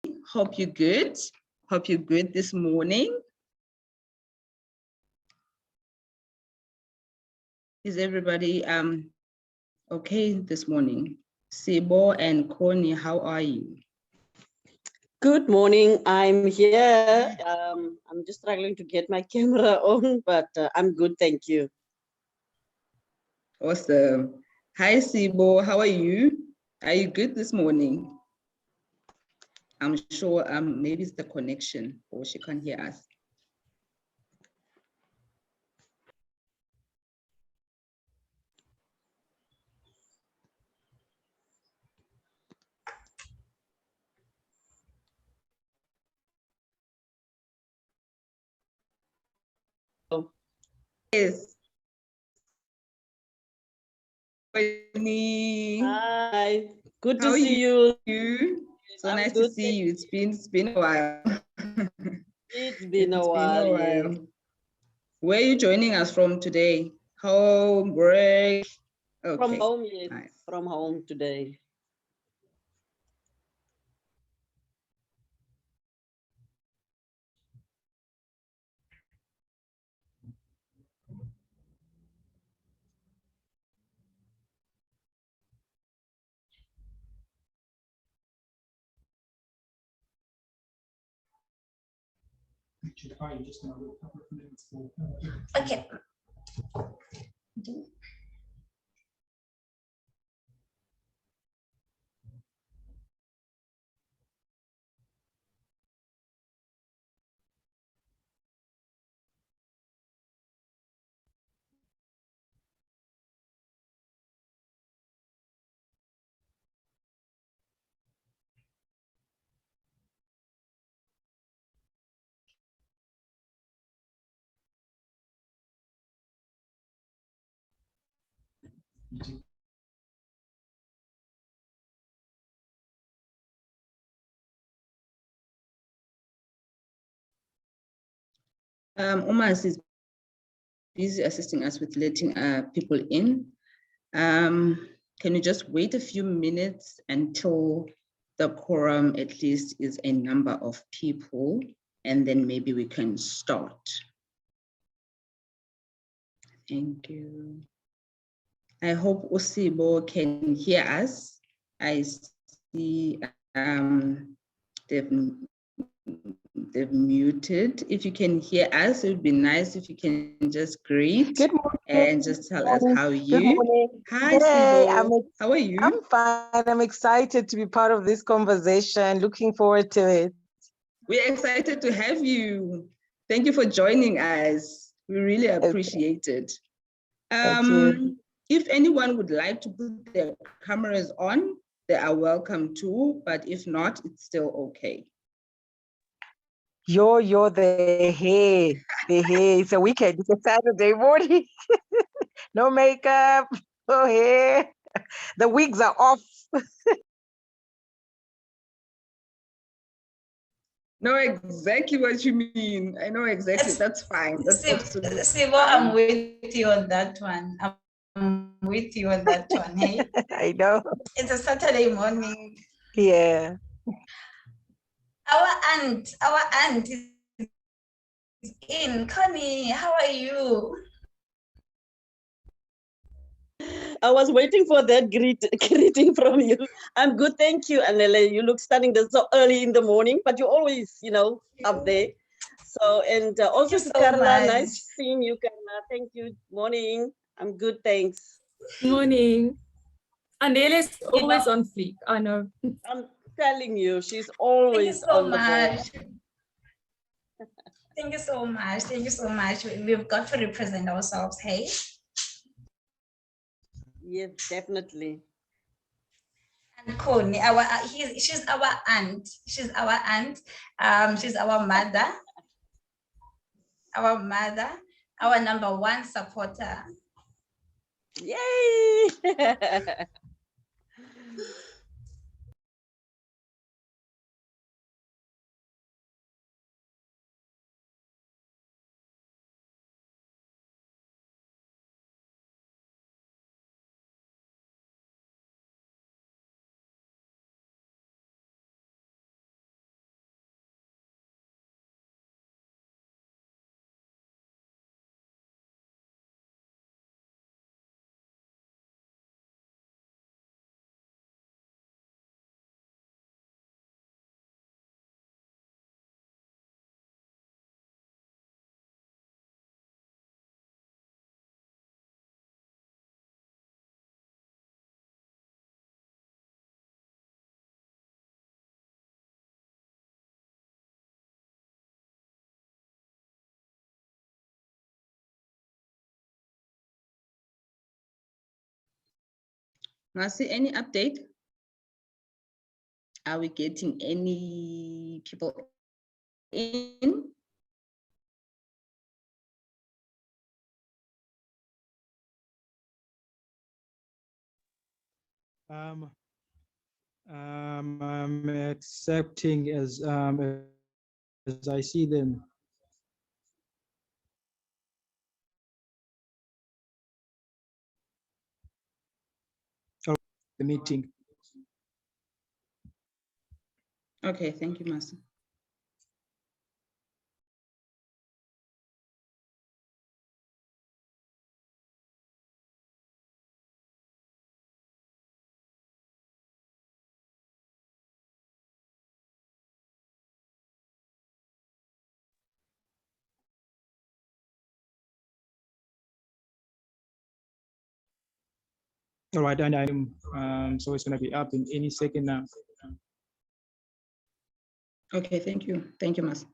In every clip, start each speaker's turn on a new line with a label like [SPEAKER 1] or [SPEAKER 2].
[SPEAKER 1] Hope you're good. Hope you're good this morning. Is everybody okay this morning? Sibo and Connie, how are you?
[SPEAKER 2] Good morning. I'm here. I'm just struggling to get my camera on, but I'm good. Thank you.
[SPEAKER 1] Awesome. Hi, Sibo. How are you? Are you good this morning? I'm sure maybe it's the connection or she can't hear us. Yes.
[SPEAKER 2] Hi. Good to see you.
[SPEAKER 1] So nice to see you. It's been a while.
[SPEAKER 2] It's been a while. Yes.
[SPEAKER 1] Where are you joining us from today? Home, work? Okay.
[SPEAKER 2] From home, yes.
[SPEAKER 1] Nice.
[SPEAKER 2] From home today.
[SPEAKER 3] Okay.
[SPEAKER 1] Umas is busy assisting us with letting people in. Can you just wait a few minutes until the quorum at least is a number of people, and then maybe we can start. Thank you. I hope Usibo can hear us. I see they've muted. If you can hear us, it would be nice if you can just greet.
[SPEAKER 4] Good morning.
[SPEAKER 1] And just tell us how you.
[SPEAKER 4] Good morning.
[SPEAKER 1] Hi,
[SPEAKER 4] Hey,
[SPEAKER 1] Sibo. How are you?
[SPEAKER 4] I'm fine. I'm excited to be part of this conversation. Looking forward to it.
[SPEAKER 1] We're excited to have you. Thank you for joining us. We really appreciate it.
[SPEAKER 4] Thank you.
[SPEAKER 1] If anyone would like to put their cameras on, they are welcome to, but if not, it's still okay.
[SPEAKER 4] You're the hair. The hair. It's a weekend. It's a Saturday morning. No makeup, no hair. The wigs are off.
[SPEAKER 1] Know exactly what you mean. I know exactly. That's fine. That's absolutely
[SPEAKER 3] Sibo, I'm with you on that one. I'm with you on that one. Hey,
[SPEAKER 4] I know.
[SPEAKER 3] it's a Saturday morning.
[SPEAKER 4] Yeah.
[SPEAKER 3] Our aunt is in. Connie, how are you?
[SPEAKER 2] I was waiting for that greeting from you. I'm good, thank you, Anele. You look stunning. That's so early in the morning, but you're always, up there. So, and also to Carla, nice seeing you, Carla. Thank you. Morning. I'm good, thanks.
[SPEAKER 5] Morning. Anele is always on fleek. I know.
[SPEAKER 2] I'm telling you, she's always on the ball.
[SPEAKER 3] Thank you so much. Thank you so much. We've got to represent ourselves, hey?
[SPEAKER 2] Yes, definitely.
[SPEAKER 3] And Connie, she's our aunt. She's our aunt. She's our mother. Our mother, our #1 supporter.
[SPEAKER 2] Yay!
[SPEAKER 1] Masi, any update? Are we getting any people in?
[SPEAKER 6] I'm accepting as I see them. Oh, the meeting.
[SPEAKER 1] Okay, thank you, Masi.
[SPEAKER 6] All right, and I'm so it's gonna be up in any second now.
[SPEAKER 1] Okay, thank you. Thank you, Masi.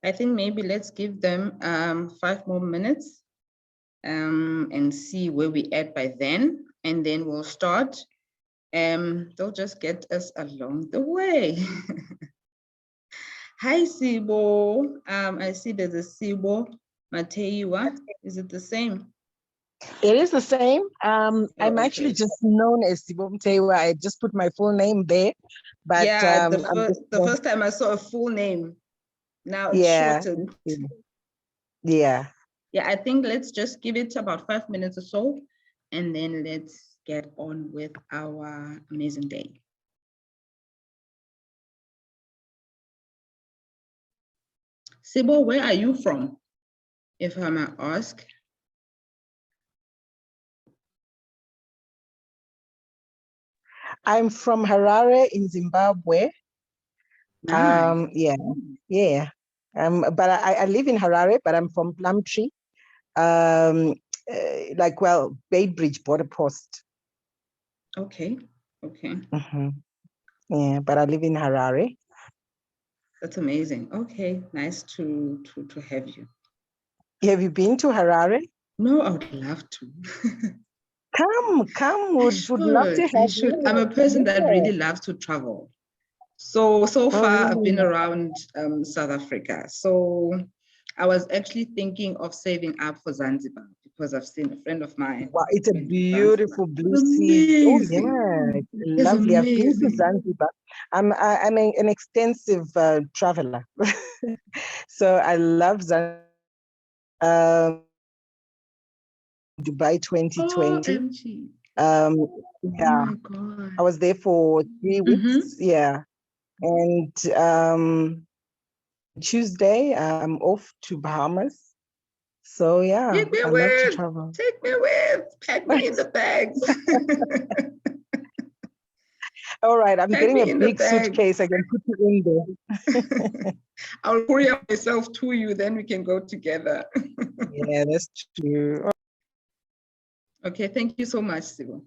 [SPEAKER 1] I think maybe let's give them 5 more minutes and see where we at by then, and then we'll start. They'll just get us along the way. Hi, Sibo. I see there's a Sibo Mateiwa. Is it the same?
[SPEAKER 4] It is the same. I'm actually
[SPEAKER 1] okay.
[SPEAKER 4] just known as Sibom Tewa. I just put my full name there. But
[SPEAKER 1] Yeah,
[SPEAKER 4] I'm
[SPEAKER 1] the first time I saw a full name. Now it's
[SPEAKER 4] yeah,
[SPEAKER 1] shortened.
[SPEAKER 4] yeah.
[SPEAKER 1] Yeah, I think let's just give it about 5 minutes or so, and then let's get on with our amazing day. Sibo, where are you from, if I may ask?
[SPEAKER 4] I'm from Harare in Zimbabwe.
[SPEAKER 1] Nice.
[SPEAKER 4] Yeah. But I live in Harare, but I'm from Plumtree. Like, well, Bay Bridge border post.
[SPEAKER 1] Okay, okay.
[SPEAKER 4] Yeah, but I live in Harare.
[SPEAKER 1] That's amazing. Okay, nice to have you.
[SPEAKER 4] Have you been to Harare?
[SPEAKER 1] No, I would love to.
[SPEAKER 4] Come, would love to have you.
[SPEAKER 1] I'm a person that
[SPEAKER 4] Yeah.
[SPEAKER 1] really loves to travel. So far I've been
[SPEAKER 4] Really?
[SPEAKER 1] around South Africa. So I was actually thinking of saving up for Zanzibar because I've seen a friend of mine.
[SPEAKER 4] Wow, it's a
[SPEAKER 1] went to Zanzibar.
[SPEAKER 4] beautiful blue
[SPEAKER 1] It's
[SPEAKER 4] sea. Oh
[SPEAKER 1] amazing.
[SPEAKER 4] yeah, it's
[SPEAKER 1] It's
[SPEAKER 4] lovely. I've been to
[SPEAKER 1] amazing.
[SPEAKER 4] Zanzibar. I'm an extensive traveler, so I love Zanzibar. Dubai 2020.
[SPEAKER 1] OMG.
[SPEAKER 4] Um,
[SPEAKER 1] Oh
[SPEAKER 4] yeah,
[SPEAKER 1] my God.
[SPEAKER 4] I was there for 3 weeks.
[SPEAKER 1] Mm-hmm.
[SPEAKER 4] Yeah, and Tuesday I'm off to Bahamas. So yeah,
[SPEAKER 1] Take me
[SPEAKER 4] I love to
[SPEAKER 1] with.
[SPEAKER 4] travel.
[SPEAKER 1] Take me with. Pack me in the bags.
[SPEAKER 4] All right, I'm
[SPEAKER 1] Pack
[SPEAKER 4] getting a
[SPEAKER 1] me in the
[SPEAKER 4] big
[SPEAKER 1] bags.
[SPEAKER 4] suitcase. I can put you in there.
[SPEAKER 1] I'll courier myself to you, then we can go together.
[SPEAKER 4] Yeah, that's true.
[SPEAKER 1] Okay, thank you so much, Sibo.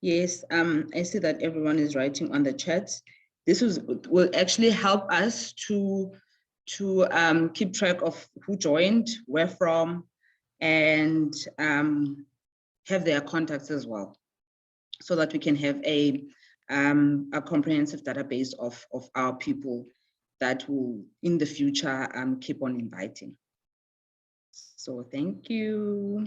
[SPEAKER 1] Yes, I see that everyone is writing on the chat. This will actually help us to keep track of who joined, where from, and have their contacts as well, so that we can have a comprehensive database of our people that will in the future keep on inviting. So thank you.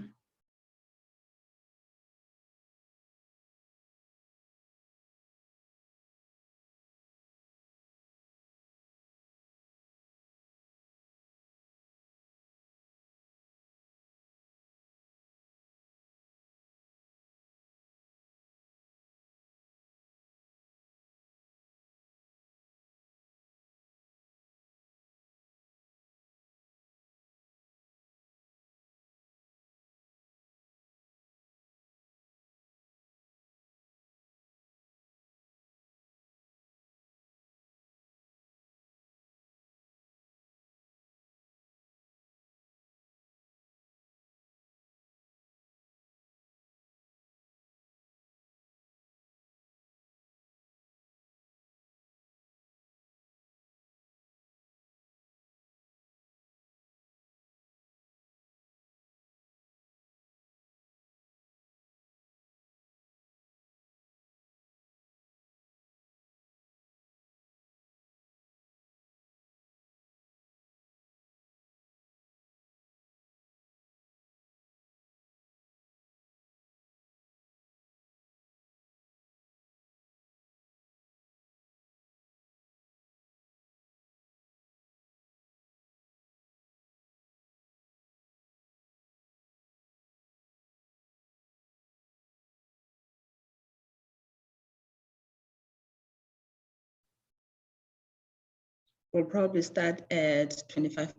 [SPEAKER 1] We'll probably start at 9:25.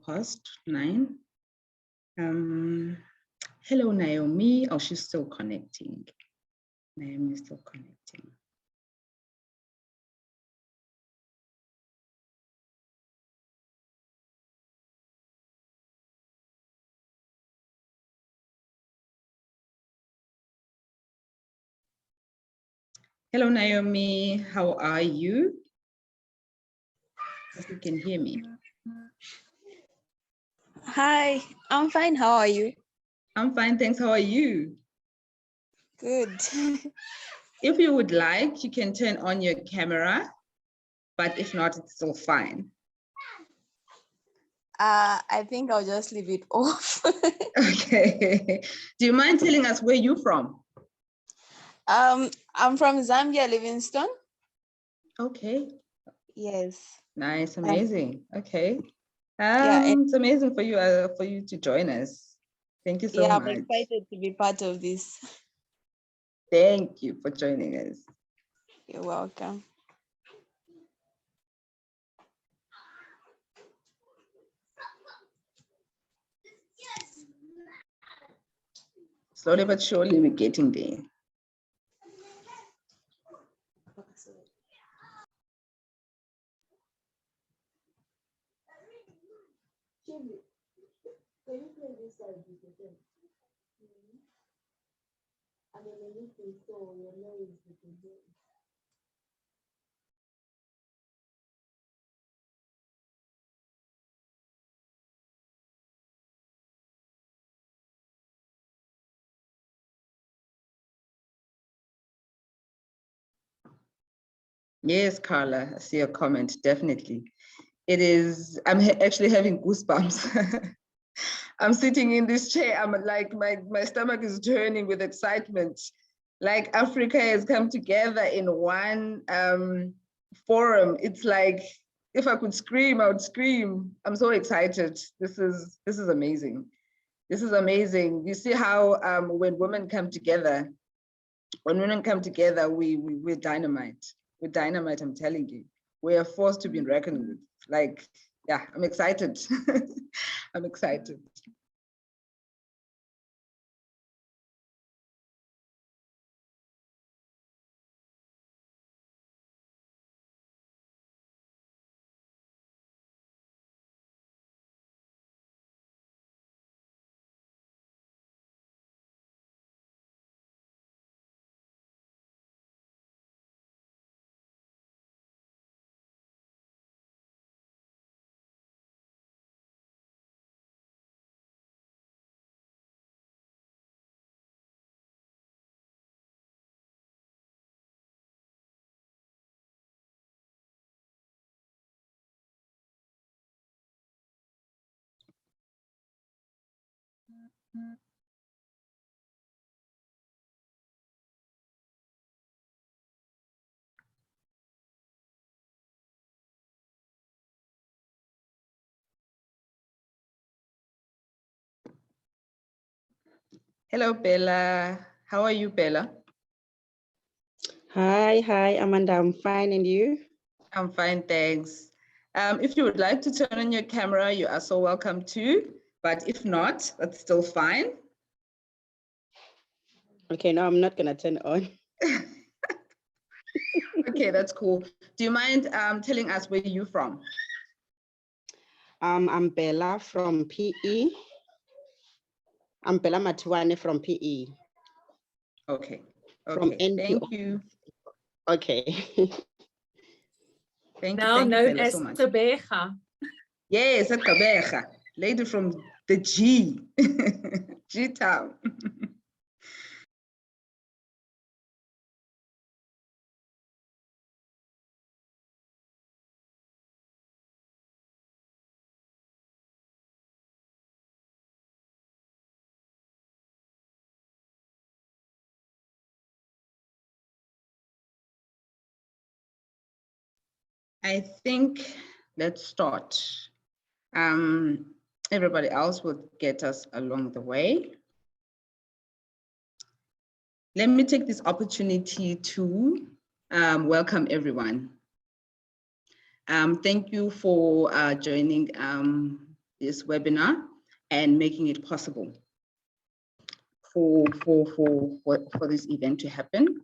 [SPEAKER 1] Hello, Naomi. Oh, she's still connecting. Naomi is still connecting. Hello, Naomi. How are you? If you can hear me.
[SPEAKER 7] Hi, I'm fine. How are you?
[SPEAKER 1] I'm fine, thanks. How are you?
[SPEAKER 7] Good.
[SPEAKER 1] If you would like, you can turn on your camera, but if not, it's still fine.
[SPEAKER 7] I think I'll just leave it off.
[SPEAKER 1] Okay. Do you mind telling us where you're from?
[SPEAKER 7] I'm from Zambia, Livingstone.
[SPEAKER 1] Okay.
[SPEAKER 7] Yes.
[SPEAKER 1] Nice, amazing. Okay.
[SPEAKER 7] Yeah,
[SPEAKER 1] It's amazing for you to join us. Thank you so
[SPEAKER 7] yeah, I'm
[SPEAKER 1] much.
[SPEAKER 7] excited to be part of this.
[SPEAKER 1] Thank you for joining us.
[SPEAKER 7] You're welcome.
[SPEAKER 1] Slowly but surely, we're getting there. Yes, Carla, I see your comment, definitely. It is, I'm actually having goosebumps. I'm sitting in this chair, I'm like, my stomach is turning with excitement. Like Africa has come together in one forum. It's like, if I could scream, I would scream. I'm so excited. This is amazing. This is amazing. You see how when women come together, we're dynamite. We're dynamite, I'm telling you. We are forced to be reckoned with. Like, yeah, I'm excited. I'm excited. Hello, Bella. How are you, Bella?
[SPEAKER 2] Hi, Amanda. I'm fine, and you?
[SPEAKER 1] I'm fine, thanks. If you would like to turn on your camera, you are so welcome to, but if not, that's still fine.
[SPEAKER 2] Okay, no, I'm not gonna turn on.
[SPEAKER 1] Okay, that's cool. Do you mind telling us where you're from?
[SPEAKER 2] I'm Bella from PE. I'm Bella Matuane from PE.
[SPEAKER 1] Okay,
[SPEAKER 2] From
[SPEAKER 1] okay,
[SPEAKER 2] NGO.
[SPEAKER 1] thank you.
[SPEAKER 2] Okay.
[SPEAKER 1] Thank
[SPEAKER 5] Now
[SPEAKER 1] you,
[SPEAKER 5] known
[SPEAKER 1] Bella,
[SPEAKER 5] as
[SPEAKER 1] so much.
[SPEAKER 5] Tebeja.
[SPEAKER 1] Yes, a Kabeja, lady from the G, G town. I think let's start. Everybody else will get us along the way. Let me take this opportunity to welcome everyone. Thank you for joining this webinar and making it possible for this event to happen,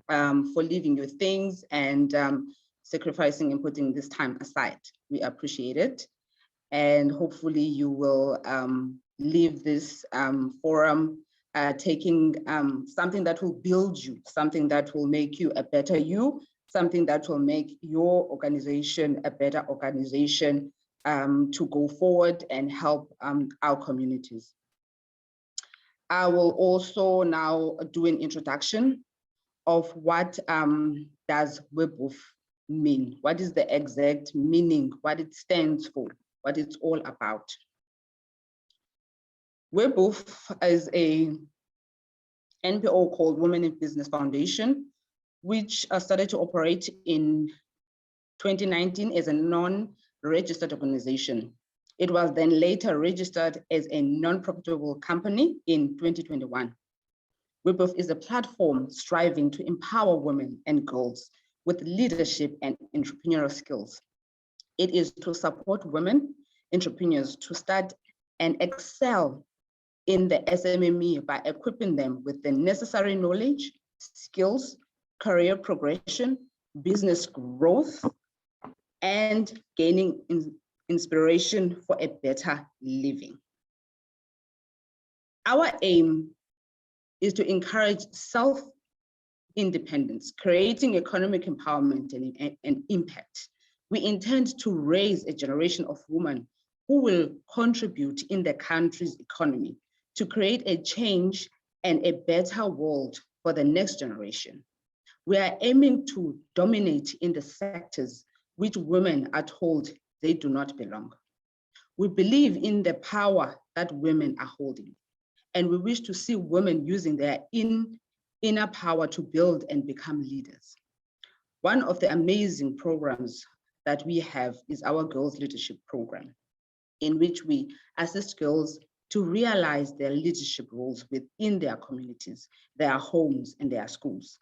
[SPEAKER 1] for leaving your things and sacrificing and putting this time aside. We appreciate it. And hopefully you will leave this forum taking something that will build you, something that will make you a better you, something that will make your organization a better organization to go forward and help our communities. I will also now do an introduction of what does WIBF mean? What is the exact meaning, what it stands for, what it's all about. WIBF is a NPO called Women in Business Foundation, which started to operate in 2019 as a non-registered organization. It was then later registered as a non-profitable company in 2021. WIBF is a platform striving to empower women and girls with leadership and entrepreneurial skills. It is to support women entrepreneurs to start and excel in the SMME by equipping them with the necessary knowledge, skills, career progression, business growth, and gaining inspiration for a better living. Our aim is to encourage self-independence, creating economic empowerment and impact. We intend to raise a generation of women who will contribute in the country's economy to create a change and a better world for the next generation. We are aiming to dominate in the sectors which women are told they do not belong. We believe in the power that women are holding, and we wish to see women using their inner power to build and become leaders. One of the amazing programs that we have is our Girls Leadership Program, in which we assist girls to realize their leadership roles within their communities, their homes, and their schools.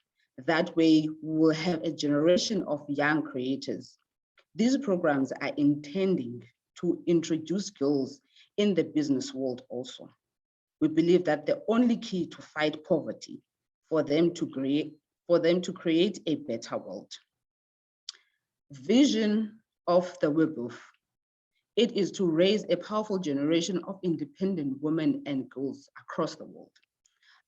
[SPEAKER 1] That way, we will have a generation of young creators. These programs are intending to introduce girls in the business world also. We believe that the only key to fight poverty for them to create a better world. Vision of the WIBF. It is to raise a powerful generation of independent women and girls across the world.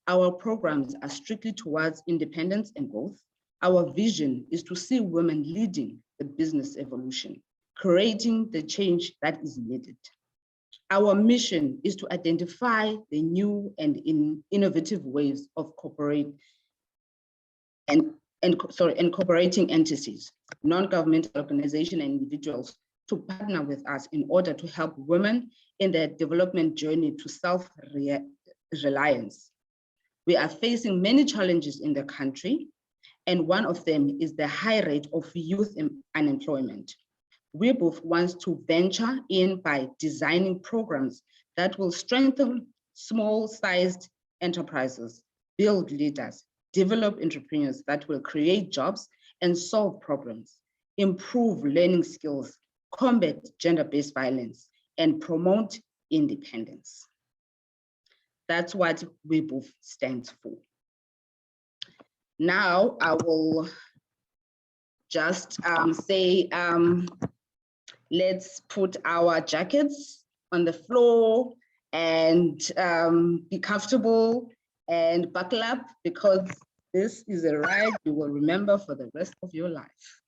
[SPEAKER 1] Our programs are strictly towards independence and growth. Our vision is to see women leading the business evolution, creating the change that is needed. Our mission is to identify the new and innovative ways of incorporating entities, non-governmental organizations and individuals to partner with us in order to help women in their development journey to self-reliance. We are facing many challenges in the country, and one of them is the high rate of youth unemployment. WIBF wants to venture in by designing programs that will strengthen small-sized enterprises, build leaders, develop entrepreneurs that will create jobs and solve problems, improve learning skills, combat gender-based violence, and promote independence. That's what WIBF stands for. Now I will just say, let's put our jackets on the floor and be comfortable and buckle up, because this is a ride you will remember for the rest of your life.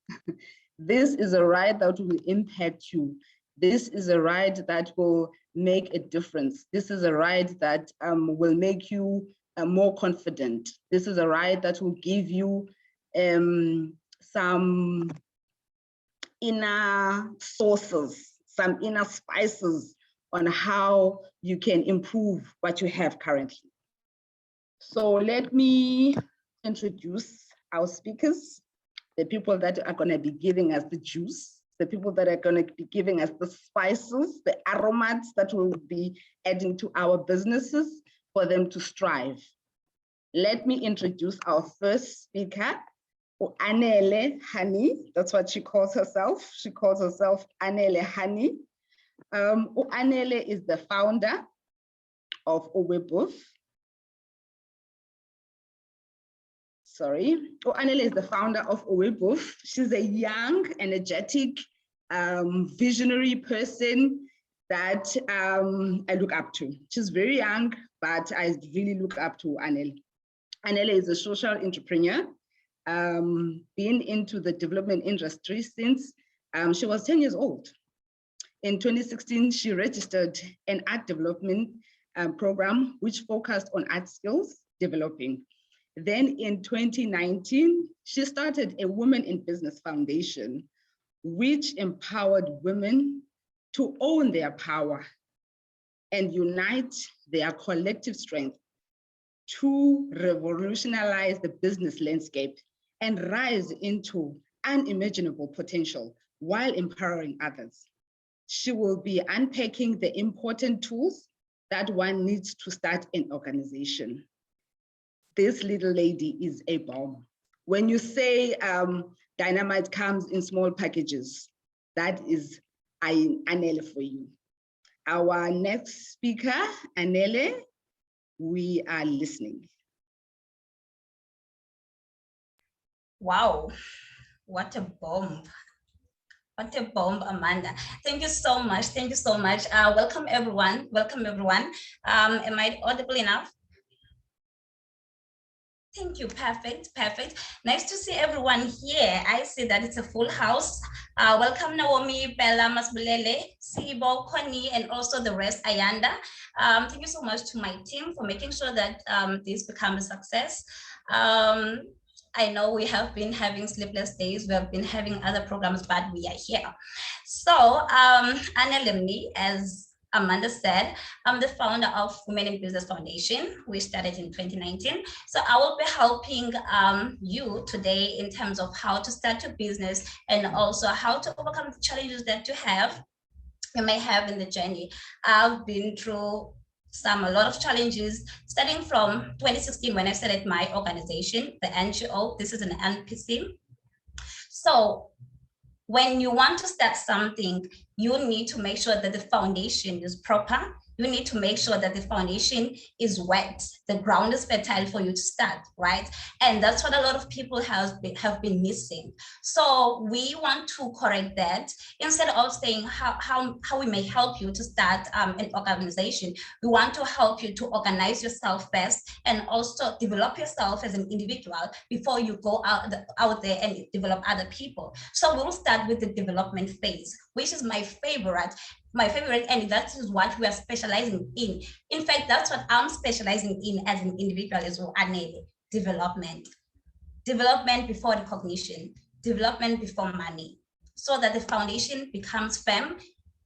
[SPEAKER 1] This is a ride that will impact you. This is a ride that will make a difference. This is a ride that will make you more confident. This is a ride that will give you some inner sources, some inner spices on how you can improve what you have currently. So let me introduce our speakers, the people that are going to be giving us the juice, the people that are going to be giving us the spices, the aromas that will be adding to our businesses for them to strive. Let me introduce our first speaker, Anele Hani. That's what she calls herself. She calls herself Anele Hani. Anele is the founder of WIBF. Anele is the founder of WIBF. She's a young, energetic, visionary person that I look up to. She's very young, but I really look up to Anele. Anele is a social entrepreneur, been into the development industry since she was 10 years old. In 2016, she registered an art development program which focused on art skills developing. Then in 2019, she started a Women in Business Foundation, which empowered women to own their power and unite their collective strength to revolutionize the business landscape and rise into unimaginable potential while empowering others. She will be unpacking the important tools that one needs to start an organization. This little lady is a bomb. When you say dynamite comes in small packages, that is Anele for you. Our next speaker, Anele, we are listening.
[SPEAKER 3] Wow, what a bomb. What a bomb, Amanda. Thank you so much. Thank you so much. Welcome, everyone. Welcome, everyone. Am I audible enough? Thank you. Perfect. Perfect. Nice to see everyone here. I see that it's a full house. Welcome, Naomi, Bella, Masbulele, Sibo, Connie, and also the rest, Ayanda. Thank you so much to my team for making sure that this becomes a success. I know we have been having sleepless days. We have been having other programs, but we are here. So, Anele, as Amanda said, I'm the founder of Women in Business Foundation. We started in 2019. So I will be helping you today in terms of how to start your business and also how to overcome the challenges that you may have in the journey. I've been through a lot of challenges, starting from 2016 when I started my organization, the NGO. This is an NPC. So when you want to start something, you need to make sure that the foundation is proper. You need to make sure that the foundation is wet, the ground is fertile for you to start, right? And that's what a lot of people have been missing. So we want to correct that. Instead of saying how we may help you to start an organization, we want to help you to organize yourself first and also develop yourself as an individual before you go out there and develop other people. So we'll start with the development phase, which is my favorite, and that is what we are specializing in. In fact, that's what I'm specializing in as an individual as well, Anele. Development. Development before recognition, development before money. so that the foundation becomes firm.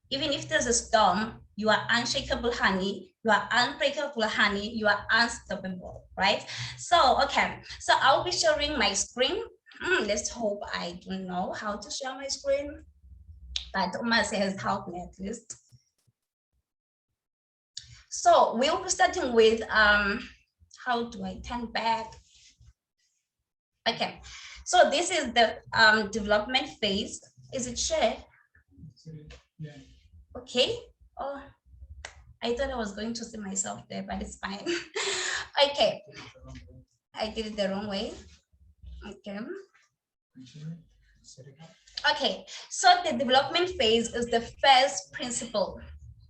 [SPEAKER 3] Even if there's a storm, you are unshakable, honey. You are unbreakable, honey. You are unstoppable, right? So, okay. So I'll be sharing my screen. Let's hope I don't know how to share my screen, but Thomas has helped me at least. So we'll be starting with, how do I turn back? Okay. So this is the development phase. Is it shared?
[SPEAKER 6] Yeah.
[SPEAKER 3] Okay. Oh, I thought I was going to see myself there, but it's fine. Okay. I did it the wrong way. Okay. Okay. So the development phase is the first principle.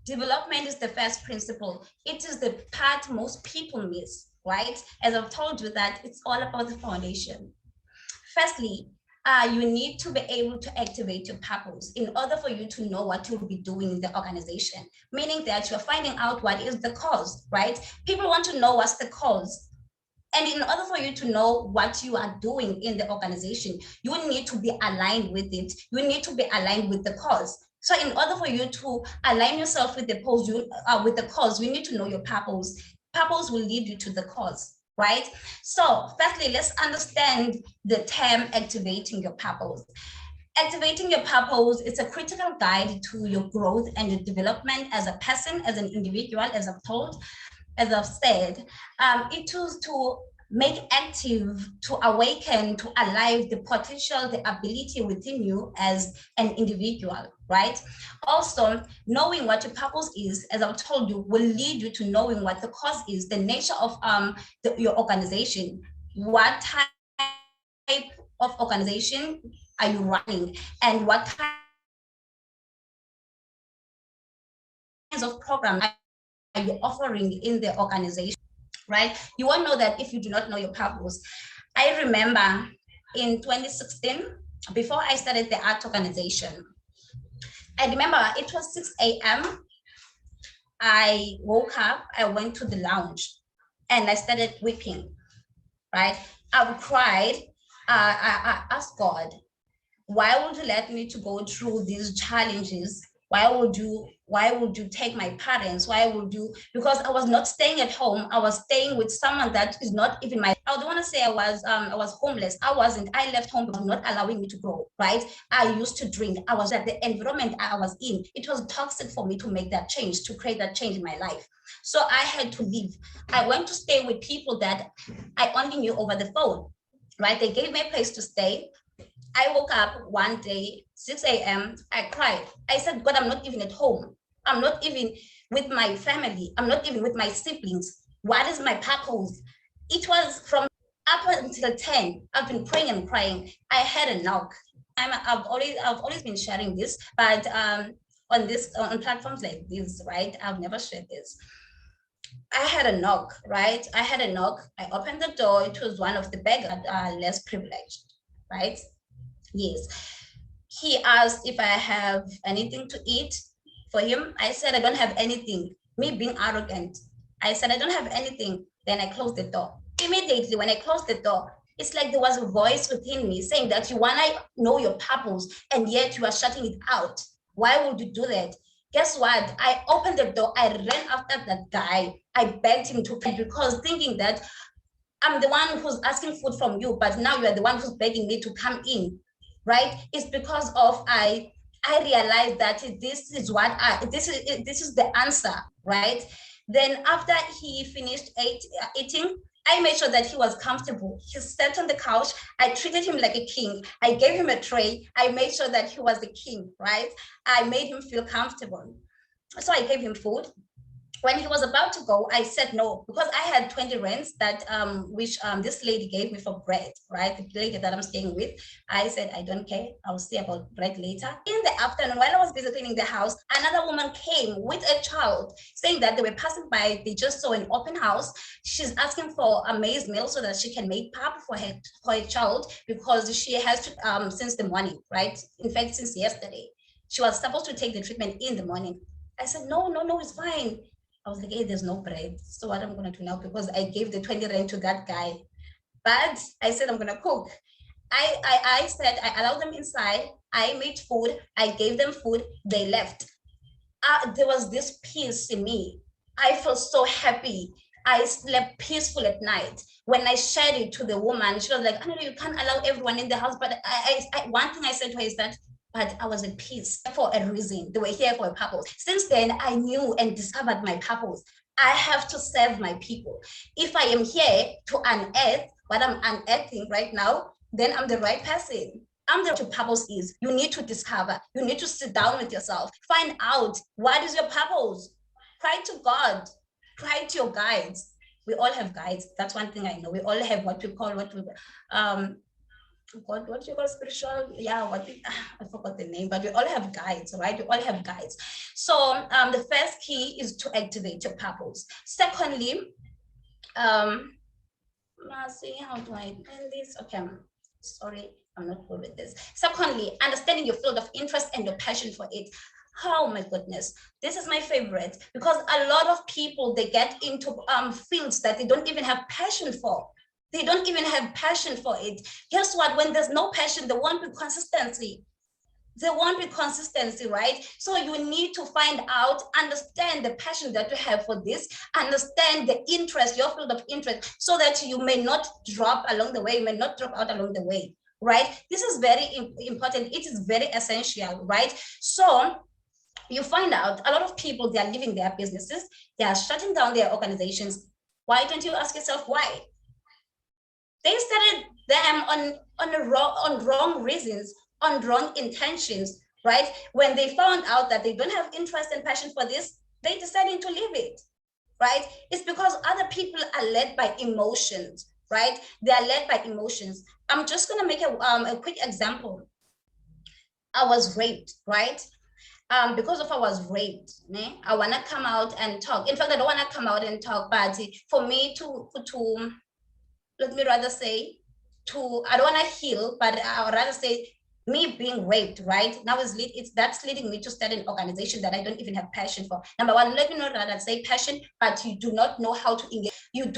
[SPEAKER 3] Development is the first principle. It is the part most people miss, right? As I've told you that it's all about the foundation. Firstly, you need to be able to activate your purpose in order for you to know what you'll be doing in the organization, meaning that you're finding out what is the cause, right? People want to know what's the cause. And in order for you to know what you are doing in the organization, you need to be aligned with it. You need to be aligned with the cause. So in order for you to align yourself with the cause, you need to know your purpose. Purpose will lead you to the cause, right? So firstly, let's understand the term activating your purpose. Activating your purpose is a critical guide to your growth and your development as a person, as an individual, as I've said. It is to make active, to awaken, to alive the potential, the ability within you as an individual, right? Also, knowing what your purpose is, as I've told you, will lead you to knowing what the cause is, the nature of your organization, what type of organization are you running, and what kinds of programs are you offering in the organization, right? You won't know that if you do not know your purpose. I remember in 2016, before I started the art organization, I remember it was 6 a.m. I woke up, I went to the lounge and I started weeping, right? I cried. I asked God, why would you let me to go through these challenges? Why would you take my parents? Why would you? Because I was not staying at home. I was staying with someone that is not even my. I don't want to say I was homeless. I wasn't. I left home because not allowing me to grow. Right. I used to drink. I was at the environment I was in. It was toxic for me to make that change, to create that change in my life. So I had to leave. I went to stay with people that I only knew over the phone. Right. They gave me a place to stay. I woke up one day, 6 a.m., I cried. I said, God, I'm not even at home. I'm not even with my family. I'm not even with my siblings. What is my purpose? It was from up until 10, I've been praying and crying. I had a knock. I've always been sharing this, but on platforms like this, right? I've never shared this. I had a knock, right? I had a knock. I opened the door. It was one of the beggars that are less privileged, right? Yes. He asked if I have anything to eat for him. I said, I don't have anything. Me being arrogant. I said, I don't have anything. Then I closed the door. Immediately, when I closed the door, it's like there was a voice within me saying that you want to know your purpose and yet you are shutting it out. Why would you do that? Guess what? I opened the door. I ran after that guy. I begged him to pay because thinking that I'm the one who's asking food from you, but now you are the one who's begging me to come in. Right? It's because of I realized that this is what this is the answer, right? Then after he finished eating, I made sure that he was comfortable. He sat on the couch. I treated him like a king. I gave him a tray. I made sure that he was the king, right? I made him feel comfortable. So I gave him food. When he was about to go, I said no, because I had 20 rands that which this lady gave me for bread, right? The lady that I'm staying with. I said, I don't care. I'll see about bread later. In the afternoon, while I was busy cleaning the house, another woman came with a child saying that they were passing by. They just saw an open house. She's asking for a maize meal so that she can make pap for her child because she has to, since the morning, right? In fact, since yesterday. She was supposed to take the treatment in the morning. I said, no, it's fine. I was like, hey, there's no bread. So what I'm going to do now, because I gave the 20 rand to that guy. But I said, I'm going to cook. I said, I allowed them inside. I made food. I gave them food. They left. There was this peace in me. I felt so happy. I slept peaceful at night. When I shared it to the woman, she was like, "I know you can't allow everyone in the house." But one thing I said to her is that, but I was at peace for a reason. They were here for a purpose. Since then, I knew and discovered my purpose. I have to serve my people. If I am here to unearth what I'm unearthing right now, then I'm the right person. Your purpose is. You need to discover. You need to sit down with yourself. Find out what is your purpose. Cry to God. Cry to your guides. We all have guides. That's one thing I know. We all have what you call what you call spiritual, I forgot the name, but we all have guides, right? We all have guides. So the first key is to activate your purpose. Secondly, let's see, how do I end this? Okay, sorry, I'm not good with this. Secondly, understanding your field of interest and your passion for it. Oh my goodness, this is my favorite, because a lot of people, they get into fields that they don't even have passion for. They don't even have passion for it. Guess what? When there's no passion, there won't be consistency. There won't be consistency, right? So you need to find out, understand the passion that you have for this, understand the interest, your field of interest, so that you may not drop along the way, you may not drop out along the way, right? This is very important. It is very essential, right? So you find out a lot of people, they are leaving their businesses, they are shutting down their organizations. Why don't you ask yourself why? They started them on wrong reasons, on wrong intentions, right? When they found out that they don't have interest and passion for this, they decided to leave it, right? It's because other people are led by emotions, right? They are led by emotions. I'm just gonna make a quick example. I was raped, right? Because of I was raped, I wanna come out and talk. In fact, I don't wanna come out and talk, but for me to let me rather say, I don't want to heal, but I would rather say me being raped, right? Now that's leading me to start an organization that I don't even have passion for. Number one, let me not rather say passion, but you do not know how to engage. You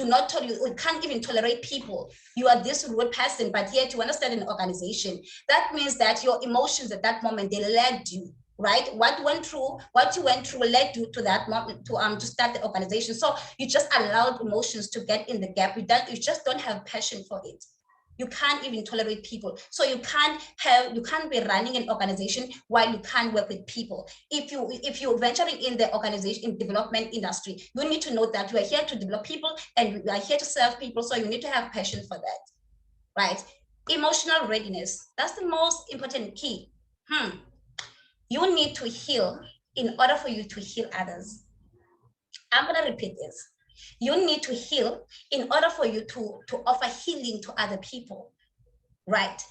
[SPEAKER 3] can't even tolerate people. You are this rude person, but yet you want to start an organization. That means that your emotions at that moment, they led you, right? What you went through led you to that moment to start the organization. So you just allowed emotions to get in the gap. You just don't have passion for it. You can't even tolerate people. So you can't be running an organization while you can't work with people. If you're venturing in the organization, in development industry, you need to know that you are here to develop people and you are here to serve people. So you need to have passion for that, right? Emotional readiness, that's the most important key. You need to heal in order for you to heal others. I'm going to repeat this. You need to heal in order for you to offer healing to other people, right?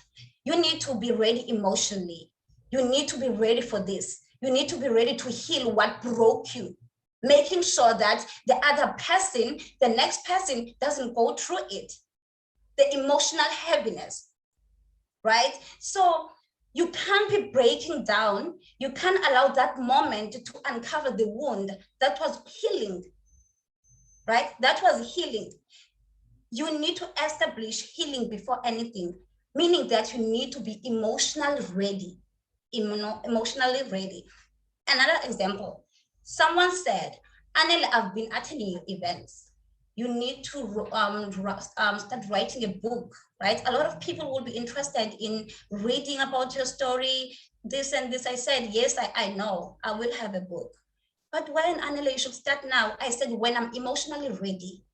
[SPEAKER 3] You need to be ready emotionally. You need to be ready for this. You need to be ready to heal what broke you, making sure that the other person, the next person, doesn't go through it. The emotional heaviness, right? So you can't be breaking down. You can't allow that moment to uncover the wound that was healing, right? That was healing. You need to establish healing before anything, meaning that you need to be emotionally ready, emotionally ready. Another example, someone said, Anel, I've been attending your events. You need to start writing a book, right? A lot of people will be interested in reading about your story, this and this. I said, yes, I know, I will have a book. But when, Anela, you should start now. I said, when I'm emotionally ready.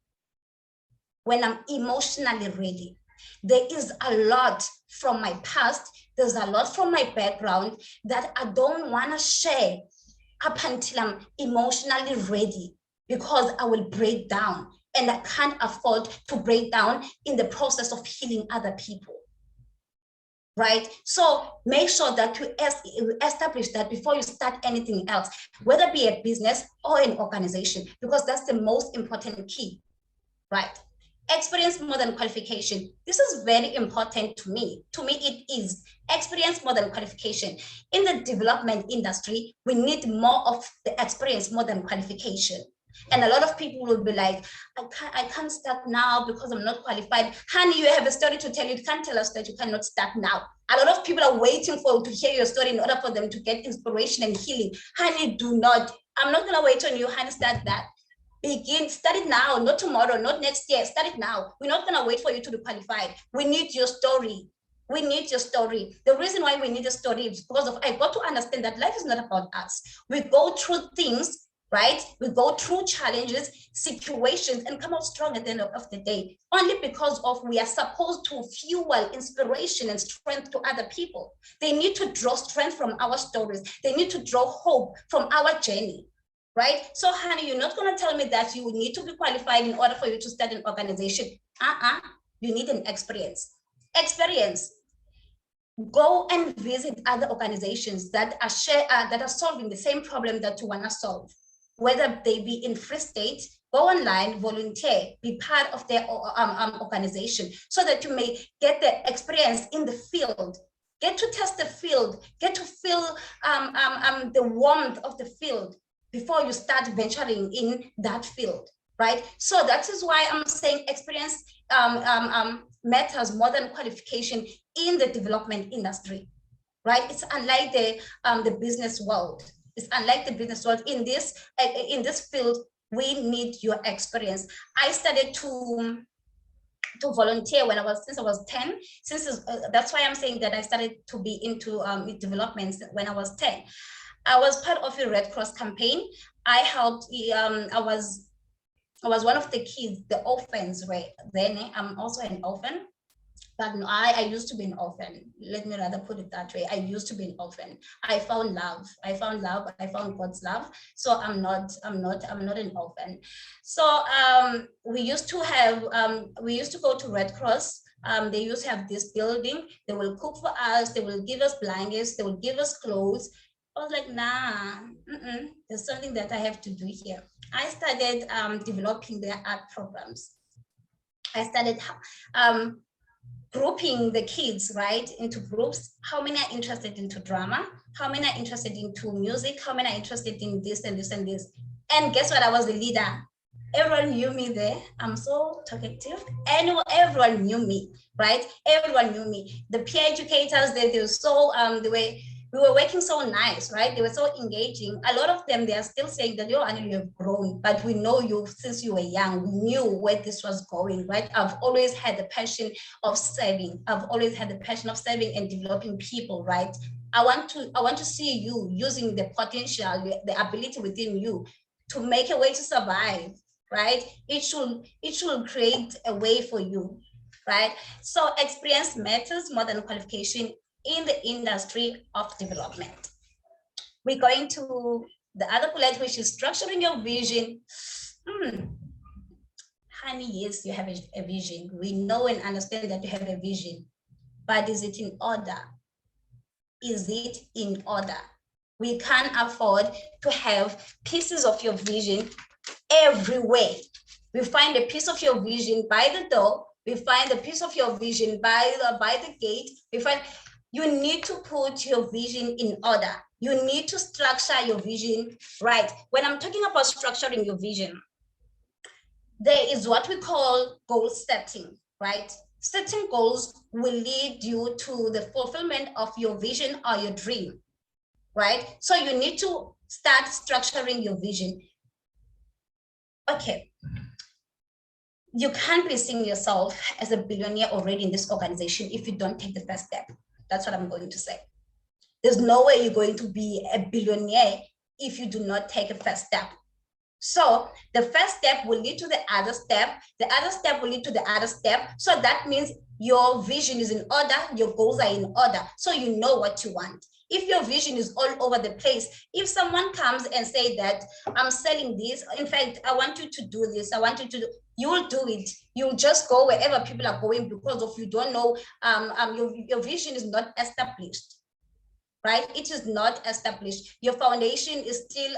[SPEAKER 3] When I'm emotionally ready. There is a lot from my past, there's a lot from my background that I don't want to share up until I'm emotionally ready, because I will break down. And I can't afford to break down in the process of healing other people, right? So make sure that you establish that before you start anything else, whether it be a business or an organization, because that's the most important key, right? Experience more than qualification. This is very important to me. To me, it is experience more than qualification. In the development industry, we need more of the experience more than qualification. And a lot of people will be like, I can't start now because I'm not qualified. Honey, you have a story to tell. You can't tell us that you cannot start now. A lot of people are waiting for to hear your story in order for them to get inspiration and healing. Honey, do not. I'm not going to wait on you. Honey, start that. Begin, start it now, not tomorrow, not next year. Start it now. We're not going to wait for you to be qualified. We need your story. We need your story. The reason why we need a story is because of, I got to understand that life is not about us. We go through things, right? We go through challenges, situations, and come out strong at the end of the day, only because of we are supposed to fuel inspiration and strength to other people. They need to draw strength from our stories. They need to draw hope from our journey, right? So, honey, you're not going to tell me that you need to be qualified in order for you to start an organization. You need an experience. Go and visit other organizations that are solving the same problem that you want to solve, whether they be in Free State. Go online, volunteer, be part of their organization, so that you may get the experience in the field, get to test the field, get to feel the warmth of the field before you start venturing in that field, right? So that is why I'm saying experience matters more than qualification in the development industry, right? It's unlike the business world. It's unlike the business world. In this field, we need your experience. I started to volunteer since I was 10. That's why I'm saying that I started to be into development when I was 10. I was part of a Red Cross campaign. I helped. I was one of the kids, the orphans, right? Then I'm also an orphan, but no, I used to be an orphan. Let me rather put it that way. I used to be an orphan. I found love. I found God's love. So I'm not an orphan. So we used to go to Red Cross. They used to have this building. They will cook for us. They will give us blankets. They will give us clothes. I was like, nah, there's something that I have to do here. I started developing their art programs. I started grouping the kids, right, into groups. How many are interested into drama? How many are interested into music? How many are interested in this and this and this? And guess what? I was the leader. Everyone knew me there. I'm so talkative. Everyone knew me, right? Everyone knew me. The peer educators, they were so, we were working so nice, right? They were so engaging. A lot of them, they are still saying that, Anil, you have grown, but we know you since you were young. We knew where this was going, right? I've always had the passion of serving. I've always had the passion of serving and developing people, right? I want to see you using the potential, the ability within you to make a way to survive, right? It should create a way for you, right? So experience matters more than qualification in the industry of development. We're going to the other bullet, which is structuring your vision. Honey, yes, you have a vision. We know and understand that you have a vision, but is it in order? Is it in order? We can't afford to have pieces of your vision everywhere. We find a piece of your vision by the door. We find a piece of your vision by the gate. You need to put your vision in order. You need to structure your vision right. When I'm talking about structuring your vision, there is what we call goal setting, right? Setting goals will lead you to the fulfillment of your vision or your dream, right? So you need to start structuring your vision. Okay. You can't be seeing yourself as a billionaire already in this organization if you don't take the first step. That's what I'm going to say. There's no way you're going to be a billionaire if you do not take a first step. So the first step will lead to the other step. The other step will lead to the other step. So that means your vision is in order, your goals are in order. So you know what you want. If your vision is all over the place, if someone comes and say that I'm selling this, in fact, I want you to do this, I want you to do, you will do it. You'll just go wherever people are going because of you don't know, your vision is not established, right? It is not established. Your foundation is still,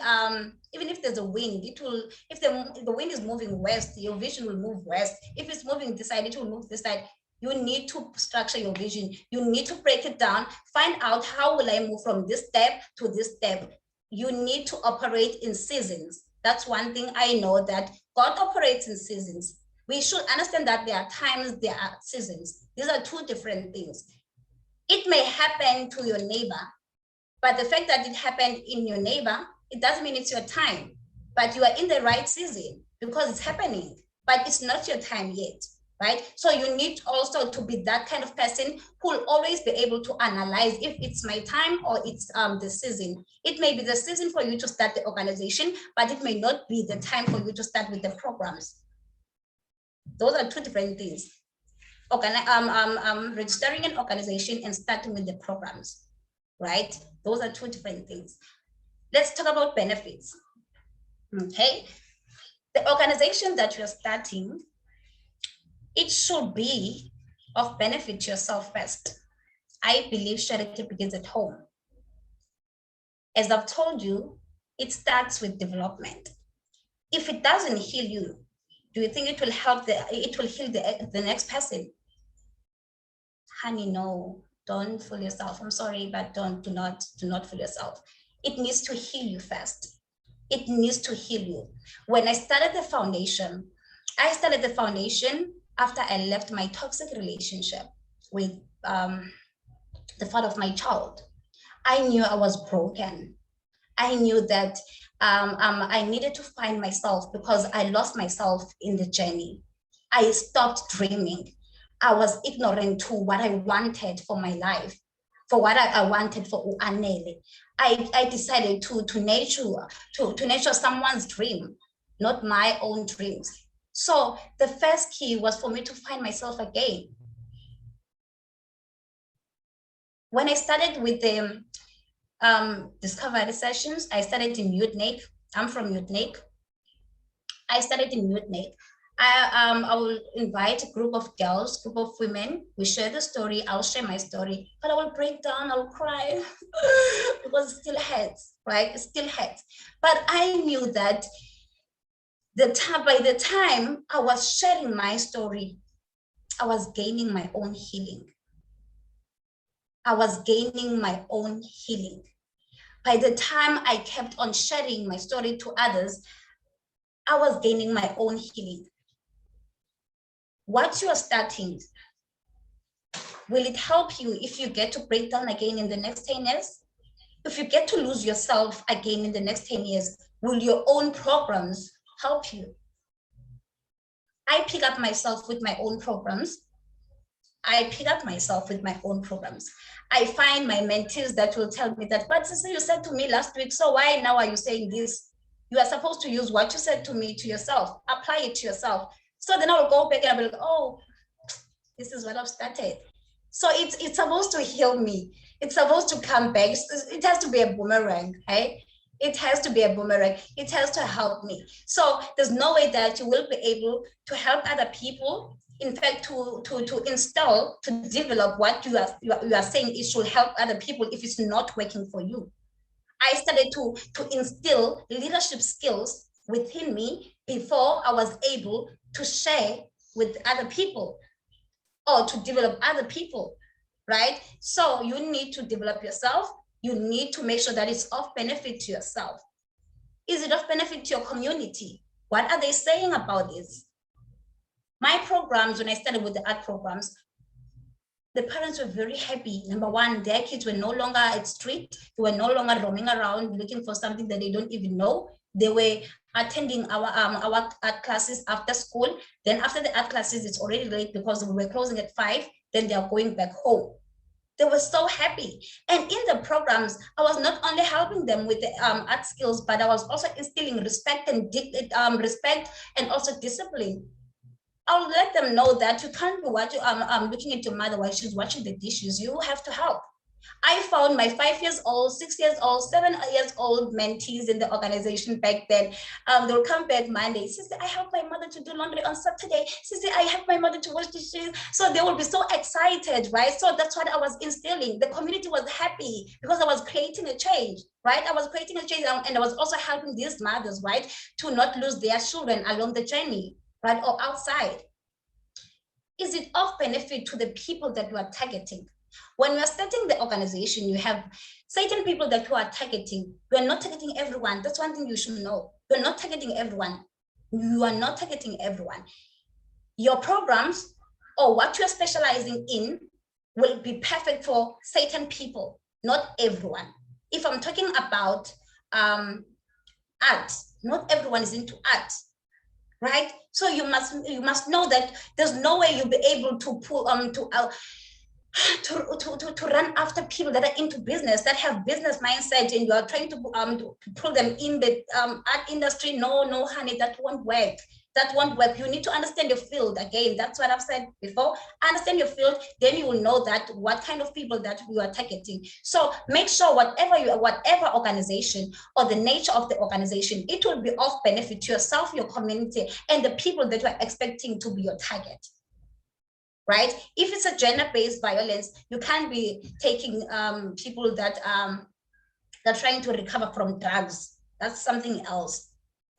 [SPEAKER 3] even if there's a wind, it will, if the wind is moving west, your vision will move west. If it's moving this side, it will move this side. You need to structure your vision. You need to break it down, find out how will I move from this step to this step. You need to operate in seasons. That's one thing I know, that God operates in seasons. We should understand that there are times, there are seasons. These are two different things. It may happen to your neighbor, but the fact that it happened in your neighbor, it doesn't mean it's your time. But you are in the right season because it's happening, but it's not your time yet, right? So you need also to be that kind of person who will always be able to analyze if it's my time or it's the season. It may be the season for you to start the organization, but it may not be the time for you to start with the programs. Those are two different things. Registering an organization and starting with the programs, right? Those are two different things. Let's talk about benefits. Okay, the organization that you're starting, it should be of benefit to yourself first. I believe charity begins at home. As I've told you, it starts with development. If it doesn't heal you, do you think it will help heal the next person? Honey, no, don't fool yourself. I'm sorry, but do not fool yourself. It needs to heal you first. It needs to heal you. When I started the foundation after I left my toxic relationship with the father of my child. I knew I was broken. I knew that I needed to find myself because I lost myself in the journey. I stopped dreaming. I was ignorant to what I wanted for my life, for what I wanted for Uanele. I decided to nurture someone's dream, not my own dreams. So the first key was for me to find myself again. When I started with the discovery sessions, I started in Utnik. I'm from Utnik. I started in Utnik. I will invite a group of girls, group of women. We share the story. I'll share my story, but I will break down. I'll cry because it still hurts, right? It still hurts. But I knew that by the time I was sharing my story, I was gaining my own healing. I was gaining my own healing. By the time I kept on sharing my story to others, I was gaining my own healing. What you are starting, will it help you if you get to break down again in the next 10 years? If you get to lose yourself again in the next 10 years, will your own programs help you? I pick up myself with my own programs. I find my mentees that will tell me that, but Sissy, you said to me last week, so why now are you saying this? You are supposed to use what you said to me to yourself, apply it to yourself. So then I will go back and I'll be like, oh, this is what I've started. So it's supposed to heal me. It's supposed to come back. It has to be a boomerang, right? It has to be a boomerang. It has to help me. So there's no way that you will be able to help other people. In fact, to install, to develop what you are saying, it should help other people if it's not working for you. I started to instill leadership skills within me before I was able to share with other people or to develop other people, right? So you need to develop yourself. You need to make sure that it's of benefit to yourself. Is it of benefit to your community? What are they saying about this? My programs, when I started with the art programs, the parents were very happy. Number one, their kids were no longer at street. They were no longer roaming around looking for something that they don't even know. They were attending our art classes after school. Then after the art classes, it's already late because we were closing at 5. Then they are going back home. They were so happy. And in the programs, I was not only helping them with the art skills, but I was also instilling respect and also discipline. I'll let them know that you can't be looking at your mother while she's washing the dishes. You have to help. I found my 5 years old, 6 years old, 7 years old mentees in the organization back then. They'll come back Monday. Sister, I help my mother to do laundry on Saturday. Sister, I help my mother to wash dishes. So they will be so excited, right? So that's what I was instilling. The community was happy because I was creating a change, right? I was creating a change, and I was also helping these mothers, right, to not lose their children along the journey, right, or outside. Is it of benefit to the people that you are targeting? When we are starting the organization, you have certain people that you are targeting. We are not targeting everyone. That's one thing you should know. You're not targeting everyone. You are not targeting everyone. Your programs or what you're specializing in will be perfect for certain people, not everyone. If I'm talking about art, not everyone is into art, right? So you must know that there's no way you'll be able to pull to run after people that are into business, that have business mindset, and you are trying to pull them in the art industry. No, honey, that won't work. That won't work. You need to understand your field. Again, that's what I've said before. Understand your field, then you will know that what kind of people that you are targeting. So make sure whatever organization or the nature of the organization, it will be of benefit to yourself, your community, and the people that you are expecting to be your target. Right? If it's a gender-based violence, you can't be taking people that are trying to recover from drugs. That's something else.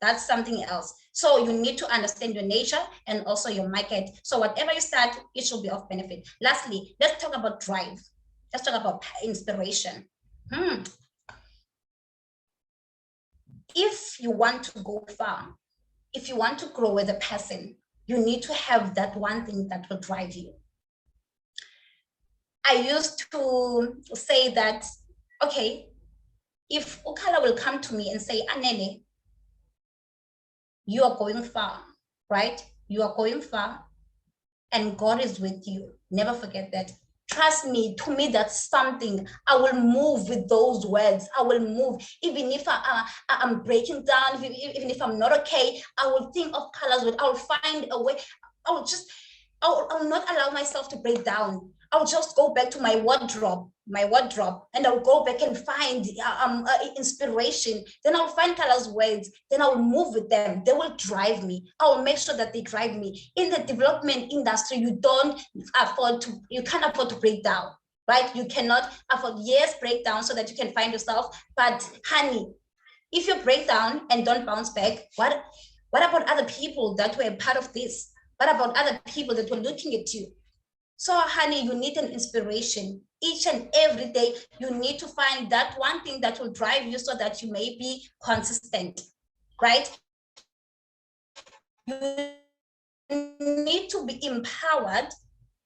[SPEAKER 3] That's something else. So you need to understand your nature and also your market. So whatever you start, it should be of benefit. Lastly, let's talk about drive. Let's talk about inspiration. If you want to go far, if you want to grow as a person, you need to have that one thing that will drive you. I used to say that, okay, if Ukala will come to me and say, Anele, you are going far, right? You are going far and God is with you. Never forget that. Trust me, to me, that's something. I will move with those words. I will move. Even if I'm breaking down, even if I'm not okay, I will think of colors. I will find a way. I will not allow myself to break down. I'll just go back to my wardrobe, and I'll go back and find inspiration. Then I'll find colors, words, then I'll move with them. They will drive me. I'll make sure that they drive me. In the development industry, you can't afford to break down, right? You cannot afford, yes, break down so that you can find yourself. But honey, if you break down and don't bounce back, what about other people that were part of this? What about other people that were looking at you? So, honey, you need an inspiration. Each and every day, you need to find that one thing that will drive you so that you may be consistent, right? You need to be empowered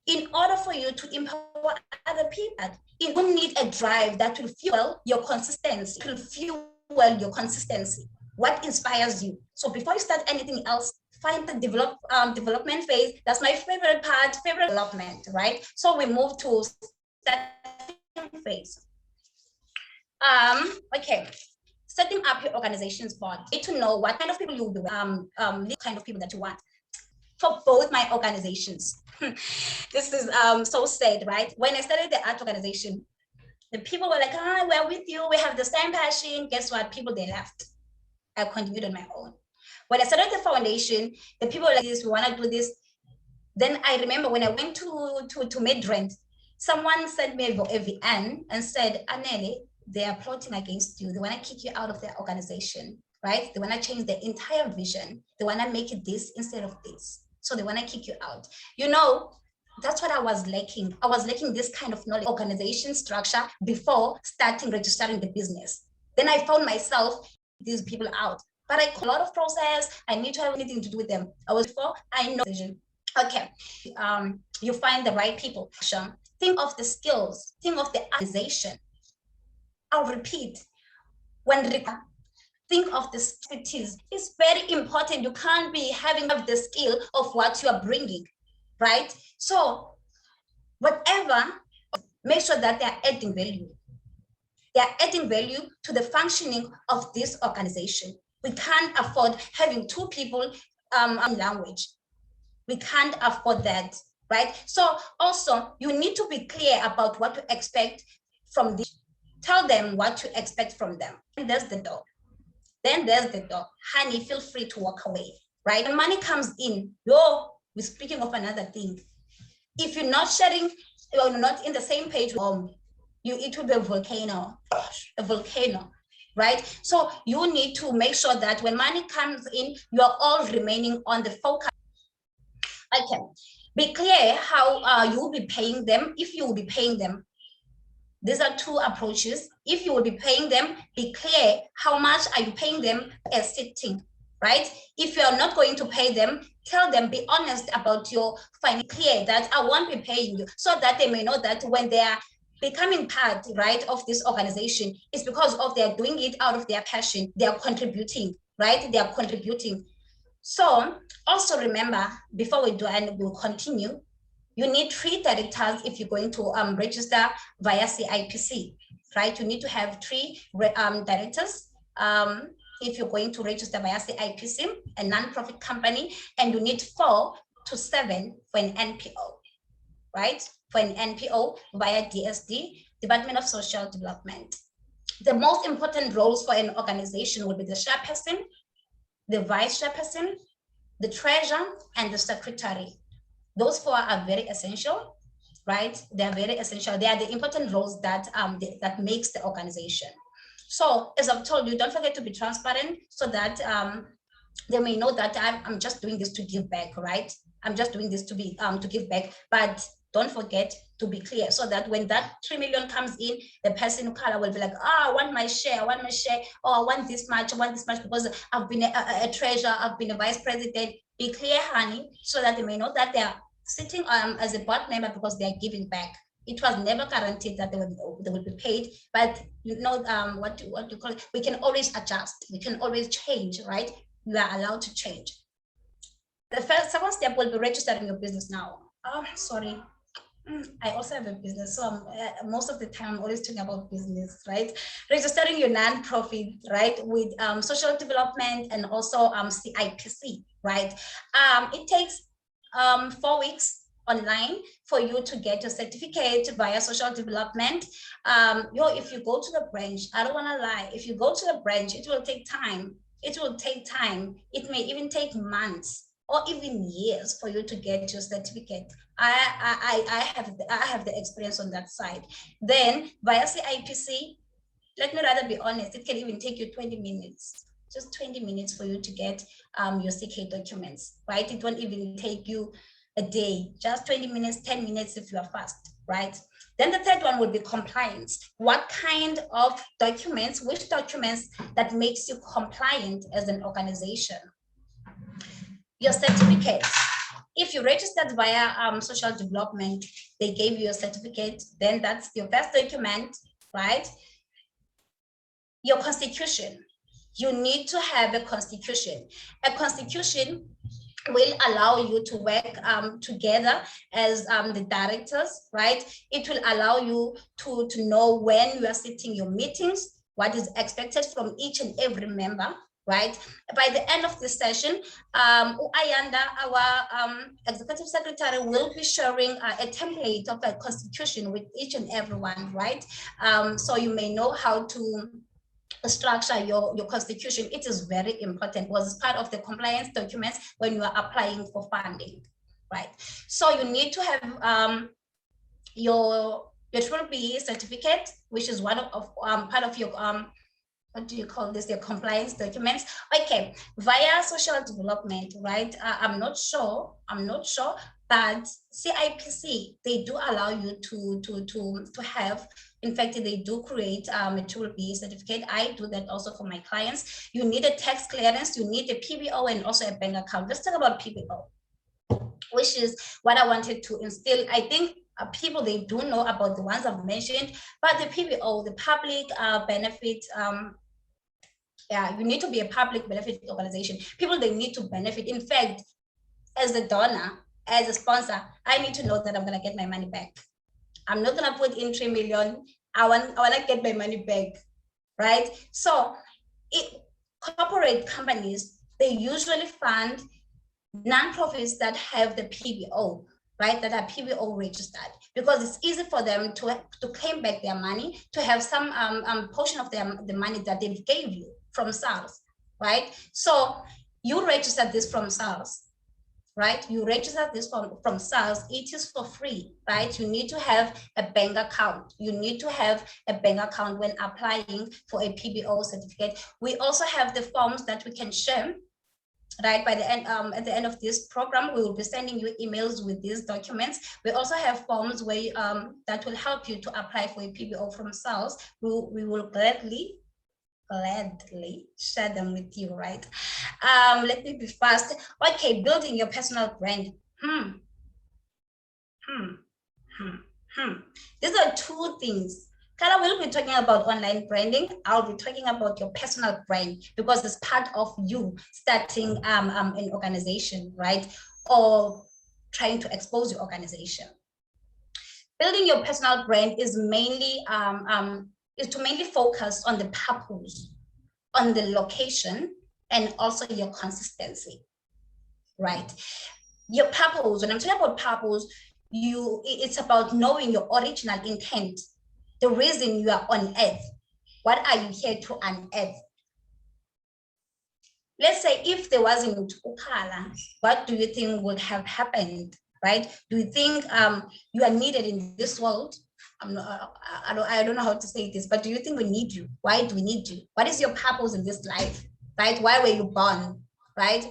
[SPEAKER 3] in order for you to empower other people. You don't need a drive that will fuel your consistency. It will fuel your consistency. What inspires you? So before you start anything else, find the development phase. That's my favorite part, favorite development, right? So we move to starting phase. Okay, setting up your organization's board. You need to know what kind of people you will be, the kind of people that you want. For both my organizations, this is so sad, right? When I started the art organization, the people were like, we're with you, we have the same passion. Guess what? People, they left. I continued on my own. When I started the foundation, the people were like this, we want to do this. Then I remember when I went to Midrand, someone sent me a VN and said, Anele, they are plotting against you. They want to kick you out of their organization, right? They want to change the entire vision. They want to make it this instead of this. So they want to kick you out. You know, that's what I was lacking. I was lacking this kind of knowledge, organization structure before registering the business. Then I found myself these people out. But I call a lot of process. I need to have anything to do with them. I know. Okay, you find the right people. Think of the skills. Think of the organization. I'll repeat. Think of the skills. It's very important. You can't be having the skill of what you are bringing, right? So whatever, make sure that they are adding value. They are adding value to the functioning of this organization. We can't afford having two people in language. We can't afford that, right? So also, you need to be clear about what to expect from this. Tell them what to expect from them. And there's the door. Then there's the door. Honey, feel free to walk away, right? When money comes in, we're speaking of another thing. If you're not sharing, you're not in the same page, it will be a volcano, right? So you need to make sure that when money comes in, you're all remaining on the focus. Okay, be clear how you will be paying them, if you will be paying them. These are two approaches. If you will be paying them, be clear how much are you paying them per sitting, right? If you are not going to pay them, tell them, be honest about your financial, clear that I won't be paying you, so that they may know that when they are becoming part, right, of this organization, it's because of they're doing it out of their passion. They are contributing, right? They are contributing. So also remember, before we do, and we'll continue, you need 3 directors if you're going to register via CIPC, right? You need to have 3 directors if you're going to register via CIPC, a non-profit company, and you need 4 to 7 for an NPO, right? For an NPO via DSD, Department of Social Development. The most important roles for an organization will be the chairperson, the vice chairperson, the treasurer, and the secretary. Those 4 are very essential, right? They are very essential. They are the important roles that that makes the organization. So as I've told you, don't forget to be transparent, so that they may know that I'm just doing this to give back, right? I'm just doing this to be to give back, but don't forget to be clear, so that when that 3 million comes in, the person of color will be like, oh, I want my share, or I want this much, because I've been a treasurer, I've been a vice president. Be clear, honey, so that they may know that they are sitting as a board member because they are giving back. It was never guaranteed that they will be paid, but you know what you call it, we can always adjust, we can always change, right? You are allowed to change. The second step will be registering your business now. Oh, sorry. I also have a business, so most of the time I'm always talking about business, right? Registering your non-profit, right, with social development and also CIPC, right? It takes 4 weeks online for you to get your certificate via social development. If you go to the branch, I don't want to lie, if you go to the branch, it will take time. It will take time. It may even take months or even years for you to get your certificate. I have the experience on that side. Then via CIPC, let me rather be honest, it can even take you 20 minutes, just 20 minutes for you to get your CK documents, right? It won't even take you a day, just 20 minutes, 10 minutes if you are fast, right? Then the third one would be compliance. What kind of documents, which documents that makes you compliant as an organization? Your certificate. If you registered via social development, they gave you a certificate, then that's your first document, right? Your constitution. You need to have a constitution. A constitution will allow you to work together as the directors, right? It will allow you to know when you are sitting your meetings, what is expected from each and every member, right? By the end of this session, Ayanda, our executive secretary, will be sharing a template of a constitution with each and everyone, right? So you may know how to structure your constitution. It is very important, was part of the compliance documents when you are applying for funding, right? So you need to have your BBE certificate, which is one of part of your what do you call this, your compliance documents. Okay, via social development, right? I'm not sure, but CIPC, they do allow you to have, in fact, they do create a BBE certificate. I do that also for my clients. You need a tax clearance, you need a PBO, and also a bank account. Let's talk about PBO, which is what I wanted to instill. I think people, they do know about the ones I've mentioned, but the PBO, the public benefit, yeah, you need to be a public benefit organization. People, they need to benefit. In fact, as a donor, as a sponsor, I need to know that I'm going to get my money back. I'm not going to put in 3 million. I want to get my money back, right? So corporate companies, they usually fund nonprofits that have the PBO, right, that are PBO registered, because it's easy for them to claim back their money, to have some portion of the money that they gave you from SARS, right? So you register this from SARS, right? You register this from SARS, it is for free, right? You need to have a bank account. You need to have a bank account when applying for a PBO certificate. We also have the forms that we can share right? By the end, at the end of this program, we will be sending you emails with these documents. We also have forms where that will help you to apply for a PBO from SALS. We will gladly share them with you, right? Let me be fast. Okay, building your personal brand. These are two things. Carla will be talking about online branding. I'll be talking about your personal brand because it's part of you starting an organization, right? Or trying to expose your organization. Building your personal brand is mainly to mainly focus on the purpose, on the location, and also your consistency, right? Your purpose, when I'm talking about purpose, it's about knowing your original intent, the reason you are on earth. What are you here to unearth? Let's say if there wasn't Ukala, what do you think would have happened, right? Do you think you are needed in this world? I don't know how to say this, but do you think we need you? Why do we need you? What is your purpose in this life, right? Why were you born, right?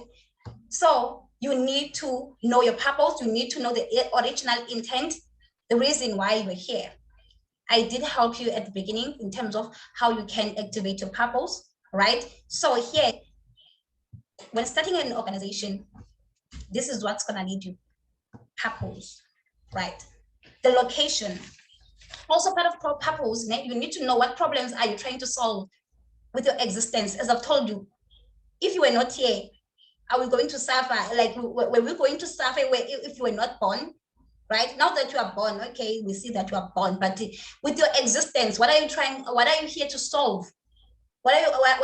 [SPEAKER 3] So you need to know your purpose. You need to know the original intent, the reason why you're here. I did help you at the beginning in terms of how you can activate your purpose, right? So here, when starting an organization, this is what's gonna lead you. Purpose, right? The location. Also part of purpose, you need to know what problems are you trying to solve with your existence. As I've told you, if you were not here, are we going to suffer? Like, were we going to suffer if you were not born? Right? Now that you are born, okay, we see that you are born, but with your existence, what are you here to solve? What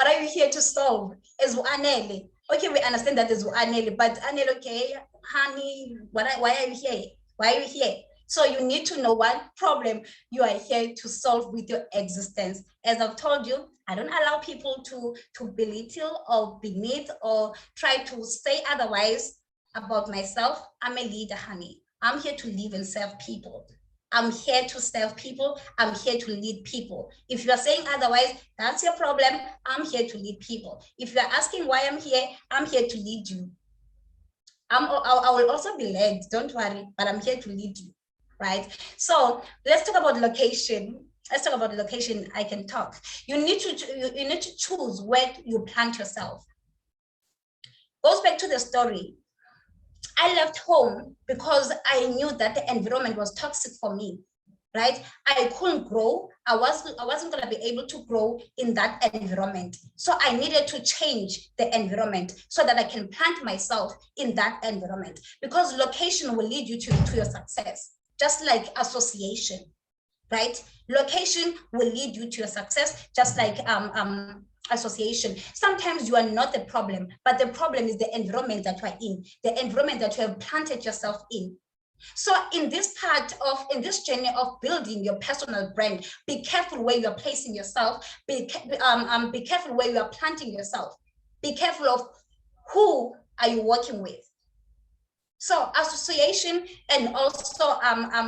[SPEAKER 3] are you here to solve? As Anele. Okay, we understand that as Anele, but Anele, okay, honey, why are you here? Why are you here? So you need to know what problem you are here to solve with your existence. As I've told you, I don't allow people to belittle or beneath or try to say otherwise about myself. I'm a leader, honey. I'm here to live and serve people. I'm here to serve people. I'm here to lead people. If you are saying otherwise, that's your problem. I'm here to lead people. If you are asking why I'm here to lead you. I will also be led, don't worry, but I'm here to lead you, right? So let's talk about location. Let's talk about the location. I can talk. You need to choose where you plant yourself. Goes back to the story. I left home because I knew that the environment was toxic for me, right? I couldn't grow. I wasn't going to be able to grow in that environment. So I needed to change the environment so that I can plant myself in that environment, because location will lead you to your success, just like association, right? Location will lead you to your success, just like association. Sometimes you are not the problem, but the problem is the environment that you are in, the environment that you have planted yourself in. So in this journey of building your personal brand, be careful where you are placing yourself, be careful where you are planting yourself, be careful of who are you working with. So association and also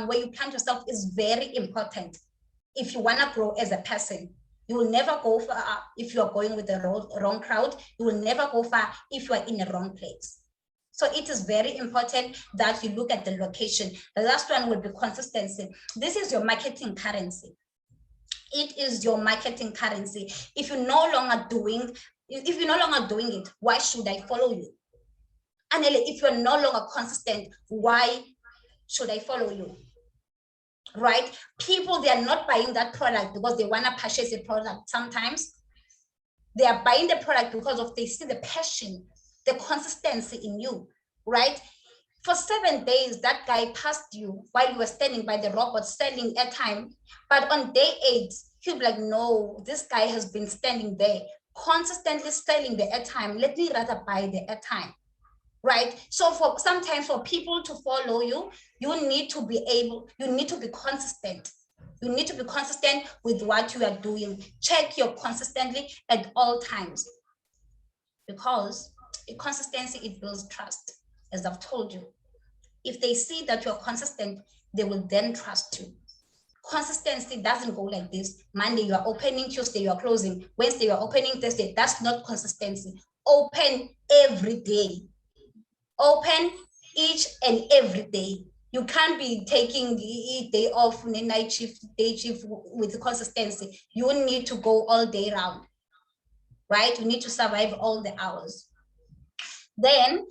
[SPEAKER 3] where you plant yourself is very important. If you want to grow as a person, you will never go far if you are going with the wrong crowd. You will never go far if you are in the wrong place. So it is very important that you look at the location. The last one will be consistency. This is your marketing currency. It is your marketing currency. If you're no longer doing it, why should I follow you? And if you're no longer consistent, why should I follow you? Right? People, they are not buying that product because they want to purchase a product. Sometimes they are buying the product because they see the passion, the consistency in you, right? For 7 days, that guy passed you while you were standing by the robot selling airtime. But on day 8, he'll be like, no, this guy has been standing there, consistently selling the airtime. Let me rather buy the airtime. Right? So sometimes for people to follow you, you need to be consistent. You need to be consistent with what you are doing. Check your consistency at all times, because consistency, it builds trust. As I've told you, if they see that you're consistent, they will then trust you. Consistency doesn't go like this. Monday you are opening, Tuesday you are closing, Wednesday you are opening, Thursday. That's not consistency. open every day. Open each and every day. You can't be taking the day off, night shift, day shift with consistency. You need to go all day round, right? You need to survive all the hours. Then,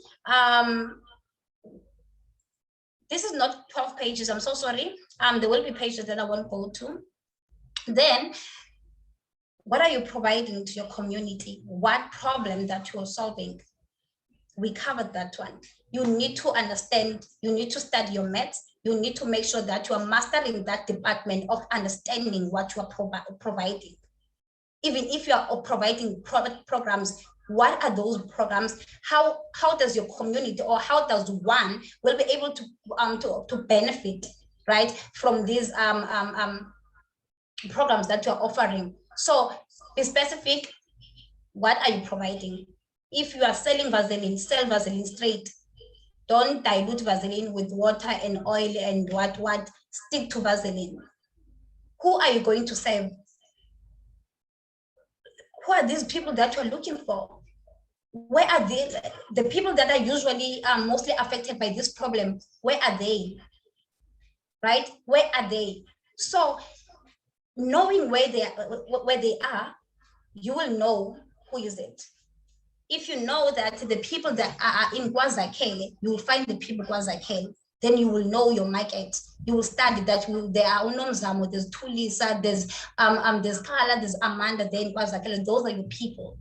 [SPEAKER 3] this is not 12 pages, I'm so sorry. There will be pages that I won't go to. Then, what are you providing to your community? What problem that you're solving? We covered that one. You need to understand, you need to study your maths, you need to make sure that you are mastering that department of understanding what you are providing. Even if you are providing product programs, what are those programs? How does your community, or how does one will be able to benefit, right, from these programs that you're offering? So be specific. What are you providing? If you are selling Vaseline, sell Vaseline straight. Don't dilute Vaseline with water and oil and what. Stick to Vaseline. Who are you going to serve? Who are these people that you're looking for? Where are they? The people that are usually mostly affected by this problem, where are they? Right? Where are they? So knowing where they are, you will know who is it. If you know that the people that are in KwaZakele, you will find the people KwaZakele, then you will know your market. You will study that there are Unomzamo, there's Tulisa, there's Kala, there's Amanda, there in KwaZakele. Those are your people,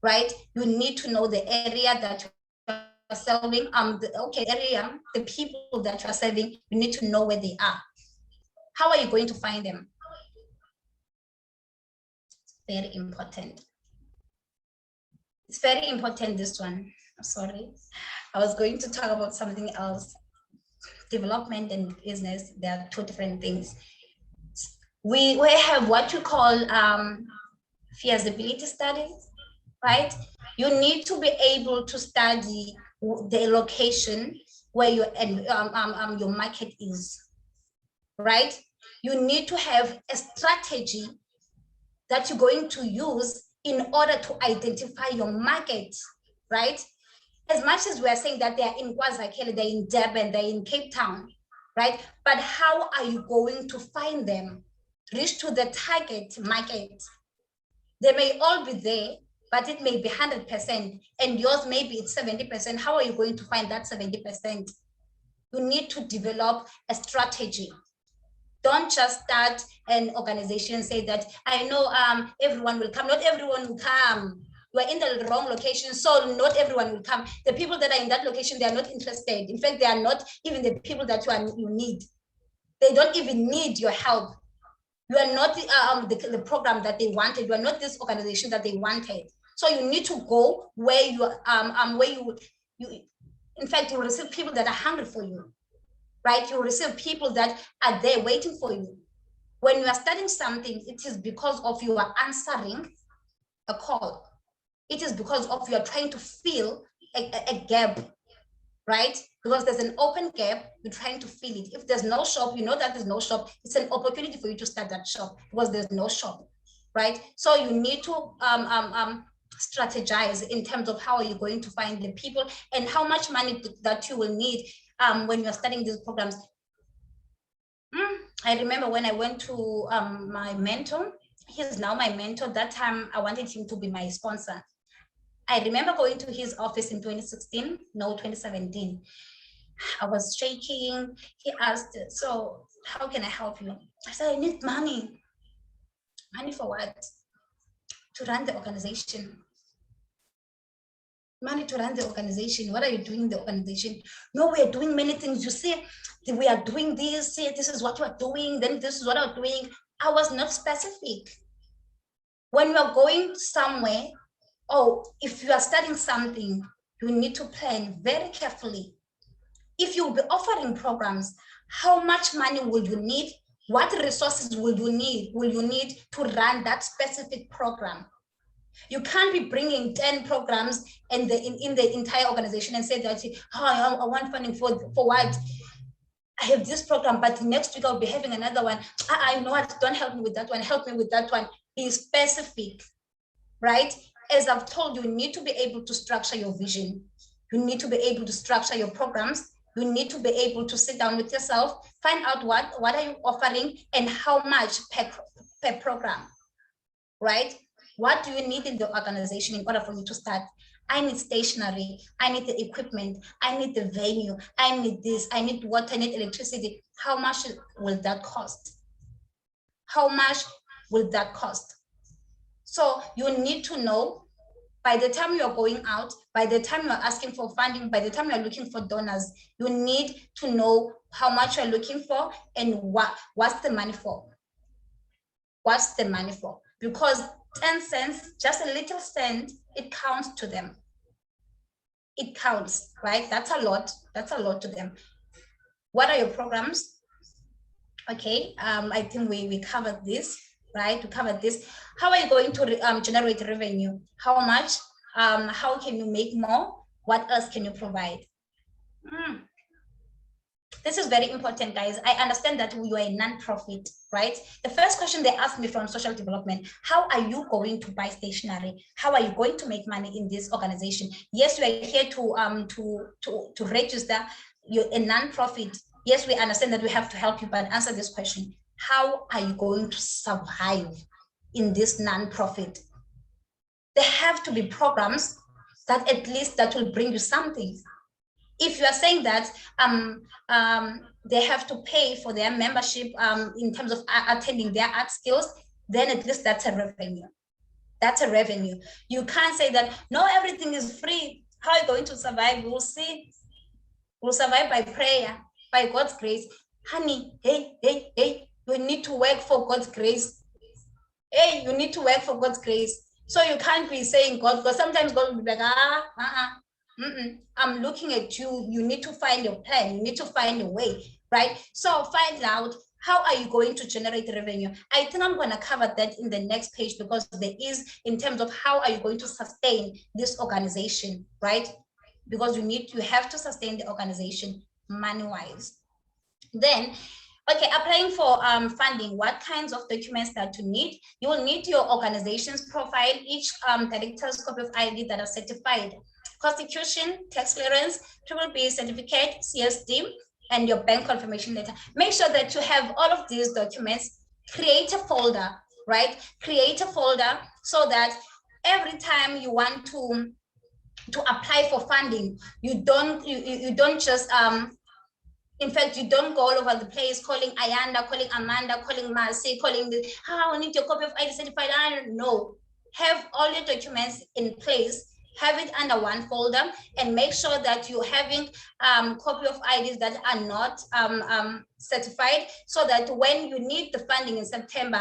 [SPEAKER 3] right? You need to know the area that you are serving. The people that you are serving, you need to know where they are. How are you going to find them? It's very important. It's very important, this one. Sorry. I was going to talk about something else. Development and business, they are two different things. We have what you call feasibility studies, right? You need to be able to study the location where your market is, right? You need to have a strategy that you're going to use in order to identify your market, right? As much as we are saying that they are in KwaZakele, they're in Durban, they're in Cape Town, right? But how are you going to find them? Reach to the target market. They may all be there, but it may be 100%, and yours maybe it's 70%. How are you going to find that 70%? You need to develop a strategy. Don't just start an organization and say that, I know everyone will come. Not everyone will come. You are in the wrong location, so not everyone will come. The people that are in that location, they are not interested. In fact, they are not even the people that you need. They don't even need your help. You are not the program that they wanted. You are not this organization that they wanted. So you need to go where you in fact, you will receive people that are hungry for you. Right? You receive people that are there waiting for you. When you are studying something, it is because of you are answering a call. It is because of you are trying to fill a gap, right? Because there's an open gap, you're trying to fill it. If there's no shop, you know that there's no shop. It's an opportunity for you to start that shop because there's no shop, right? So you need to strategize in terms of how are you going to find the people and how much money that you will need when you're studying these programs. I remember when I went to my mentor, he's now my mentor. That time I wanted him to be my sponsor. I remember going to his office in 2017. I was shaking. He asked, so how can I help you? I said, I need money. Money for what? To run the organization. Money to run the organization. What are you doing in the organization? No, we are doing many things. You see, we are doing this. See, this is what we're doing. Then this is what I'm doing. I was not specific. When you are going somewhere, if you are studying something, you need to plan very carefully. If you'll be offering programs, how much money will you need? What resources will you need? Will you need to run that specific program? You can't be bringing 10 programs in the entire organization and say that, I want funding for what? I have this program, but next week I'll be having another one. I know what, don't help me with that one, help me with that one. Be specific, right? as I've told you, you need to be able to structure your vision. You need to be able to structure your programs. You need to be able to sit down with yourself, find out what are you offering and how much per program, right? What do you need in the organization in order for you to start? I need stationery, I need the equipment, I need the venue, I need this, I need water, I need electricity. How much will that cost? How much will that cost? So you need to know by the time you're going out, by the time you're asking for funding, by the time you're looking for donors, you need to know how much you're looking for and what's the money for. What's the money for? Because 10 cents, just a little cent, it counts to them. It counts, right? That's a lot. That's a lot to them. What are your programs? Okay, I think we covered this, right? We covered this. How are you going to generate revenue? How much? How can you make more? What else can you provide? This is very important, guys. I understand that you are a non-profit, right? The first question they asked me from social development, how are you going to buy stationery? How are you going to make money in this organization? Yes, you are here to register. You're a non-profit. Yes, we understand that we have to help you, but answer this question. How are you going to survive in this non-profit? There have to be programs that at least that will bring you something. If you are saying that they have to pay for their membership in terms of attending their art skills, then at least that's a revenue. That's a revenue. You can't say that, no, everything is free. How are you going to survive? We'll see. We'll survive by prayer, by God's grace. Honey, hey, you need to work for God's grace. Hey, you need to work for God's grace. So you can't be saying God, because sometimes God will be like, I'm looking at you. You need to find your plan. You need to find a way, right? So find out, how are you going to generate revenue? I think I'm going to cover that in the next page, because there is, in terms of how are you going to sustain this organization, right? Because you have to sustain the organization money-wise. Then, okay, applying for funding, what kinds of documents that you need? You will need your organization's profile, each director's copy of ID that are certified, constitution, tax clearance, BBB certificate, CSD, and your bank confirmation letter. Make sure that you have all of these documents. Create a folder, right? Create a folder so that every time you want to apply for funding, you don't just in fact, you don't go all over the place calling Ayanda, calling Amanda, calling Marcy, calling the, I need your copy of ID certified. I don't know. Have all your documents in place, have it under one folder, and make sure that you're having copy of IDs that are not certified, so that when you need the funding in September,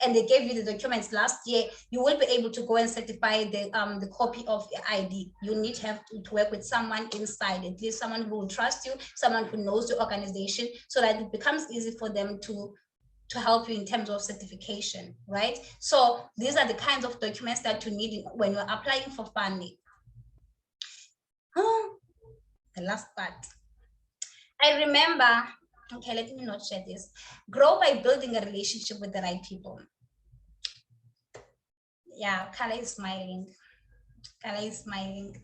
[SPEAKER 3] and they gave you the documents last year, you will be able to go and certify the copy of your ID. You need to have to work with someone inside, at least someone who will trust you, someone who knows the organization, so that it becomes easy for them to help you in terms of certification, right? So these are the kinds of documents that you need when you're applying for funding. The last part. I remember, okay, let me not share this. Grow by building a relationship with the right people. Yeah, Kala is smiling. Kala is smiling.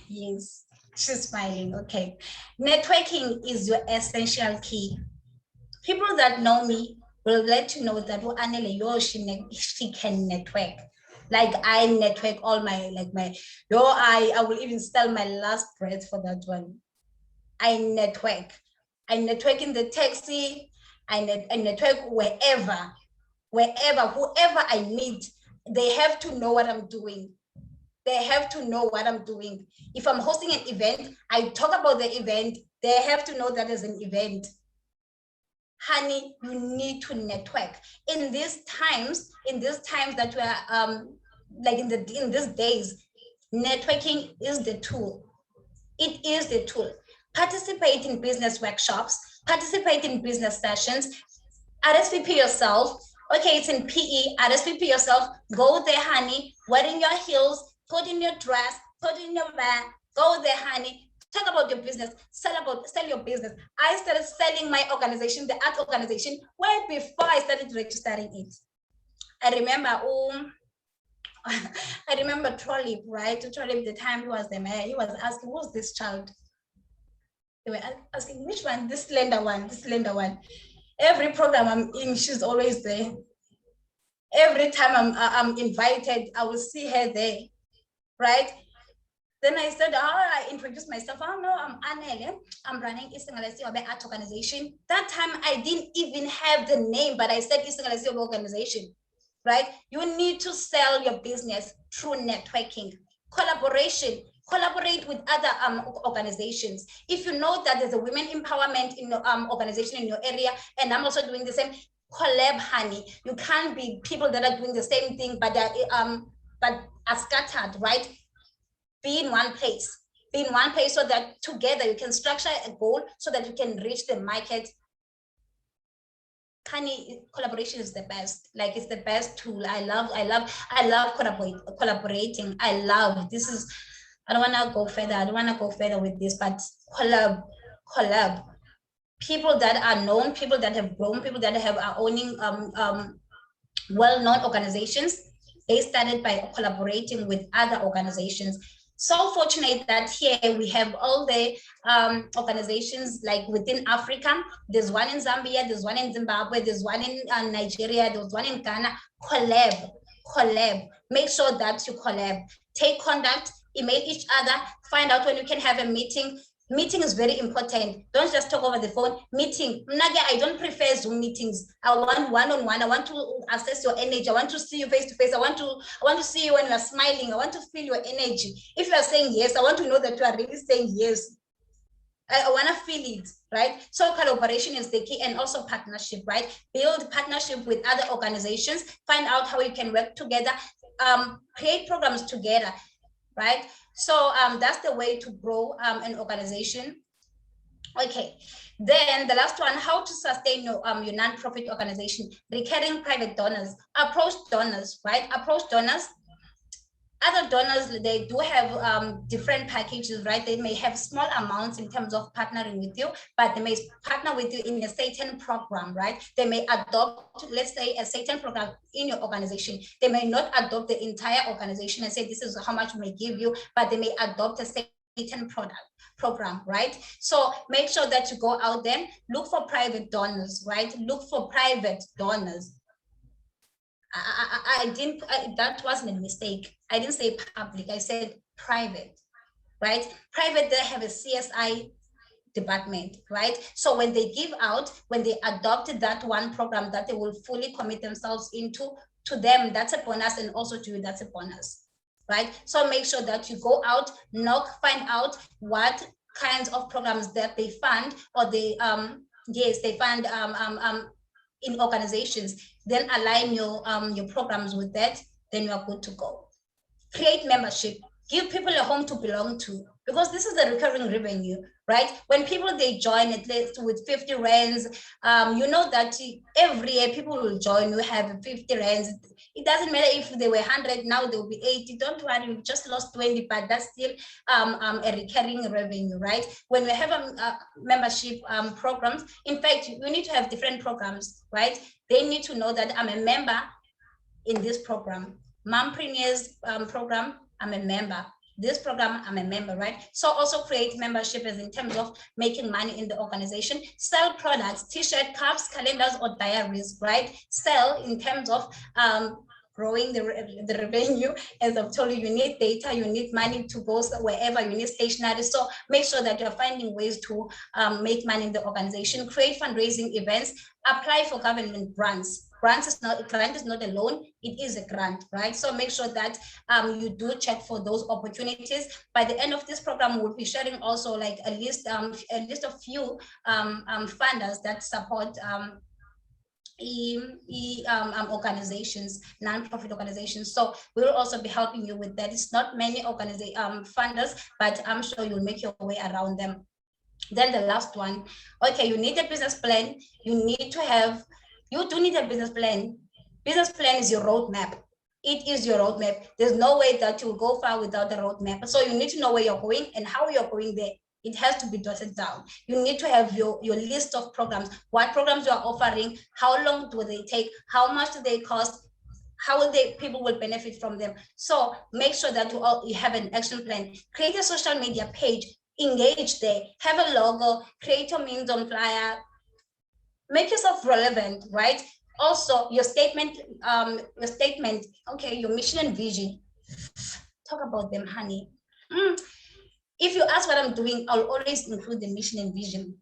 [SPEAKER 3] Yes, she's smiling. Okay. Networking is your essential key. People that know me will let you know that she can network. Like I network all my, I will even sell my last breath for that one. I network. I network in the taxi. I network wherever, whoever I meet. They have to know what I'm doing. They have to know what I'm doing. If I'm hosting an event, I talk about the event. They have to know that there's an event. Honey, you need to network. In these times that we are like in these days, networking is the tool. It is the tool. Participate in business workshops, participate in business sessions, RSVP yourself. Okay, it's in PE, RSVP yourself, go there, honey, wear in your heels, put in your dress, put in your bag, go there, honey, talk about your business, sell your business. I started selling my organization, the art organization, way before I started registering it. I remember I remember Trolley, right? Trolley, the time he was the mayor, he was asking, who's this child? They were asking, which one? This slender one, this slender one. Every program I'm in, she's always there. Every time I'm invited, I will see her there, right? Then I said, I introduced myself. Oh no, I'm Anele. I'm running Isingalesi Obe Art Organization. That time I didn't even have the name, but I said Isingalesi Obe Organization, right? You need to sell your business through networking, collaboration, collaborate with other organizations. If you know that there's a women empowerment in organization in your area, and I'm also doing the same, collab, honey. You can't be people that are doing the same thing, but are scattered, right? Be in one place. Be in one place so that together you can structure a goal so that you can reach the market. Honey, collaboration is the best. Like, it's the best tool. I love collaborating. I love this. Is I don't want to go further. I don't want to go further with this, but collab. People that are known, people that have grown, people that are owning well-known organizations. They started by collaborating with other organizations. So fortunate that here we have all the organizations like within Africa. There's one in Zambia, there's one in Zimbabwe, there's one in Nigeria, there's one in Ghana. Collab. Make sure that you collab. Take contact, email each other, find out when you can have a meeting. Meeting is very important. Don't just talk over the phone. Meeting. I don't prefer Zoom meetings. I want one-on-one. I want to assess your energy. I want to see you face to face. I want to see you when you're smiling. I want to feel your energy. If you are saying yes, I want to know that you are really saying yes. I want to feel it, right? So collaboration is the key, and also partnership, right? Build partnership with other organizations. Find out how you can work together. Create programs together, right? So that's the way to grow an organization. Okay, then the last one, how to sustain your non-profit organization. Recurring private donors. Approach donors, right? Approach donors. Other donors, they do have different packages, right? They may have small amounts in terms of partnering with you, but they may partner with you in a certain program, right? They may adopt, let's say, a certain program in your organization. They may not adopt the entire organization and say, this is how much we may give you, but they may adopt a certain program, right? So make sure that you go out there, look for private donors, right? Look for private donors. That wasn't a mistake. I didn't say public, I said private, right? Private, they have a CSI department, right? So when they give out, when they adopted that one program that they will fully commit themselves into, to them, that's a bonus, and also to you, that's a bonus, right? So make sure that you go out, knock, find out what kinds of programs that they fund, or they, they fund in organizations, then align your programs with that, then you are good to go. Create membership, give people a home to belong to, because this is the recurring revenue, right? When people, they join at least with 50 rands, you know that every year people will join, you have 50 rands. It doesn't matter if they were 100, now they will be 80. Don't worry, you've just lost 20, but that's still a recurring revenue, right? When we have membership programs, in fact, you need to have different programs, right? They need to know that I'm a member in this program. Mompreneurs program, I'm a member. This program, I'm a member, right? So also create membership as in terms of making money in the organization. Sell products, t-shirt, cups, calendars, or diaries, right? Sell in terms of growing the revenue. As I've told you, you need data, you need money to go wherever, you need stationery. So make sure that you're finding ways to make money in the organization. Create fundraising events. Apply for government grants. Grant is not a loan, it is a grant, right? So make sure that you do check for those opportunities. By the end of this program, we'll be sharing also like a list of few funders that support organizations, non-profit organizations. So we'll also be helping you with that. It's not many funders, but I'm sure you'll make your way around them. Then the last one, okay, you need a business plan. You do need a business plan. Business plan is your roadmap. It is your roadmap. There's no way that you'll go far without the roadmap. So you need to know where you're going and how you're going there. It has to be jotted down. You need to have your list of programs, what programs you are offering, how long do they take, how much do they cost, How will people will benefit from them? So make sure that you have an action plan. Create a social media page, engage there, have a logo, create your memes on flyer, make yourself relevant, right? Also, your statement, okay, your mission and vision. Talk about them, honey. If you ask what I'm doing, I'll always include the mission and vision.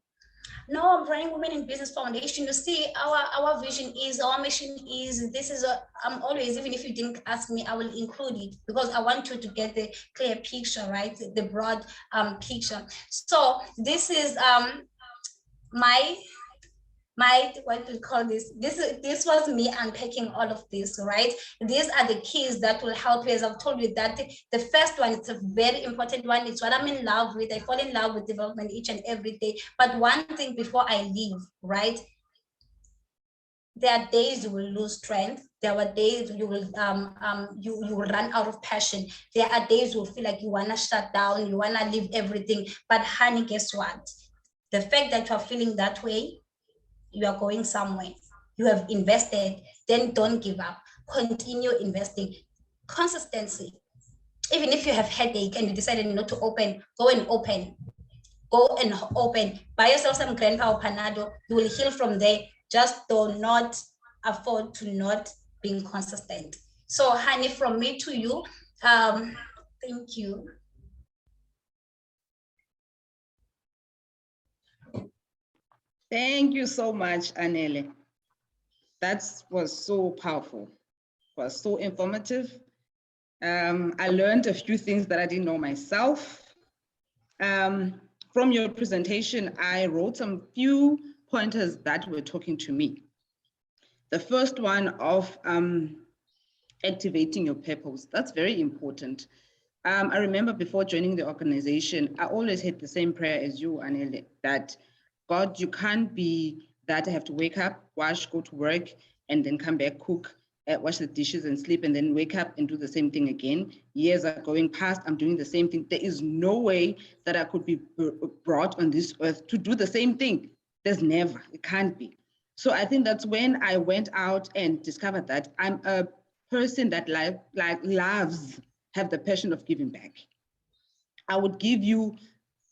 [SPEAKER 3] No, I'm running Women in Business Foundation. You see, our vision is, our mission is, this is I'm always, even if you didn't ask me, I will include it because I want you to get the clear picture, right? The broad picture. So this is what do we call this? This was me unpacking all of this, right? These are the keys that will help you. As I've told you, that the first one, it's a very important one. It's what I'm in love with. I fall in love with development each and every day. But one thing before I leave, right? There are days you will lose strength. There are days you will you will run out of passion. There are days you will feel like you wanna shut down, you wanna leave everything. But honey, guess what? The fact that you're feeling that way, you are going somewhere. You have invested, then don't give up. Continue investing. Consistency. Even if you have headache and you decided not to open, go and open. Go and open. Buy yourself some grandpa or panado. You will heal from there. Just do not afford to not being consistent. So, honey, from me to you, thank you.
[SPEAKER 1] Thank you so much, Anele. That was so powerful, was so informative. I learned a few things that I didn't know myself. From your presentation, I wrote some few pointers that were talking to me. The first one of activating your purpose. That's very important. I remember before joining the organization, I always had the same prayer as you, Anele, that God, you can't be that I have to wake up, wash, go to work, and then come back, cook, wash the dishes and sleep, and then wake up and do the same thing again. Years are going past, I'm doing the same thing. There is no way that I could be brought on this earth to do the same thing. There's never, it can't be. So I think that's when I went out and discovered that I'm a person that loves, have the passion of giving back. I would give you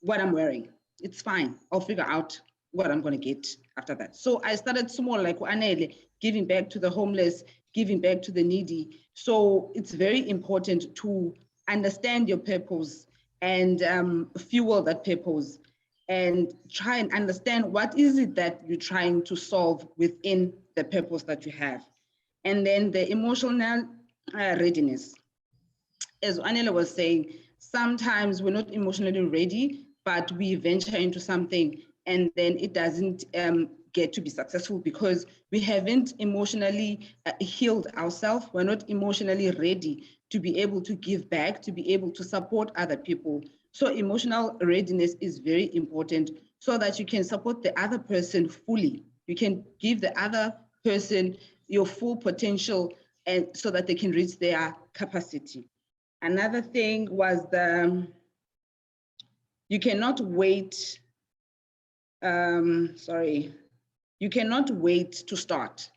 [SPEAKER 1] what I'm wearing. It's fine. I'll figure out what I'm going to get after that. So I started small, like Anele, giving back to the homeless, giving back to the needy. So it's very important to understand your purpose and fuel that purpose and try and understand what is it that you're trying to solve within the purpose that you have. And then the emotional readiness. As Anele was saying, sometimes we're not emotionally ready, but we venture into something and then it doesn't get to be successful because we haven't emotionally healed ourselves. We're not emotionally ready to be able to give back, to be able to support other people. So emotional readiness is very important so that you can support the other person fully. You can give the other person your full potential and so that they can reach their capacity. Another thing was you cannot wait, you cannot wait to start.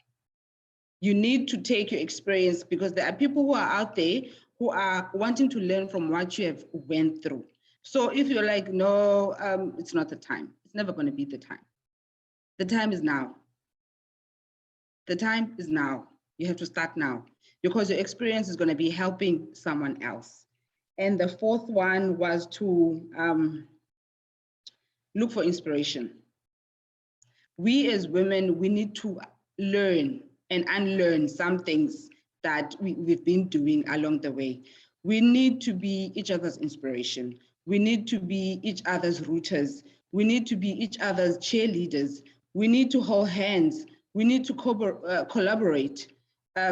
[SPEAKER 1] You need to take your experience because there are people who are out there who are wanting to learn from what you have went through. So if you're like, no, it's not the time. It's never going to be the time. The time is now. The time is now. You have to start now because your experience is going to be helping someone else. And the fourth one was to look for inspiration. We as women, we need to learn and unlearn some things that we've been doing along the way. We need to be each other's inspiration. We need to be each other's rooters. We need to be each other's cheerleaders. We need to hold hands. We need to collaborate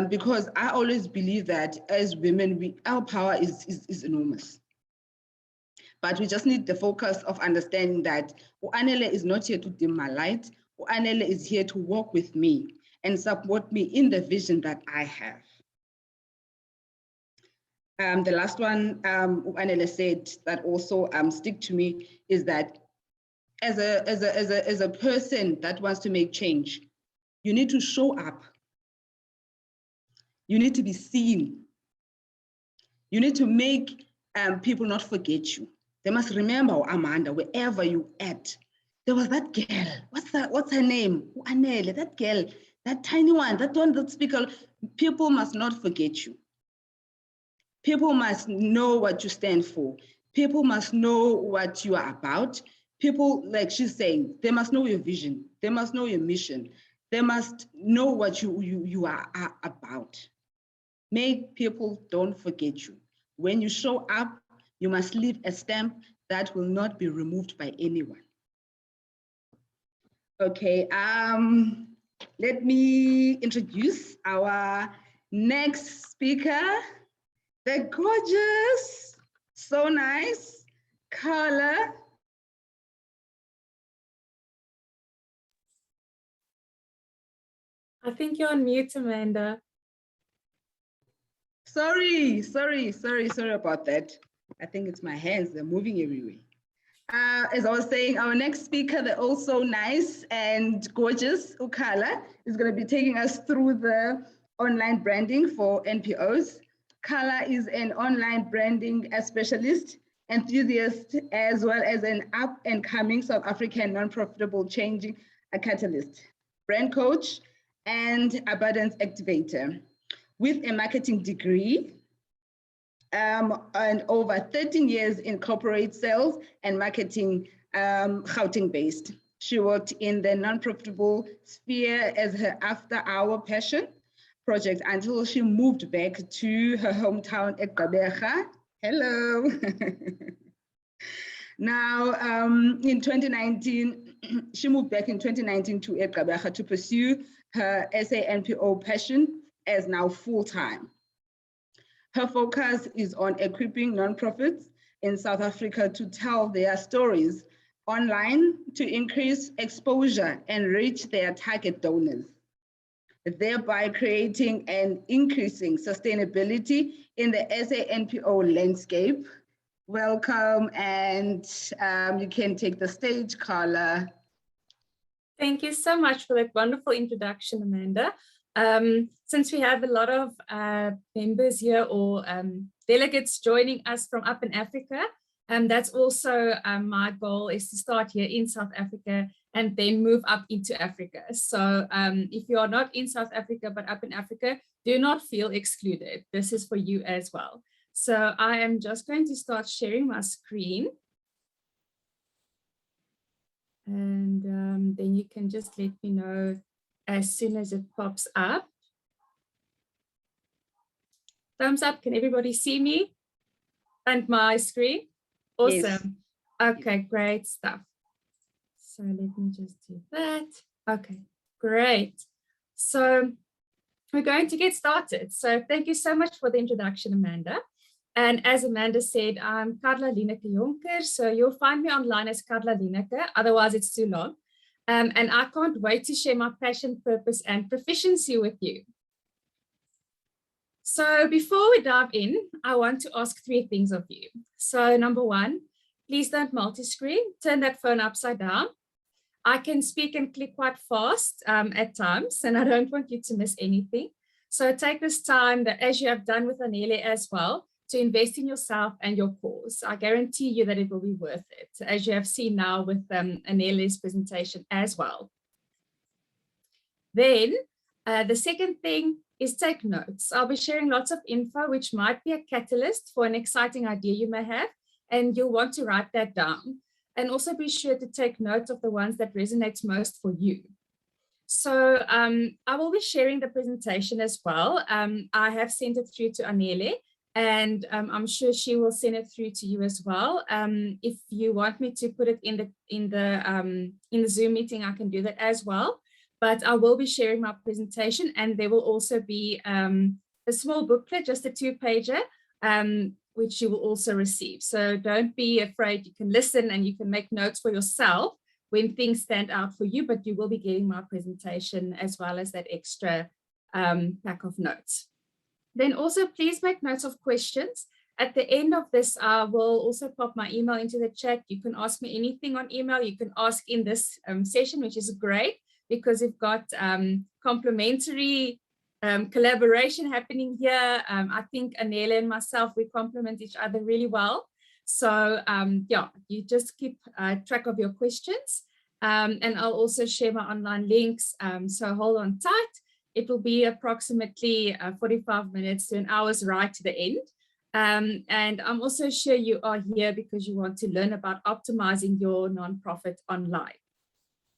[SPEAKER 1] because I always believe that as women, our power is enormous. But we just need the focus of understanding that Anele is not here to dim my light. Anele is here to walk with me and support me in the vision that I have. The last one Anele said that also stick to me is that as a person that wants to make change, you need to show up. You need to be seen. You need to make people not forget you. They must remember Amanda, wherever you at. There was that girl, what's her name? Anele, that girl, that tiny one, that one that speaks. People must not forget you. People must know what you stand for. People must know what you are about. People, like she's saying, they must know your vision. They must know your mission. They must know what you are about. Make people don't forget you. When you show up, you must leave a stamp that will not be removed by anyone. Okay, let me introduce our next speaker, the gorgeous, so nice, Carla.
[SPEAKER 5] I think you're on mute, Amanda.
[SPEAKER 1] Sorry about that. I think it's my hands, they're moving everywhere. As I was saying, our next speaker, the also nice and gorgeous Ukala, is going to be taking us through the online branding for NPOs. Kala is an online branding specialist, enthusiast, as well as an up-and-coming South African non-profitable changing catalyst, brand coach, and abundance activator. With a marketing degree, and over 13 years in corporate sales and marketing, Gauteng-based. She worked in the non-profitable sphere as her after-hour passion project until she moved back to her hometown at Gqeberha. Hello. Now, in 2019, she moved back in 2019 to Gqeberha to pursue her SA-NPO passion as now full-time. Her focus is on equipping nonprofits in South Africa to tell their stories online to increase exposure and reach their target donors, thereby creating and increasing sustainability in the SA-NPO landscape. Welcome, and you can take the stage, Carla.
[SPEAKER 5] Thank you so much for that wonderful introduction, Amanda. Since we have a lot of members here or delegates joining us from up in Africa, that's also my goal, is to start here in South Africa and then move up into Africa. So if you are not in South Africa but up in Africa, do not feel excluded. This is for you as well. So I am just going to start sharing my screen. And then you can just let me know as soon as it pops up. Thumbs up, can everybody see me and my screen? Awesome. Yes. Okay, great stuff. So let me just do that. Okay, great. So we're going to get started. So thank you so much for the introduction, Amanda. And as Amanda said, I'm Carla Lieneke Jonker. So you'll find me online as Carla Lieneke, otherwise it's too long. And I can't wait to share my passion, purpose, and proficiency with you. So before we dive in, I want to ask 3 things of you. So number 1, please don't multi-screen, turn that phone upside down. I can speak and click quite fast at times, and I don't want you to miss anything. So take this time, that, as you have done with Anele as well, to invest in yourself and your cause. I guarantee you that it will be worth it, as you have seen now with Anele's presentation as well. Then the second thing is take notes. I'll be sharing lots of info which might be a catalyst for an exciting idea you may have, and you'll want to write that down. And also be sure to take notes of the ones that resonate most for you. So I will be sharing the presentation as well. I have sent it through to Anele, and I'm sure she will send it through to you as well. If you want me to put it in the Zoom meeting, I can do that as well. But I will be sharing my presentation, and there will also be a small booklet, just a 2-pager, which you will also receive. So don't be afraid. You can listen and you can make notes for yourself when things stand out for you, but you will be getting my presentation as well as that extra pack of notes. Then also please make notes of questions. At the end of this, I will also pop my email into the chat. You can ask me anything on email. You can ask in this session, which is great because we've got complimentary collaboration happening here. I think Anele and myself, we complement each other really well. So yeah, you just keep track of your questions. And I'll also share my online links. So hold on tight. It will be approximately 45 minutes to an hour's ride to the end. And I'm also sure you are here because you want to learn about optimizing your nonprofit online.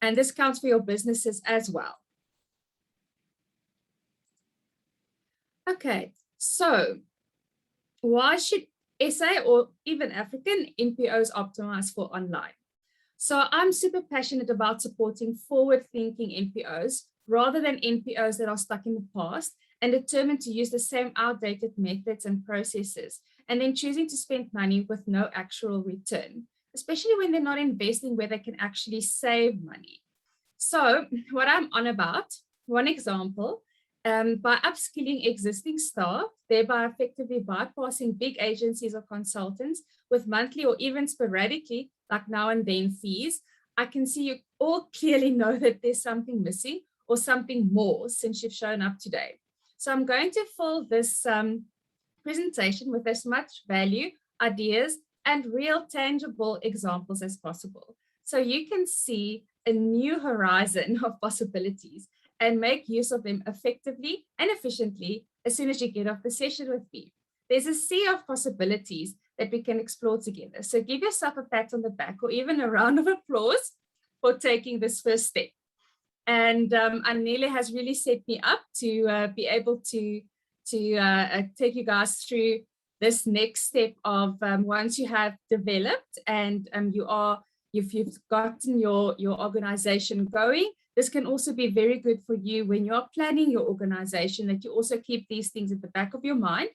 [SPEAKER 5] And this counts for your businesses as well. Okay, so why should SA or even African NPOs optimize for online? So I'm super passionate about supporting forward-thinking NPOs rather than NPOs that are stuck in the past and determined to use the same outdated methods and processes, and then choosing to spend money with no actual return, especially when they're not investing where they can actually save money. So what I'm on about, one example, by upskilling existing staff, thereby effectively bypassing big agencies or consultants with monthly or even sporadically, like now and then fees, I can see you all clearly know that there's something missing or something more since you've shown up today. So I'm going to fill this presentation with as much value, ideas, and real tangible examples as possible. So you can see a new horizon of possibilities and make use of them effectively and efficiently as soon as you get off the session with me. There's a sea of possibilities that we can explore together. So give yourself a pat on the back or even a round of applause for taking this first step. And Anele has really set me up to be able to take you guys through this next step of once you have developed and you've gotten your organization going. This can also be very good for you when you're planning your organization, that you also keep these things at the back of your mind,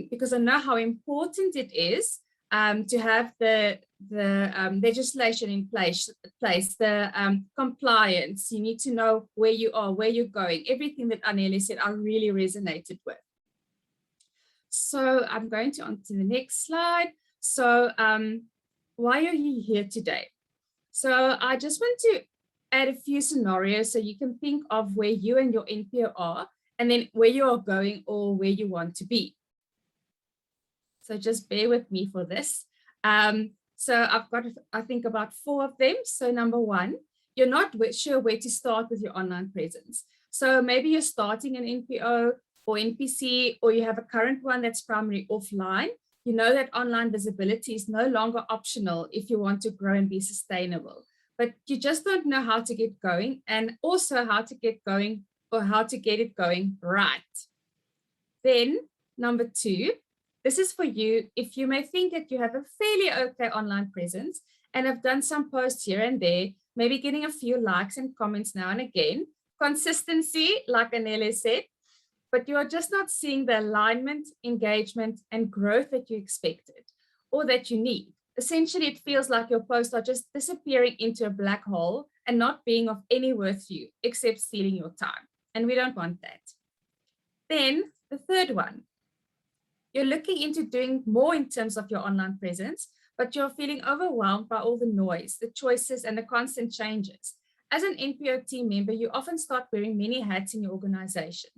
[SPEAKER 5] because I know how important it is to have the legislation in place, the compliance. You need to know where you are, where you're going. Everything that Anele said, I really resonated with. So I'm going to on to the next slide. So why are you here today? So I just want to add a few scenarios so you can think of where you and your NPO are, and then where you are going or where you want to be. So just bear with me for this. So I've got, I think, about 4 of them. So number 1, you're not sure where to start with your online presence. So maybe you're starting an NPO or NPC, or you have a current one that's primarily offline. You know that online visibility is no longer optional if you want to grow and be sustainable, but you just don't know how to get going, and also how to get going or how to get it going right. Then number 2, this is for you if you may think that you have a fairly okay online presence and have done some posts here and there, maybe getting a few likes and comments now and again, consistency, like Anele said, but you are just not seeing the alignment, engagement, and growth that you expected or that you need. Essentially, it feels like your posts are just disappearing into a black hole and not being of any worth to you, except stealing your time. And we don't want that. Then the third one, you're looking into doing more in terms of your online presence, but you're feeling overwhelmed by all the noise, the choices, and the constant changes. As an NPO team member, you often start wearing many hats in your organization,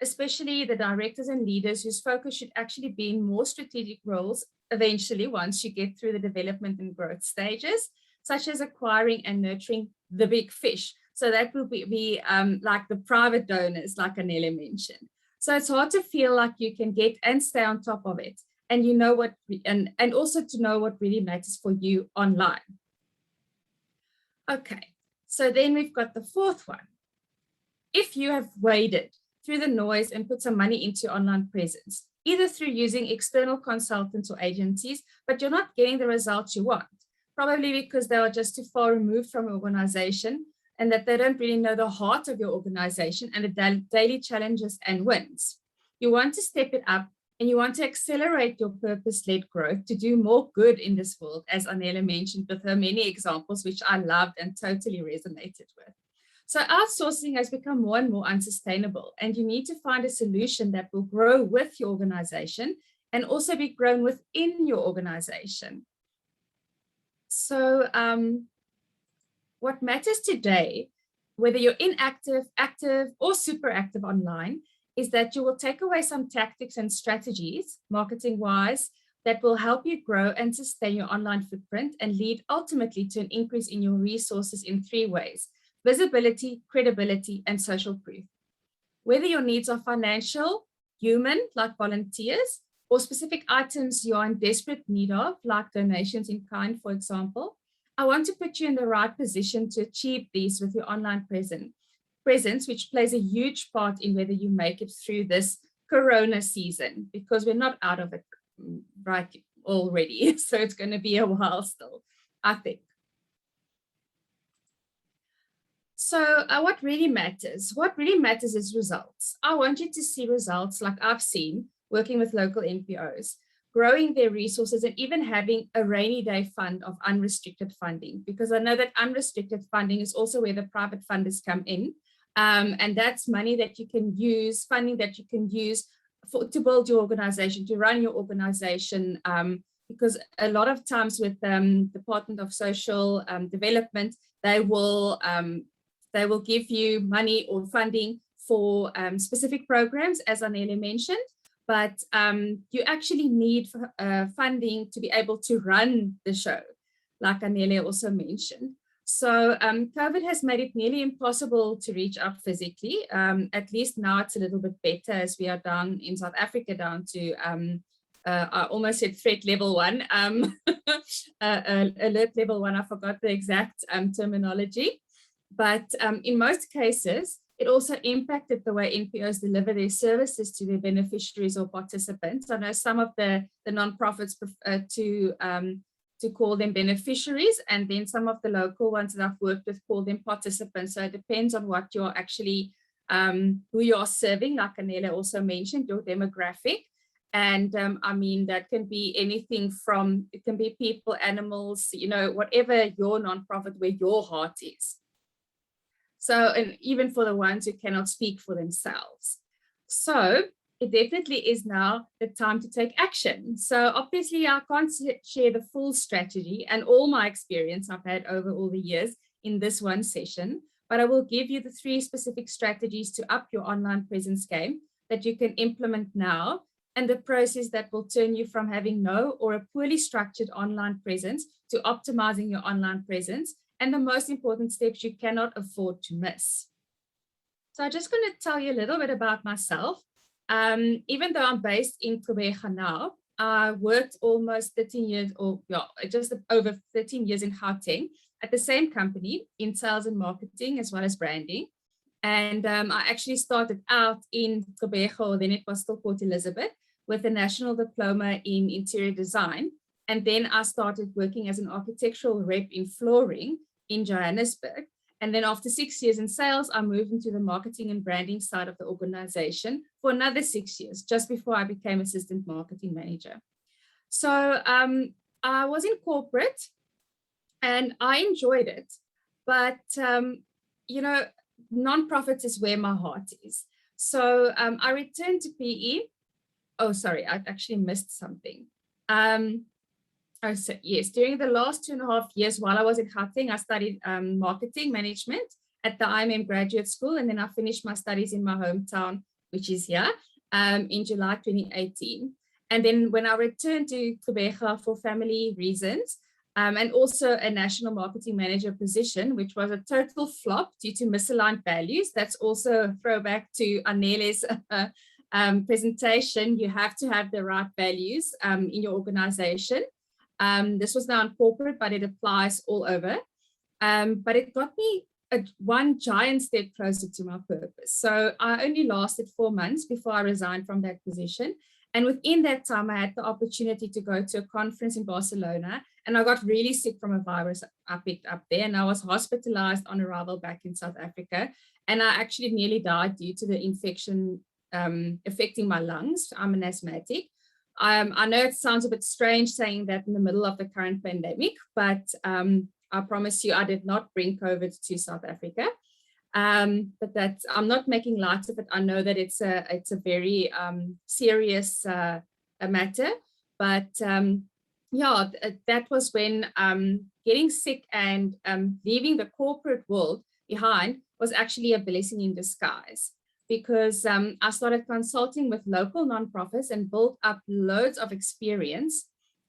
[SPEAKER 5] especially the directors and leaders whose focus should actually be in more strategic roles eventually once you get through the development and growth stages, such as acquiring and nurturing the big fish. So that will be like the private donors, like Anele mentioned. So it's hard to feel like you can get and stay on top of it, and you know what, and also to know what really matters for you online. Okay, so then we've got the fourth one. If you have waded through the noise and put some money into your online presence, either through using external consultants or agencies, but you're not getting the results you want, probably because they are just too far removed from your organization and that they don't really know the heart of your organization and the daily challenges and wins. You want to step it up and you want to accelerate your purpose-led growth to do more good in this world, as Anele mentioned with her many examples, which I loved and totally resonated with. So outsourcing has become more and more unsustainable, and you need to find a solution that will grow with your organization and also be grown within your organization. So what matters today, whether you're inactive, active, or super active online, is that you will take away some tactics and strategies, marketing-wise, that will help you grow and sustain your online footprint and lead ultimately to an increase in your resources in 3 ways: visibility, credibility, and social proof. Whether your needs are financial, human, like volunteers, or specific items you are in desperate need of, like donations in kind, for example, I want to put you in the right position to achieve these with your online presence, which plays a huge part in whether you make it through this Corona season, because we're not out of it right already. So it's going to be a while still, I think. So what really matters? What really matters is results. I want you to see results like I've seen working with local NPOs, growing their resources and even having a rainy day fund of unrestricted funding, because I know that unrestricted funding is also where the private funders come in. And that's money that you can use, funding that you can use to build your organization, to run your organization, because a lot of times with Department of Social Development, they will give you money or funding for specific programs, as Anele mentioned, but you actually need funding to be able to run the show, like Anele also mentioned. So COVID has made it nearly impossible to reach out physically. At least now it's a little bit better, as we are down in South Africa down to, I almost said threat level 1, alert level 1, I forgot the exact terminology. But in most cases, it also impacted the way NPOs deliver their services to their beneficiaries or participants. I know some of the nonprofits prefer to call them beneficiaries, and then some of the local ones that I've worked with call them participants. So it depends on what you're actually, who you are serving, like Anela also mentioned, your demographic. And I mean, that can be anything from, it can be people, animals, you know, whatever your nonprofit, where your heart is. So, and even for the ones who cannot speak for themselves. So it definitely is now the time to take action. So obviously I can't share the full strategy and all my experience I've had over all the years in this one session, but I will give you the 3 specific strategies to up your online presence game that you can implement now, and the process that will turn you from having no or a poorly structured online presence to optimizing your online presence, and the most important steps you cannot afford to miss. So I'm just going to tell you a little bit about myself. Even though I'm based in Gqeberha now, I worked almost 13 years, or just over 13 years in Gauteng at the same company in sales and marketing as well as branding. And I actually started out in Gqeberha, or then it was still Port Elizabeth, with a national diploma in interior design. And then I started working as an architectural rep in flooring in Johannesburg. And then after 6 years in sales, I moved into the marketing and branding side of the organization for another 6 years, just before I became assistant marketing manager. So I was in corporate and I enjoyed it, but you know, nonprofits is where my heart is. So I returned to PE. Oh, sorry, I actually missed something. So yes, during the last 2.5 years while I was in Gauteng, I studied marketing management at the IMM Graduate School, and then I finished my studies in my hometown, which is here, in July 2018. And then when I returned to Gqeberha for family reasons, and also a national marketing manager position, which was a total flop due to misaligned values. That's also a throwback to Anele's presentation. You have to have the right values in your organization. This was now in corporate, but it applies all over. But it got me one giant step closer to my purpose. So I only lasted 4 months before I resigned from that position. And within that time, I had the opportunity to go to a conference in Barcelona, and I got really sick from a virus I picked up there, and I was hospitalized on arrival back in South Africa. And I actually nearly died due to the infection affecting my lungs. I'm an asthmatic. I know it sounds a bit strange saying that in the middle of the current pandemic, but I promise you I did not bring COVID to South Africa. But that I'm not making light of it. I know that it's a very serious matter, but yeah, that was when getting sick and leaving the corporate world behind was actually a blessing in disguise. because I started consulting with local nonprofits and built up loads of experience,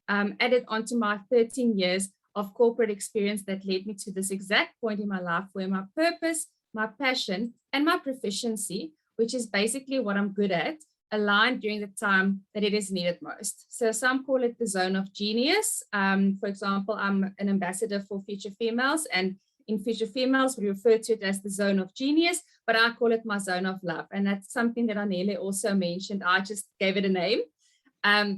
[SPEAKER 5] added onto my 13 years of corporate experience that led me to this exact point in my life where my purpose, my passion, and my proficiency, which is basically what I'm good at, aligned during the time that it is needed most. So some call it the zone of genius. For example, I'm an ambassador for Future Females, and in Future Females, we refer to it as the zone of genius, but I call it my zone of love. And that's something that Anele also mentioned. I just gave it a name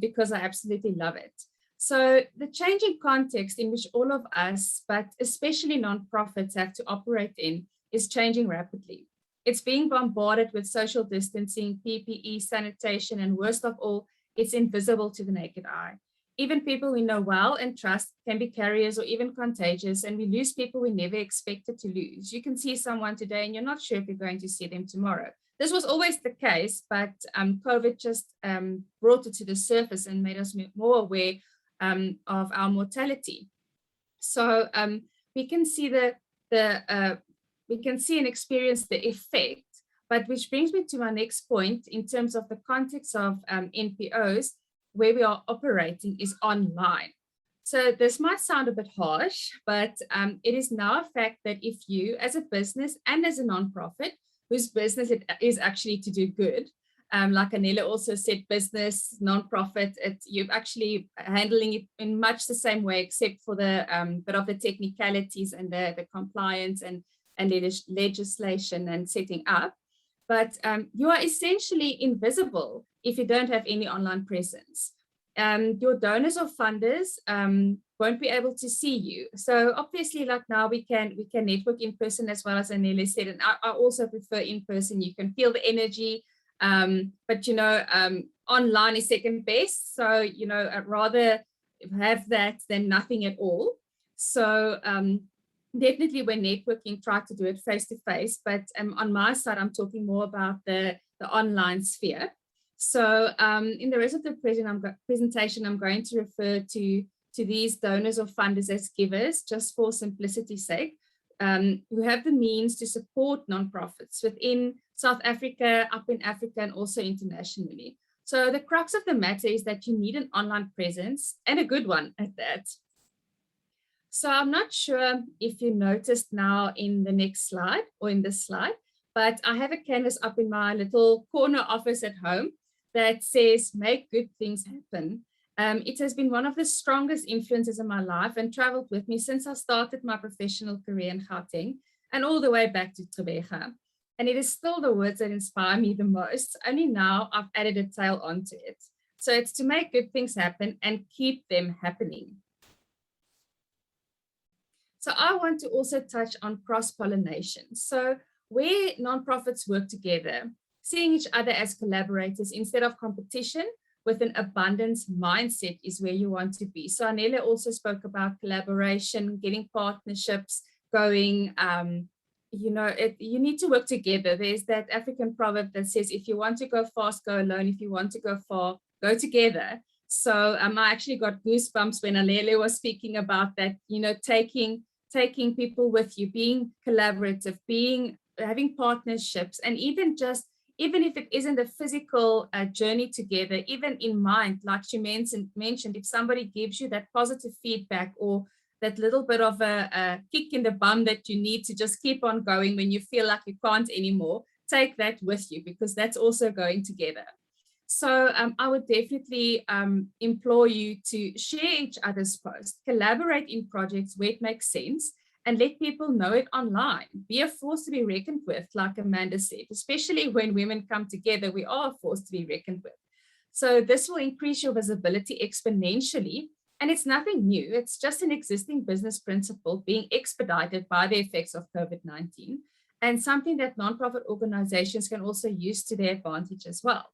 [SPEAKER 5] because I absolutely love it. So the changing context in which all of us, but especially nonprofits, have to operate in is changing rapidly. It's being bombarded with social distancing, PPE, sanitation, and worst of all, it's invisible to the naked eye. Even people we know well and trust can be carriers or even contagious, and we lose people we never expected to lose. You can see someone today and you're not sure if you're going to see them tomorrow. This was always the case, but COVID just brought it to the surface and made us more aware of our mortality. So we can see we can see and experience the effect, but which brings me to my next point in terms of the context of NPOs, where we are operating is online. So this might sound a bit harsh, but it is now a fact that if you as a business and as a nonprofit, whose business it is actually to do good, like Anele also said, business, nonprofit, you're actually handling it in much the same way, except for the bit of the technicalities and the compliance and legislation and setting up. But you are essentially invisible if you don't have any online presence. Your donors or funders won't be able to see you. So obviously, like now we can network in person, as well as Anele said, and I also prefer in person. You can feel the energy, but you know, online is second best. So you know, I'd rather have that than nothing at all. So definitely when networking, try to do it face to face, but on my side, I'm talking more about the online sphere. So in the rest of the presentation, I'm going to refer to these donors or funders as givers, just for simplicity's sake, who have the means to support nonprofits within South Africa, up in Africa, and also internationally. So the crux of the matter is that you need an online presence, and a good one at that. So I'm not sure if you noticed now in the next slide or in this slide, but I have a canvas up in my little corner office at home that says, make good things happen. It has been one of the strongest influences in my life and traveled with me since I started my professional career in Gauteng and all the way back to Gqeberha. And it is still the words that inspire me the most. Only now I've added a tail onto it. So it's to make good things happen and keep them happening. So I want to also touch on cross-pollination. So where nonprofits work together, seeing each other as collaborators instead of competition with an abundance mindset is where you want to be. So Anele also spoke about collaboration, getting partnerships going. You know, you need to work together. There's that African proverb that says, if you want to go fast, go alone. If you want to go far, go together. So I actually got goosebumps when Anele was speaking about that, you know, taking people with you, being collaborative, having partnerships, and even if it isn't a physical journey together, even in mind, like she mentioned, if somebody gives you that positive feedback or that little bit of a kick in the bum that you need to just keep on going when you feel like you can't anymore, take that with you, because that's also going together. So I would definitely implore you to share each other's posts, collaborate in projects where it makes sense, and let people know it online. Be a force to be reckoned with, like Amanda said, especially when women come together, we are a force to be reckoned with. So this will increase your visibility exponentially, and it's nothing new. It's just an existing business principle being expedited by the effects of COVID-19, and something that nonprofit organizations can also use to their advantage as well.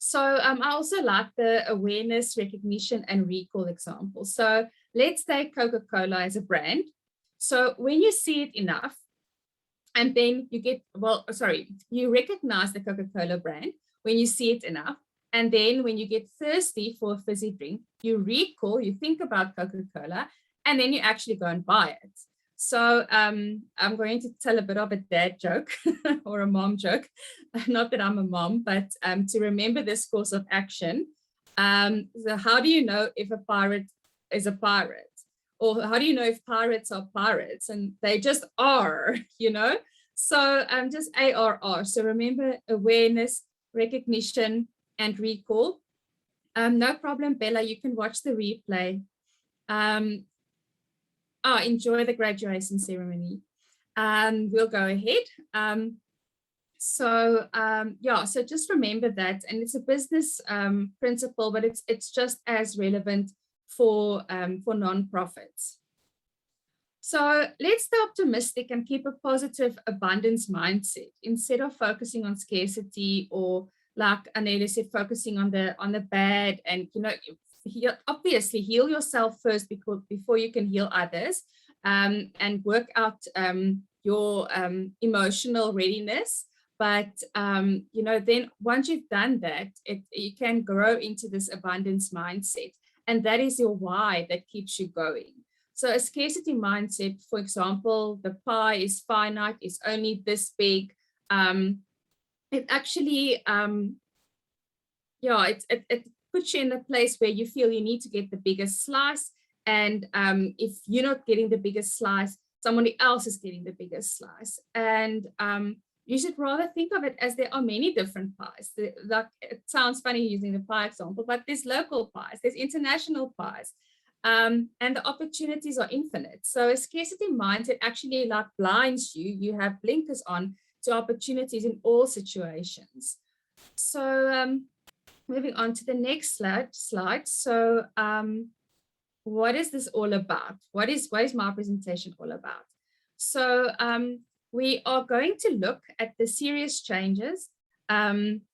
[SPEAKER 5] So I also like the awareness, recognition, and recall example. So let's take Coca-Cola as a brand. So when you see it enough, and then you recognize the Coca-Cola brand when you see it enough. And then when you get thirsty for a fizzy drink, you recall, you think about Coca-Cola, and then you actually go and buy it. So I'm going to tell a bit of a dad joke or a mom joke. Not that I'm a mom, but to remember this course of action. So how do you know if a pirate is a pirate? Or how do you know if pirates are pirates? And they just are, you know? So just ARR. So remember awareness, recognition, and recall. No problem, Bella, you can watch the replay. Enjoy the graduation ceremony. We'll go ahead. So just remember that, and it's a business principle, but it's just as relevant for nonprofits. So let's stay optimistic and keep a positive abundance mindset instead of focusing on scarcity or, like Anela said, focusing on the bad. And obviously heal yourself first before you can heal others, and work out your emotional readiness. But then once you've done that, you can grow into this abundance mindset, and that is your why that keeps you going. So a scarcity mindset, for example, the pie is finite, it's only this big. It actually, it puts you in a place where you feel you need to get the biggest slice. And if you're not getting the biggest slice, somebody else is getting the biggest slice. And you should rather think of it as there are many different pies. Like, it sounds funny using the pie example, but there's local pies, there's international pies. And the opportunities are infinite. So a scarcity mindset actually like blinds you. You have blinkers on to opportunities in all situations. So moving on to the next slide. So what is this all about? What is my presentation all about? So we are going to look at the serious changes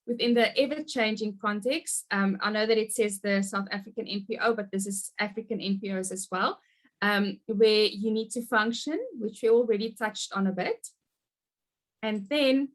[SPEAKER 5] within the ever-changing context. I know that it says the South African NPO, but this is African NPOs as well, where you need to function, which we already touched on a bit. And then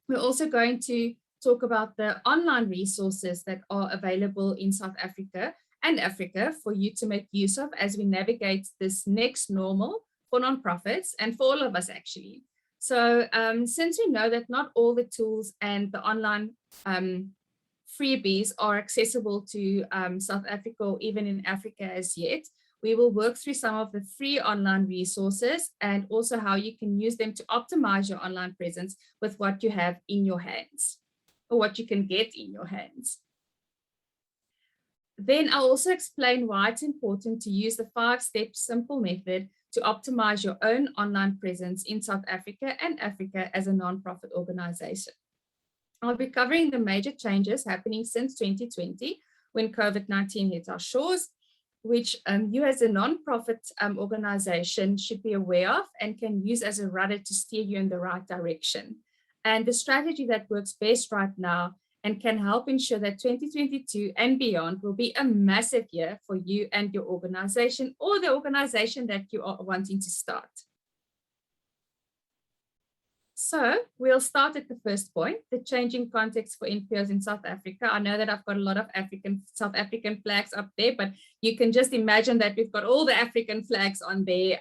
[SPEAKER 5] we're also going to talk about the online resources that are available in South Africa and Africa for you to make use of as we navigate this next normal for nonprofits and for all of us actually. So since we know that not all the tools and the online freebies are accessible to South Africa or even in Africa as yet, we will work through some of the free online resources and also how you can use them to optimize your online presence with what you have in your hands or what you can get in your hands. Then I'll also explain why it's important to use the 5-step simple method to optimize your own online presence in South Africa and Africa as a nonprofit organization. I'll be covering the major changes happening since 2020 when COVID-19 hit our shores, which you as a nonprofit organization should be aware of and can use as a rudder to steer you in the right direction. And the strategy that works best right now and can help ensure that 2022 and beyond will be a massive year for you and your organization or the organization that you are wanting to start. So we'll start at the first point, the changing context for NPOs in South Africa. I know that I've got a lot of South African flags up there, but you can just imagine that we've got all the African flags on there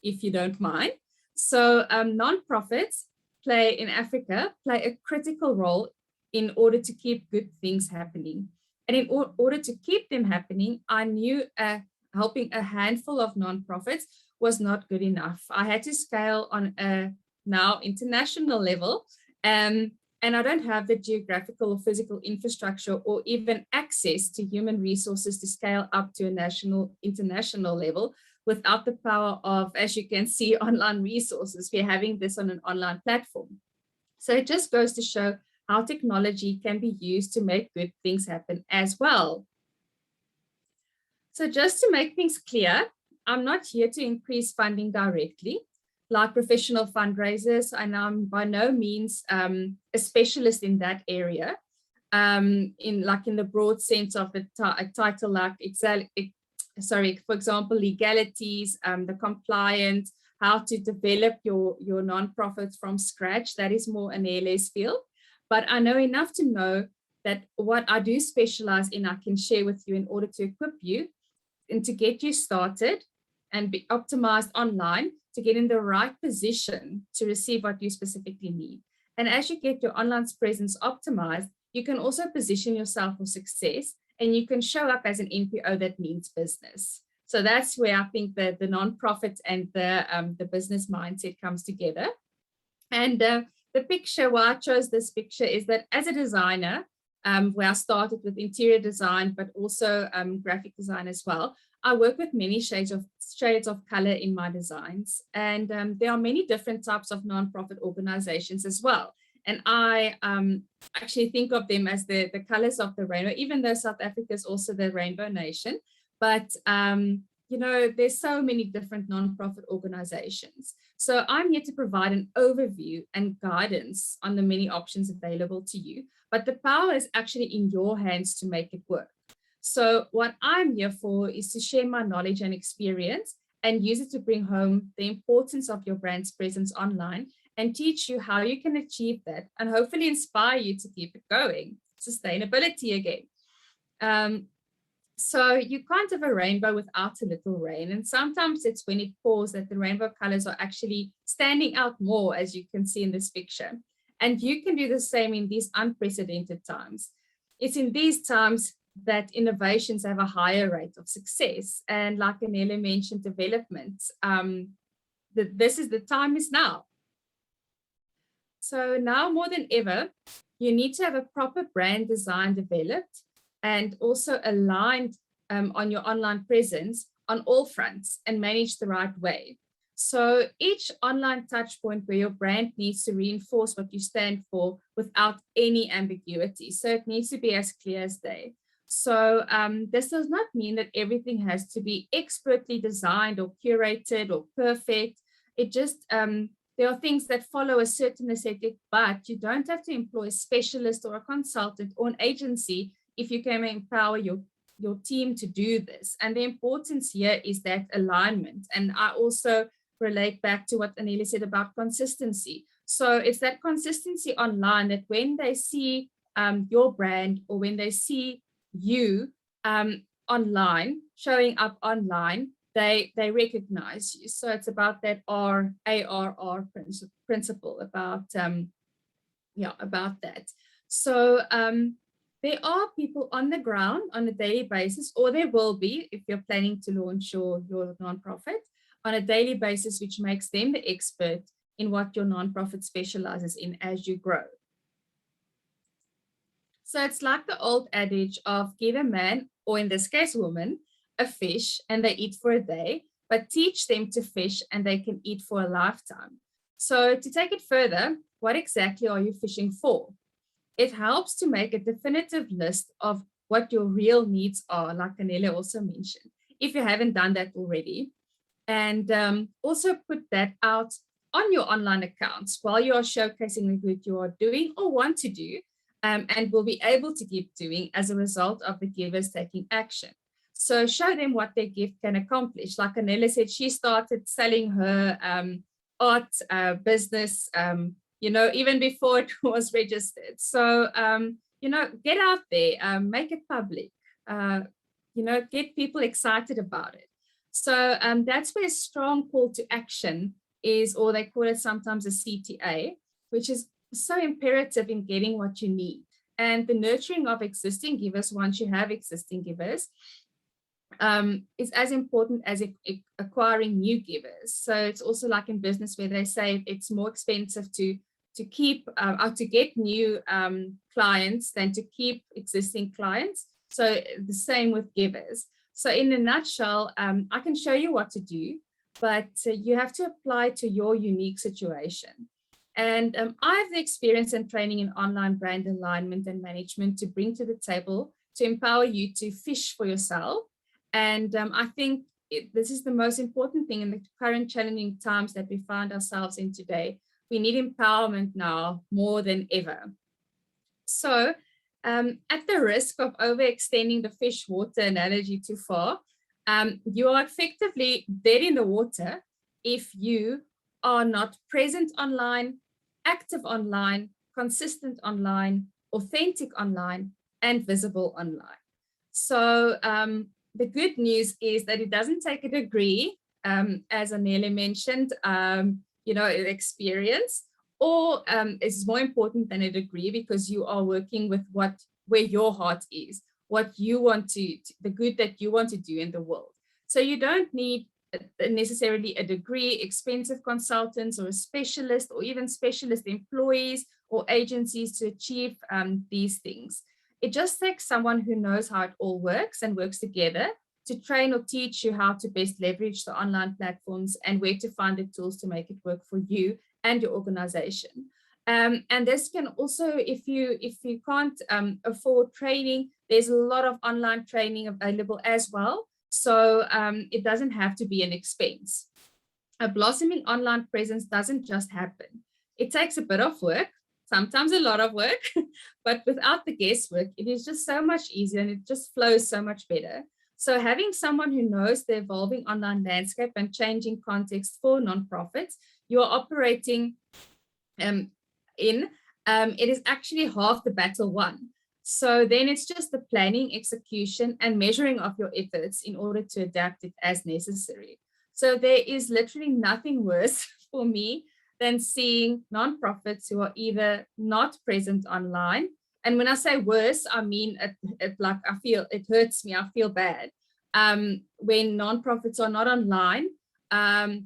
[SPEAKER 5] if you don't mind. So nonprofits in Africa play a critical role in order to keep good things happening. And in order to keep them happening, I knew helping a handful of nonprofits was not good enough. I had to scale on a now international level, and I don't have the geographical or physical infrastructure or even access to human resources to scale up to a international level without the power of, as you can see, online resources. We're having this on an online platform. So it just goes to show how technology can be used to make good things happen as well. So just to make things clear, I'm not here to increase funding directly like professional fundraisers, and I'm by no means a specialist in that area, in the broad sense of the title, like for example, legalities, the compliance, how to develop your nonprofit from scratch. That is more Anele's field. But I know enough to know that what I do specialize in, I can share with you in order to equip you and to get you started and be optimized online to get in the right position to receive what you specifically need. And as you get your online presence optimized, you can also position yourself for success, and you can show up as an NPO that means business. So that's where I think the nonprofit and the business mindset comes together. And the picture, why I chose this picture is that as a designer, where I started with interior design, but also graphic design as well, I work with many shades of color in my designs. And there are many different types of nonprofit organizations as well. And I actually think of them as the colors of the rainbow, even though South Africa is also the rainbow nation. But, you know, there's so many different nonprofit organizations. So I'm here to provide an overview and guidance on the many options available to you. But the power is actually in your hands to make it work. So what I'm here for is to share my knowledge and experience and use it to bring home the importance of your brand's presence online and teach you how you can achieve that and hopefully inspire you to keep it going. Sustainability again. So you can't have a rainbow without a little rain. And sometimes it's when it pours that the rainbow colors are actually standing out more, as you can see in this picture. And you can do the same in these unprecedented times. It's in these times that innovations have a higher rate of success. And like Anele mentioned, development, the time is now. So now more than ever, you need to have a proper brand design developed and also aligned on your online presence on all fronts and managed the right way. So each online touch point where your brand needs to reinforce what you stand for without any ambiguity. So it needs to be as clear as day. So this does not mean that everything has to be expertly designed or curated or perfect. It just, there are things that follow a certain aesthetic, but you don't have to employ a specialist or a consultant or an agency if you can empower your team to do this. And the importance here is that alignment. And I also relate back to what Anele said about consistency. So it's that consistency online that when they see your brand or when they see you online, showing up online, they recognize you. So it's about that ARR principle about, about that. So there are people on the ground on a daily basis, or there will be if you're planning to launch your nonprofit on a daily basis, which makes them the expert in what your nonprofit specializes in as you grow. So it's like the old adage of give a man, or in this case, woman, a fish and they eat for a day, but teach them to fish and they can eat for a lifetime. So to take it further, what exactly are you fishing for? It helps to make a definitive list of what your real needs are, like Anele also mentioned, if you haven't done that already. And also put that out on your online accounts while you are showcasing the good you are doing or want to do, and will be able to keep doing as a result of the givers taking action. So show them what their gift can accomplish. Like Anele said, she started selling her art business, even before it was registered. So, get out there, make it public, get people excited about it. So that's where a strong call to action is, or they call it sometimes a CTA, which is so imperative in getting what you need. And the nurturing of existing givers, once you have existing givers, is as important as acquiring new givers. So it's also like in business where they say it's more expensive to keep or to get new clients than to keep existing clients. So the same with givers. So in a nutshell, I can show you what to do, but you have to apply to your unique situation. And I have the experience and training in online brand alignment and management to bring to the table to empower you to fish for yourself. And I think this is the most important thing in the current challenging times that we find ourselves in today. We need empowerment now more than ever. So at the risk of overextending the fish water analogy too far, you are effectively dead in the water if you are not present online, active online, consistent online, authentic online, and visible online. So the good news is that it doesn't take a degree as Anele mentioned, experience, or it's more important than a degree because you are working with where your heart is, what you want the good that you want to do in the world. So you don't need necessarily a degree, expensive consultants or a specialist or even specialist employees or agencies to achieve these things. It just takes someone who knows how it all works and works together to train or teach you how to best leverage the online platforms and where to find the tools to make it work for you and your organization. And this can also, if you can't afford training, there's a lot of online training available as well. So it doesn't have to be an expense. A blossoming online presence doesn't just happen. It takes a bit of work, sometimes a lot of work, but without the guesswork, it is just so much easier and it just flows so much better. So having someone who knows the evolving online landscape and changing context for nonprofits you are operating it is actually half the battle won. So then it's just the planning, execution, and measuring of your efforts in order to adapt it as necessary. So there is literally nothing worse for me than seeing nonprofits who are either not present online. And when I say worse, I mean it hurts me, I feel bad. When nonprofits are not online,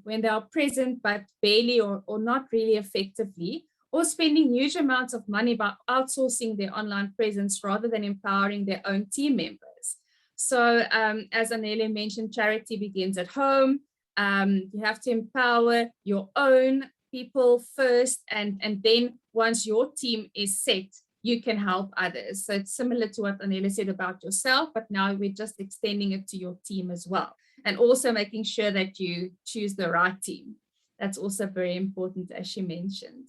[SPEAKER 5] when they are present but barely or not really effectively, or spending huge amounts of money by outsourcing their online presence rather than empowering their own team members. So as Anele mentioned, charity begins at home. You have to empower your own people first, and then once your team is set, you can help others. So it's similar to what Anele said about yourself, but now we're just extending it to your team as well. And also making sure that you choose the right team. That's also very important, as she mentioned.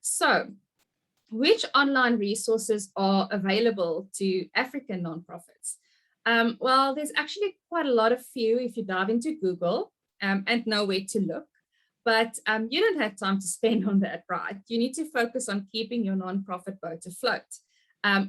[SPEAKER 5] So, which online resources are available to African nonprofits? Well, there's actually quite a lot of few if you dive into Google and know where to look. But you don't have time to spend on that, right? You need to focus on keeping your nonprofit boat afloat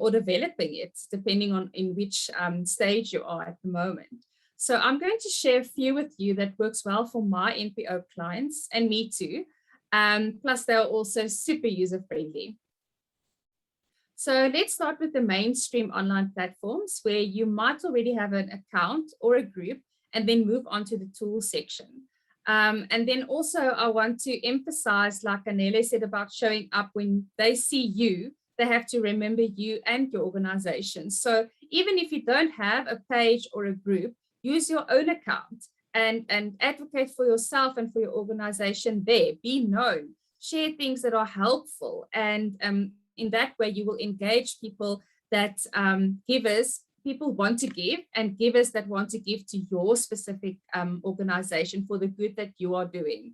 [SPEAKER 5] or developing it, depending on in which stage you are at the moment. So I'm going to share a few with you that works well for my NPO clients and me too. Plus they're also super user-friendly. So let's start with the mainstream online platforms where you might already have an account or a group and then move on to the tools section. And then also I want to emphasize, like Anele said about showing up when they see you, they have to remember you and your organization. So even if you don't have a page or a group, use your own account and advocate for yourself and for your organization there. Be known, share things that are helpful. And in that way, you will engage people that people want to give, and givers that want to give to your specific organization for the good that you are doing.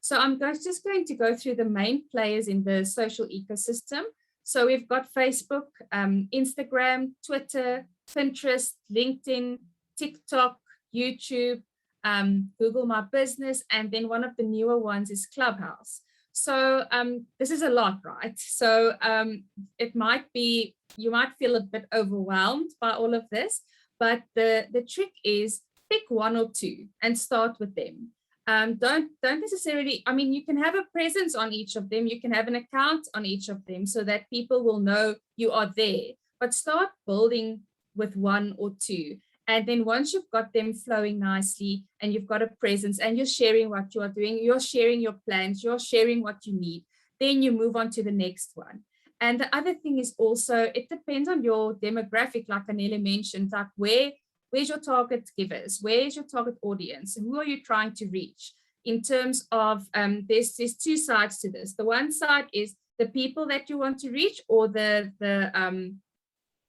[SPEAKER 5] So I'm just going to go through the main players in the social ecosystem. So we've got Facebook, Instagram, Twitter, Pinterest, LinkedIn, TikTok, YouTube, Google My Business, and then one of the newer ones is Clubhouse. So this is a lot, right? So it might be, you might feel a bit overwhelmed by all of this, but the trick is pick one or two and start with them. Don't necessarily, I mean, you can have a presence on each of them, you can have an account on each of them so that people will know you are there, but start building with one or two. And then once you've got them flowing nicely and you've got a presence and you're sharing what you are doing, you're sharing your plans, you're sharing what you need, then you move on to the next one. And the other thing is also, it depends on your demographic, like Anele mentioned, like where's your target givers? Where's your target audience? Who are you trying to reach? In terms of, there's two sides to this. The one side is the people that you want to reach, or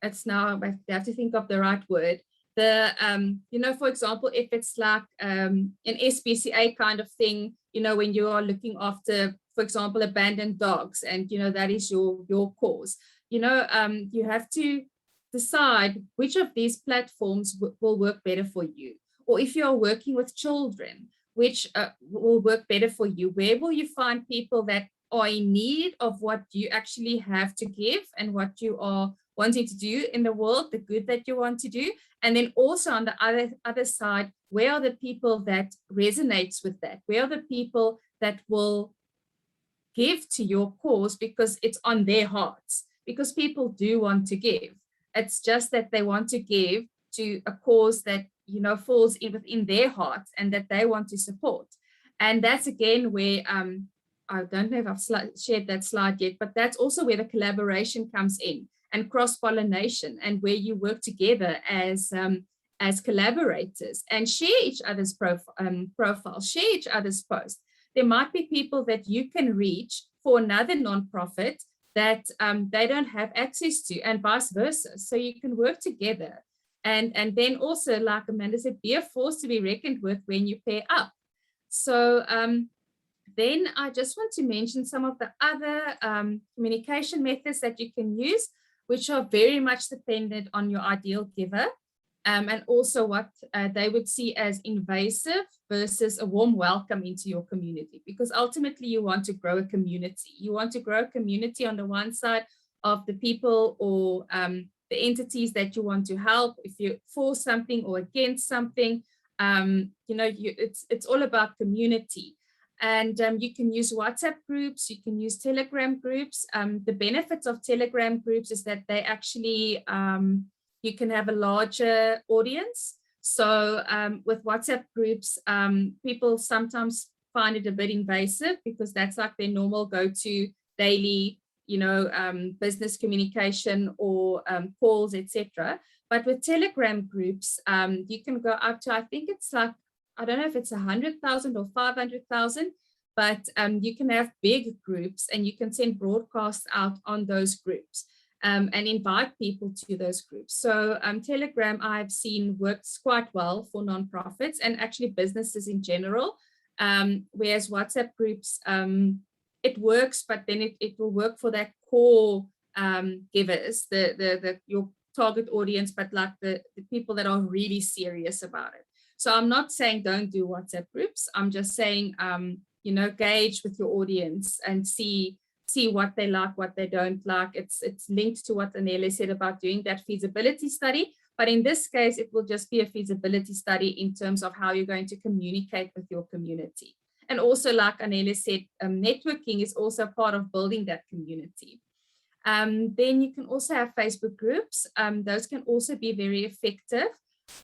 [SPEAKER 5] it's now, I have to think of the right word. For example, if it's like an SPCA kind of thing, when you are looking after, for example, abandoned dogs, and, that is your cause, you have to decide which of these platforms will work better for you. Or if you are working with children, which will work better for you, where will you find people that are in need of what you actually have to give and what you are wanting to do in the world, the good that you want to do. And then also on the other side, where are the people that resonates with that? Where are the people that will give to your cause because it's on their hearts? Because people do want to give. It's just that they want to give to a cause that, you know, falls in within their hearts and that they want to support. And that's again where I don't know if I've shared that slide yet, but that's also where the collaboration comes in, and cross-pollination, and where you work together as collaborators and share each other's profiles, share each other's posts. There might be people that you can reach for another nonprofit that they don't have access to, and vice versa. So you can work together. And then also, like Amanda said, be a force to be reckoned with when you pair up. So then I just want to mention some of the other communication methods that you can use, which are very much dependent on your ideal giver, and also what they would see as invasive versus a warm welcome into your community, because ultimately you want to grow a community. You want to grow a community on the one side of the people or the entities that you want to help. If you're for something or against something, you know, it's all about community. And you can use WhatsApp groups, you can use Telegram groups. The benefits of Telegram groups is that they actually, you can have a larger audience. So with WhatsApp groups, people sometimes find it a bit invasive because that's like their normal go-to daily, you know, business communication or calls, etc. But with Telegram groups, you can go up to, I think it's like, I don't know if it's 100,000 or 500,000, but you can have big groups and you can send broadcasts out on those groups and invite people to those groups. So Telegram, I've seen works quite well for nonprofits and actually businesses in general, whereas WhatsApp groups, it works, but then it will work for that core givers, your target audience, but like the people that are really serious about it. So I'm not saying don't do WhatsApp groups. I'm just saying, you know, gauge with your audience and see what they like, what they don't like. It's linked to what Anele said about doing that feasibility study. But in this case, it will just be a feasibility study in terms of how you're going to communicate with your community. And also, like Anele said, networking is also part of building that community. Then you can also have Facebook groups. Those can also be very effective.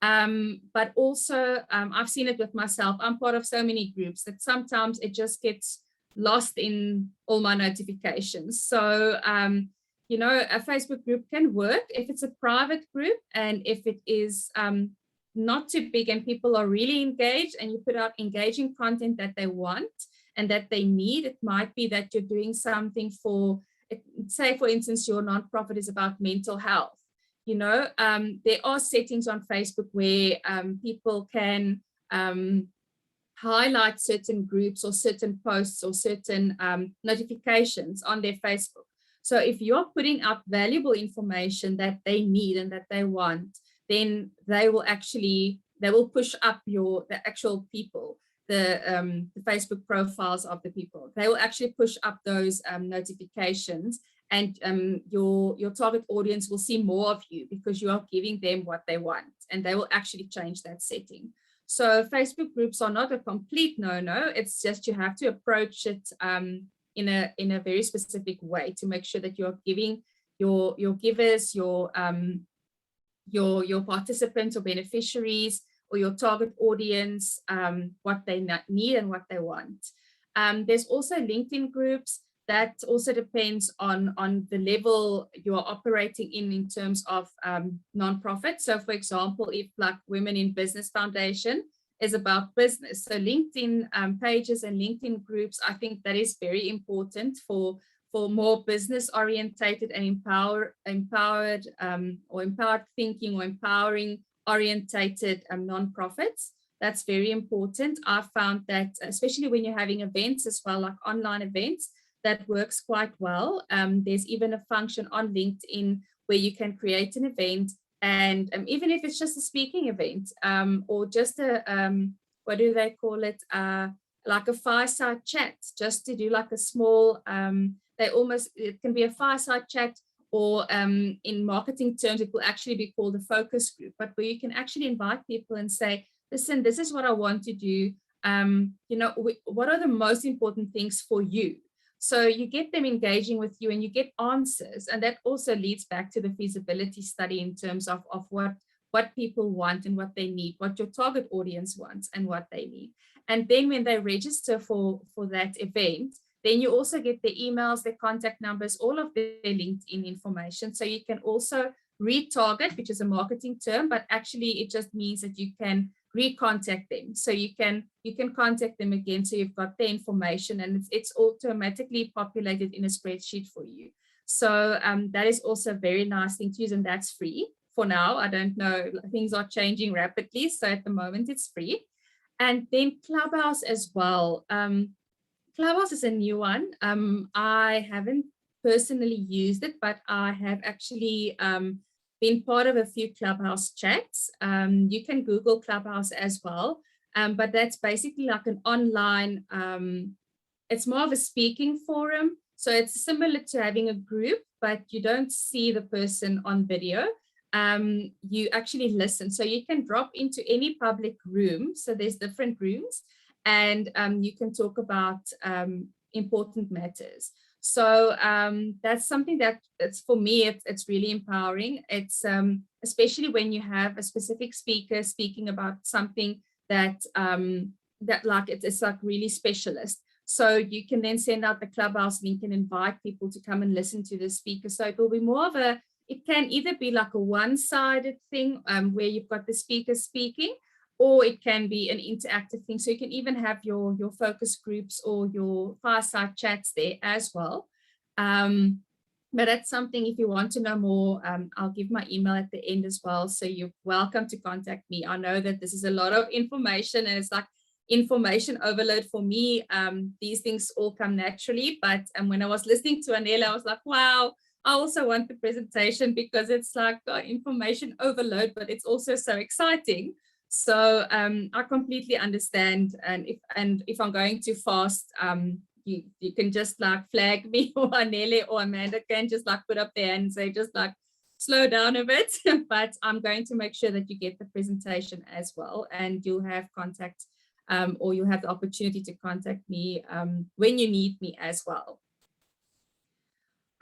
[SPEAKER 5] But also, I've seen it with myself. I'm part of so many groups that sometimes it just gets lost in all my notifications. So, you know, a Facebook group can work if it's a private group and if it is not too big and people are really engaged and you put out engaging content that they want and that they need. It might be that you're doing something for, say, for instance, your nonprofit is about mental health. You know, there are settings on Facebook where people can highlight certain groups or certain posts or certain notifications on their Facebook. So if you're putting up valuable information that they need and that they want, then they will push up the actual people, the Facebook profiles of the people. They will actually push up those notifications, and your target audience will see more of you because you are giving them what they want, and they will actually change that setting. So Facebook groups are not a complete no-no. It's just you have to approach it in a very specific way to make sure that you're giving your givers, your participants or beneficiaries or your target audience what they need and what they want. There's also LinkedIn groups. That also depends on the level you are operating in terms of nonprofit. So for example, if like Women in Business Foundation is about business, so LinkedIn pages and LinkedIn groups, I think that is very important for more business orientated and empowered thinking or empowering orientated nonprofits. That's very important. I found that especially when you're having events as well, like online events, that works quite well. There's even a function on LinkedIn where you can create an event, and even if it's just a speaking event or just a, what do they call it? Like a fireside chat, just to do like a small, it can be a fireside chat or in marketing terms, it will actually be called a focus group, but where you can actually invite people and say, listen, this is what I want to do. You know, what are the most important things for you? So you get them engaging with you and you get answers. And that also leads back to the feasibility study in terms of what people want and what they need, what your target audience wants and what they need. And then when they register for that event, then you also get their emails, their contact numbers, all of their LinkedIn information. So you can also retarget, which is a marketing term, but actually it just means that you can recontact them. So you can contact them again. So you've got their information and it's automatically populated in a spreadsheet for you. So that is also a very nice thing to use, and that's free for now. I don't know, things are changing rapidly. So at the moment it's free. And then Clubhouse as well. Clubhouse is a new one. I haven't personally used it, but I have actually been part of a few Clubhouse chats. You can Google Clubhouse as well, but that's basically like an online, it's more of a speaking forum. So it's similar to having a group, but you don't see the person on video. You actually listen. So you can drop into any public room. So there's different rooms, and you can talk about important matters. So that's something that it's, for me, it's really empowering. It's especially when you have a specific speaker speaking about something that that like it's like really specialist. So you can then send out the Clubhouse link and invite people to come and listen to the speaker. So it will be more of a, it can either be like a one-sided thing where you've got the speaker speaking, or it can be an interactive thing. So you can even have your focus groups or your fireside chats there as well. But that's something, if you want to know more, I'll give my email at the end as well. So you're welcome to contact me. I know that this is a lot of information and it's like information overload for me. These things all come naturally, but when I was listening to Anela, I was like, wow, I also want the presentation, because it's like information overload, but it's also so exciting. So I completely understand. And if I'm going too fast, you can just like flag me, or Anele or Amanda can just like put up their hand and say, just like slow down a bit. But I'm going to make sure that you get the presentation as well, and you'll have contact or you'll have the opportunity to contact me when you need me as well.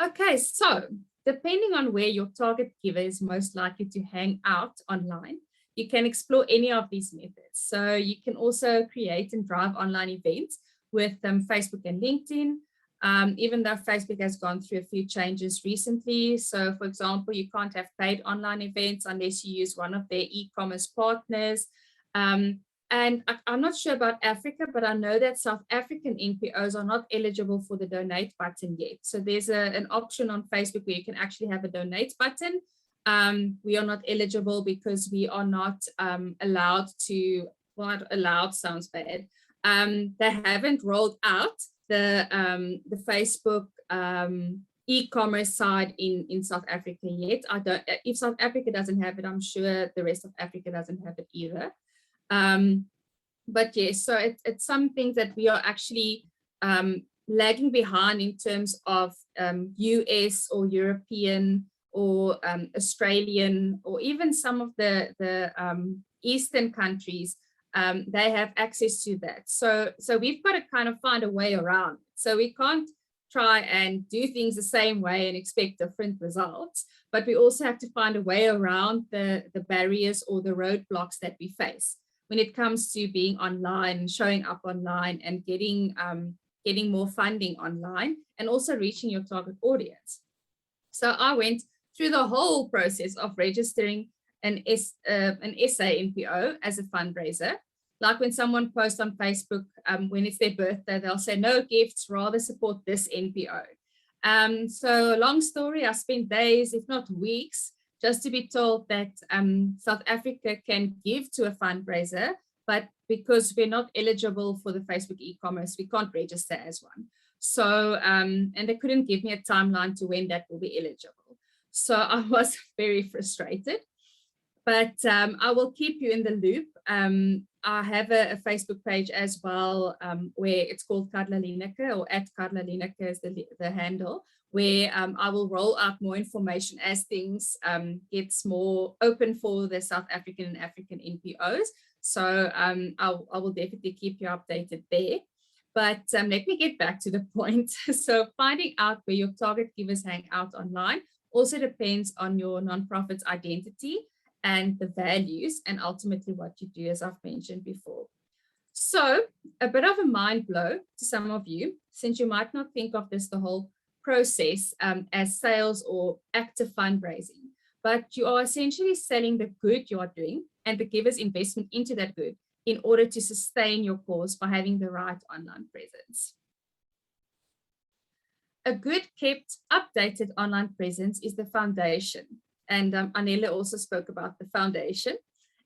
[SPEAKER 5] Okay, so depending on where your target giver is most likely to hang out online, you can explore any of these methods. So you can also create and drive online events with Facebook and LinkedIn, even though Facebook has gone through a few changes recently. So for example, you can't have paid online events unless you use one of their e-commerce partners. And I'm not sure about Africa, but I know that South African NPOs are not eligible for the donate button yet. So there's an option on Facebook where you can actually have a donate button. We are not eligible because we are not allowed to, well, allowed sounds bad. They haven't rolled out the Facebook e-commerce side in South Africa yet. I don't, if South Africa doesn't have it, I'm sure the rest of Africa doesn't have it either. But yes, so it's some things that we are actually lagging behind in terms of US or European or Australian, or even some of the Eastern countries. They have access to that. So we've got to kind of find a way around it. So we can't try and do things the same way and expect different results, but we also have to find a way around the barriers or the roadblocks that we face when it comes to being online, showing up online, and getting more funding online, and also reaching your target audience. So I went through the whole process of registering an SA NPO as a fundraiser. Like when someone posts on Facebook, when it's their birthday, they'll say, no gifts, rather support this NPO. So long story, I spent days, if not weeks, just to be told that South Africa can give to a fundraiser, but because we're not eligible for the Facebook e-commerce, we can't register as one. So, and they couldn't give me a timeline to when that will be eligible. So I was very frustrated, but I will keep you in the loop. I have a Facebook page as well, where it's called Karla Lineker, or at Karla Lineker is the handle, where I will roll out more information as things gets more open for the South African and African NPOs. So I will definitely keep you updated there. But let me get back to the point. So finding out where your target givers hang out online also depends on your nonprofit's identity and the values, and ultimately what you do, as I've mentioned before. So a bit of a mind blow to some of you, since you might not think of this, the whole process as sales or active fundraising, but you are essentially selling the good you are doing and the giver's investment into that good in order to sustain your cause by having the right online presence. A good kept, updated online presence is the foundation. And Anela also spoke about the foundation.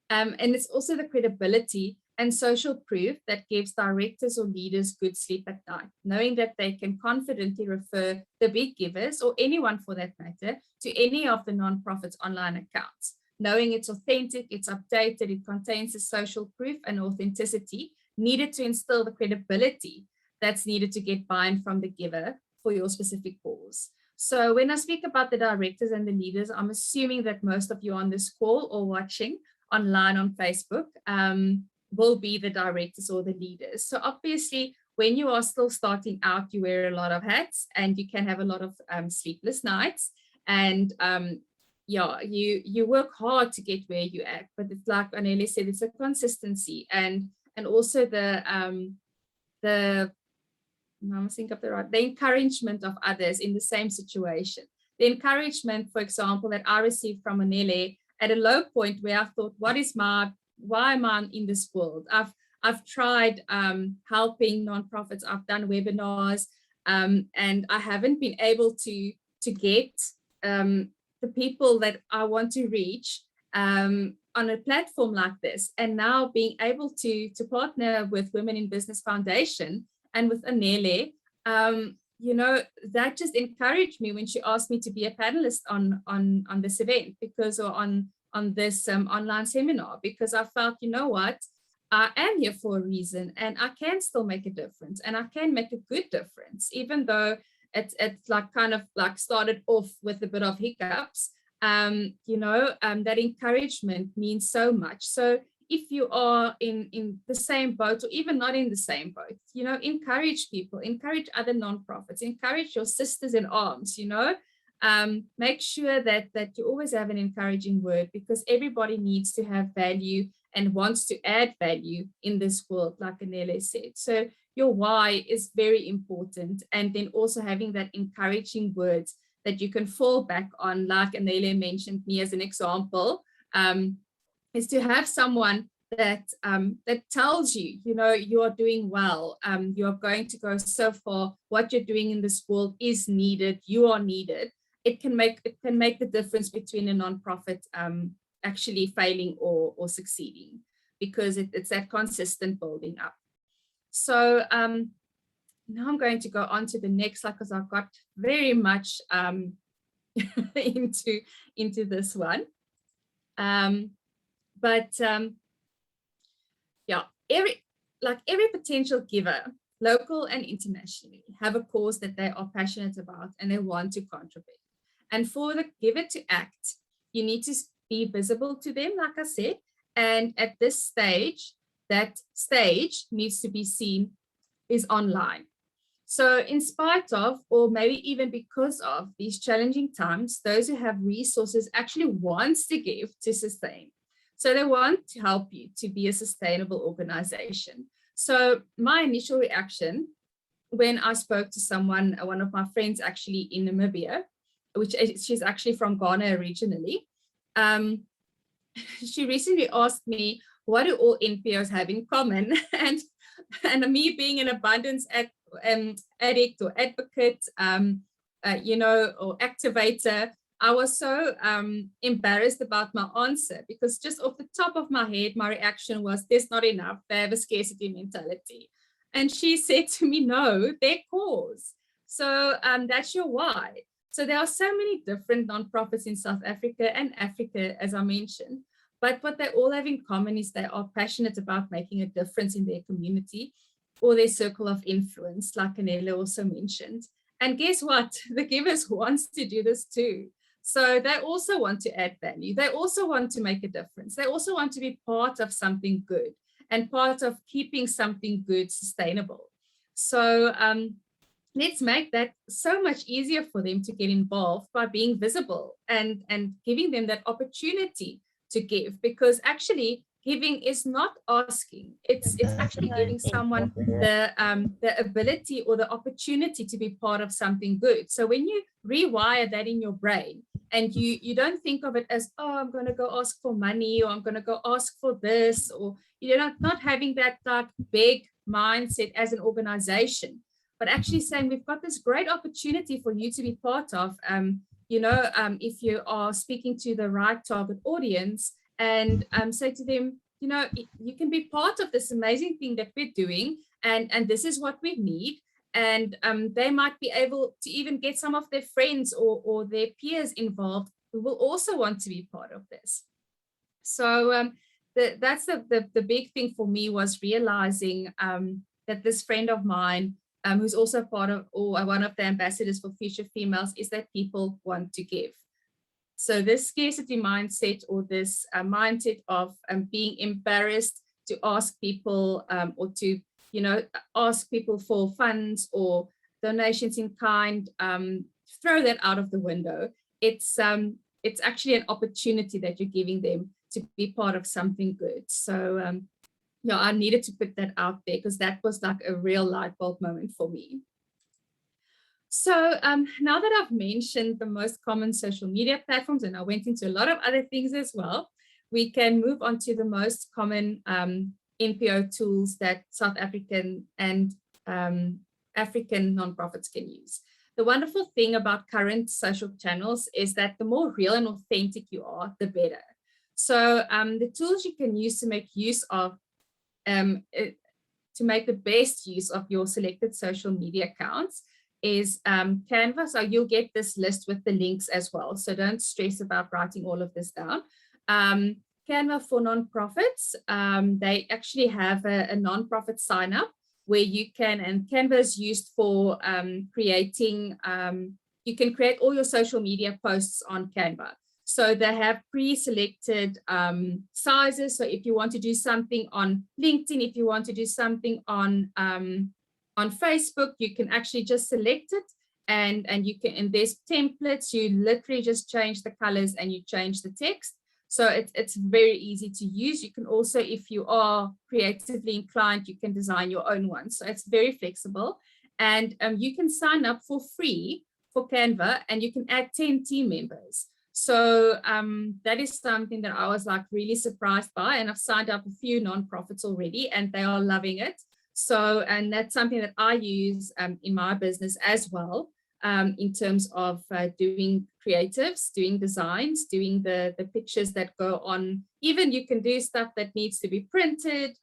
[SPEAKER 5] And it's also the credibility and social proof that gives directors or leaders good sleep at night, knowing that they can confidently refer the big givers, or anyone for that matter, to any of the nonprofits' online accounts, knowing it's authentic, it's updated, it contains the social proof and authenticity needed to instill the credibility that's needed to get buy-in from the giver for your specific cause. So when I speak about the directors and the leaders, I'm assuming that most of you on this call or watching online on Facebook will be the directors or the leaders. So obviously, when you are still starting out, you wear a lot of hats and you can have a lot of sleepless nights. And yeah, you work hard to get where you at, but it's like Anele said, it's a consistency and also the encouragement of others in the same situation. The encouragement, for example, that I received from Anele at a low point where I thought, why am I in this world? I've tried helping nonprofits, I've done webinars, and I haven't been able to get the people that I want to reach on a platform like this. And now being able to partner with Women in Business Foundation and with Anele, you know, that just encouraged me when she asked me to be a panelist on this event, because on this online seminar, because I felt, you know what, I am here for a reason and I can still make a difference, and I can make a good difference, even though it's like kind of like started off with a bit of hiccups. You know, that encouragement means so much. So if you are in the same boat, or even not in the same boat, you know, encourage people, encourage other nonprofits, encourage your sisters in arms, you know. Make sure that you always have an encouraging word, because everybody needs to have value and wants to add value in this world, like Anele said. So your why is very important. And then also having that encouraging words that you can fall back on, like Anele mentioned me as an example, is to have someone that tells you, you know, you are doing well, you are going to go so far, what you're doing in this world is needed, you are needed. It can make the difference between a nonprofit actually failing or succeeding, because it's that consistent building up. So now I'm going to go on to the next slide, because I've got very much into this one. Yeah, every potential giver, local and internationally, have a cause that they are passionate about and they want to contribute. And for the giver to act, you need to be visible to them, like I said. And at this stage, that stage needs to be seen is online. So in spite of, or maybe even because of these challenging times, those who have resources actually wants to give to sustain. So they want to help you to be a sustainable organization. So my initial reaction when I spoke to someone, one of my friends actually in Namibia, which she's actually from Ghana originally, she recently asked me, what do all NPOs have in common? And me being an abundance addict or advocate, you know, or activator, I was so embarrassed about my answer, because just off the top of my head, my reaction was, there's not enough, they have a scarcity mentality. And she said to me, no, their cause. So that's your why. So there are so many different nonprofits in South Africa and Africa, as I mentioned, but what they all have in common is they are passionate about making a difference in their community or their circle of influence, like Anele also mentioned. And guess what? The givers wants to do this too. So they also want to add value. They also want to make a difference. They also want to be part of something good and part of keeping something good sustainable. So let's make that so much easier for them to get involved by being visible and giving them that opportunity to give, because actually giving is not asking. It's actually giving someone the ability or the opportunity to be part of something good. So when you rewire that in your brain and you don't think of it as, oh, I'm going to go ask for money, or I'm going to go ask for this, or you're not having that like big mindset as an organization, but actually saying we've got this great opportunity for you to be part of, if you are speaking to the right target audience, and say to them, you can be part of this amazing thing that we're doing, and this is what we need. And they might be able to even get some of their friends or their peers involved who will also want to be part of this. So that's the big thing for me, was realizing that this friend of mine, who's also part of, or one of the ambassadors for Future Females, is that people want to give. So this scarcity mindset, or this mindset of being embarrassed to ask people or to, ask people for funds or donations in kind, throw that out of the window. It's actually an opportunity that you're giving them to be part of something good. So I needed to put that out there, because that was like a real light bulb moment for me. So now that I've mentioned the most common social media platforms, and I went into a lot of other things as well, we can move on to the most common NPO tools that South African and African nonprofits can use. The wonderful thing about current social channels is that the more real and authentic you are, the better. So the tools you can use to make use of, to make the best use of your selected social media accounts is Canva. So you'll get this list with the links as well. So don't stress about writing all of this down. Canva for nonprofits, they actually have a nonprofit sign up where you can, and Canva is used for creating, you can create all your social media posts on Canva. So they have pre-selected sizes. So if you want to do something on LinkedIn, if you want to do something on Facebook, you can actually just select it, and you can, and there's templates. You literally just change the colors and you change the text. So it's very easy to use. You can also, if you are creatively inclined, you can design your own one. So it's very flexible, and you can sign up for free for Canva, and you can add 10 team members. So that is something that I was like really surprised by, and I've signed up a few nonprofits already, and they are loving it. So, and that's something that I use in my business as well, in terms of doing creatives, doing designs, doing the pictures that go on. Even you can do stuff that needs to be printed.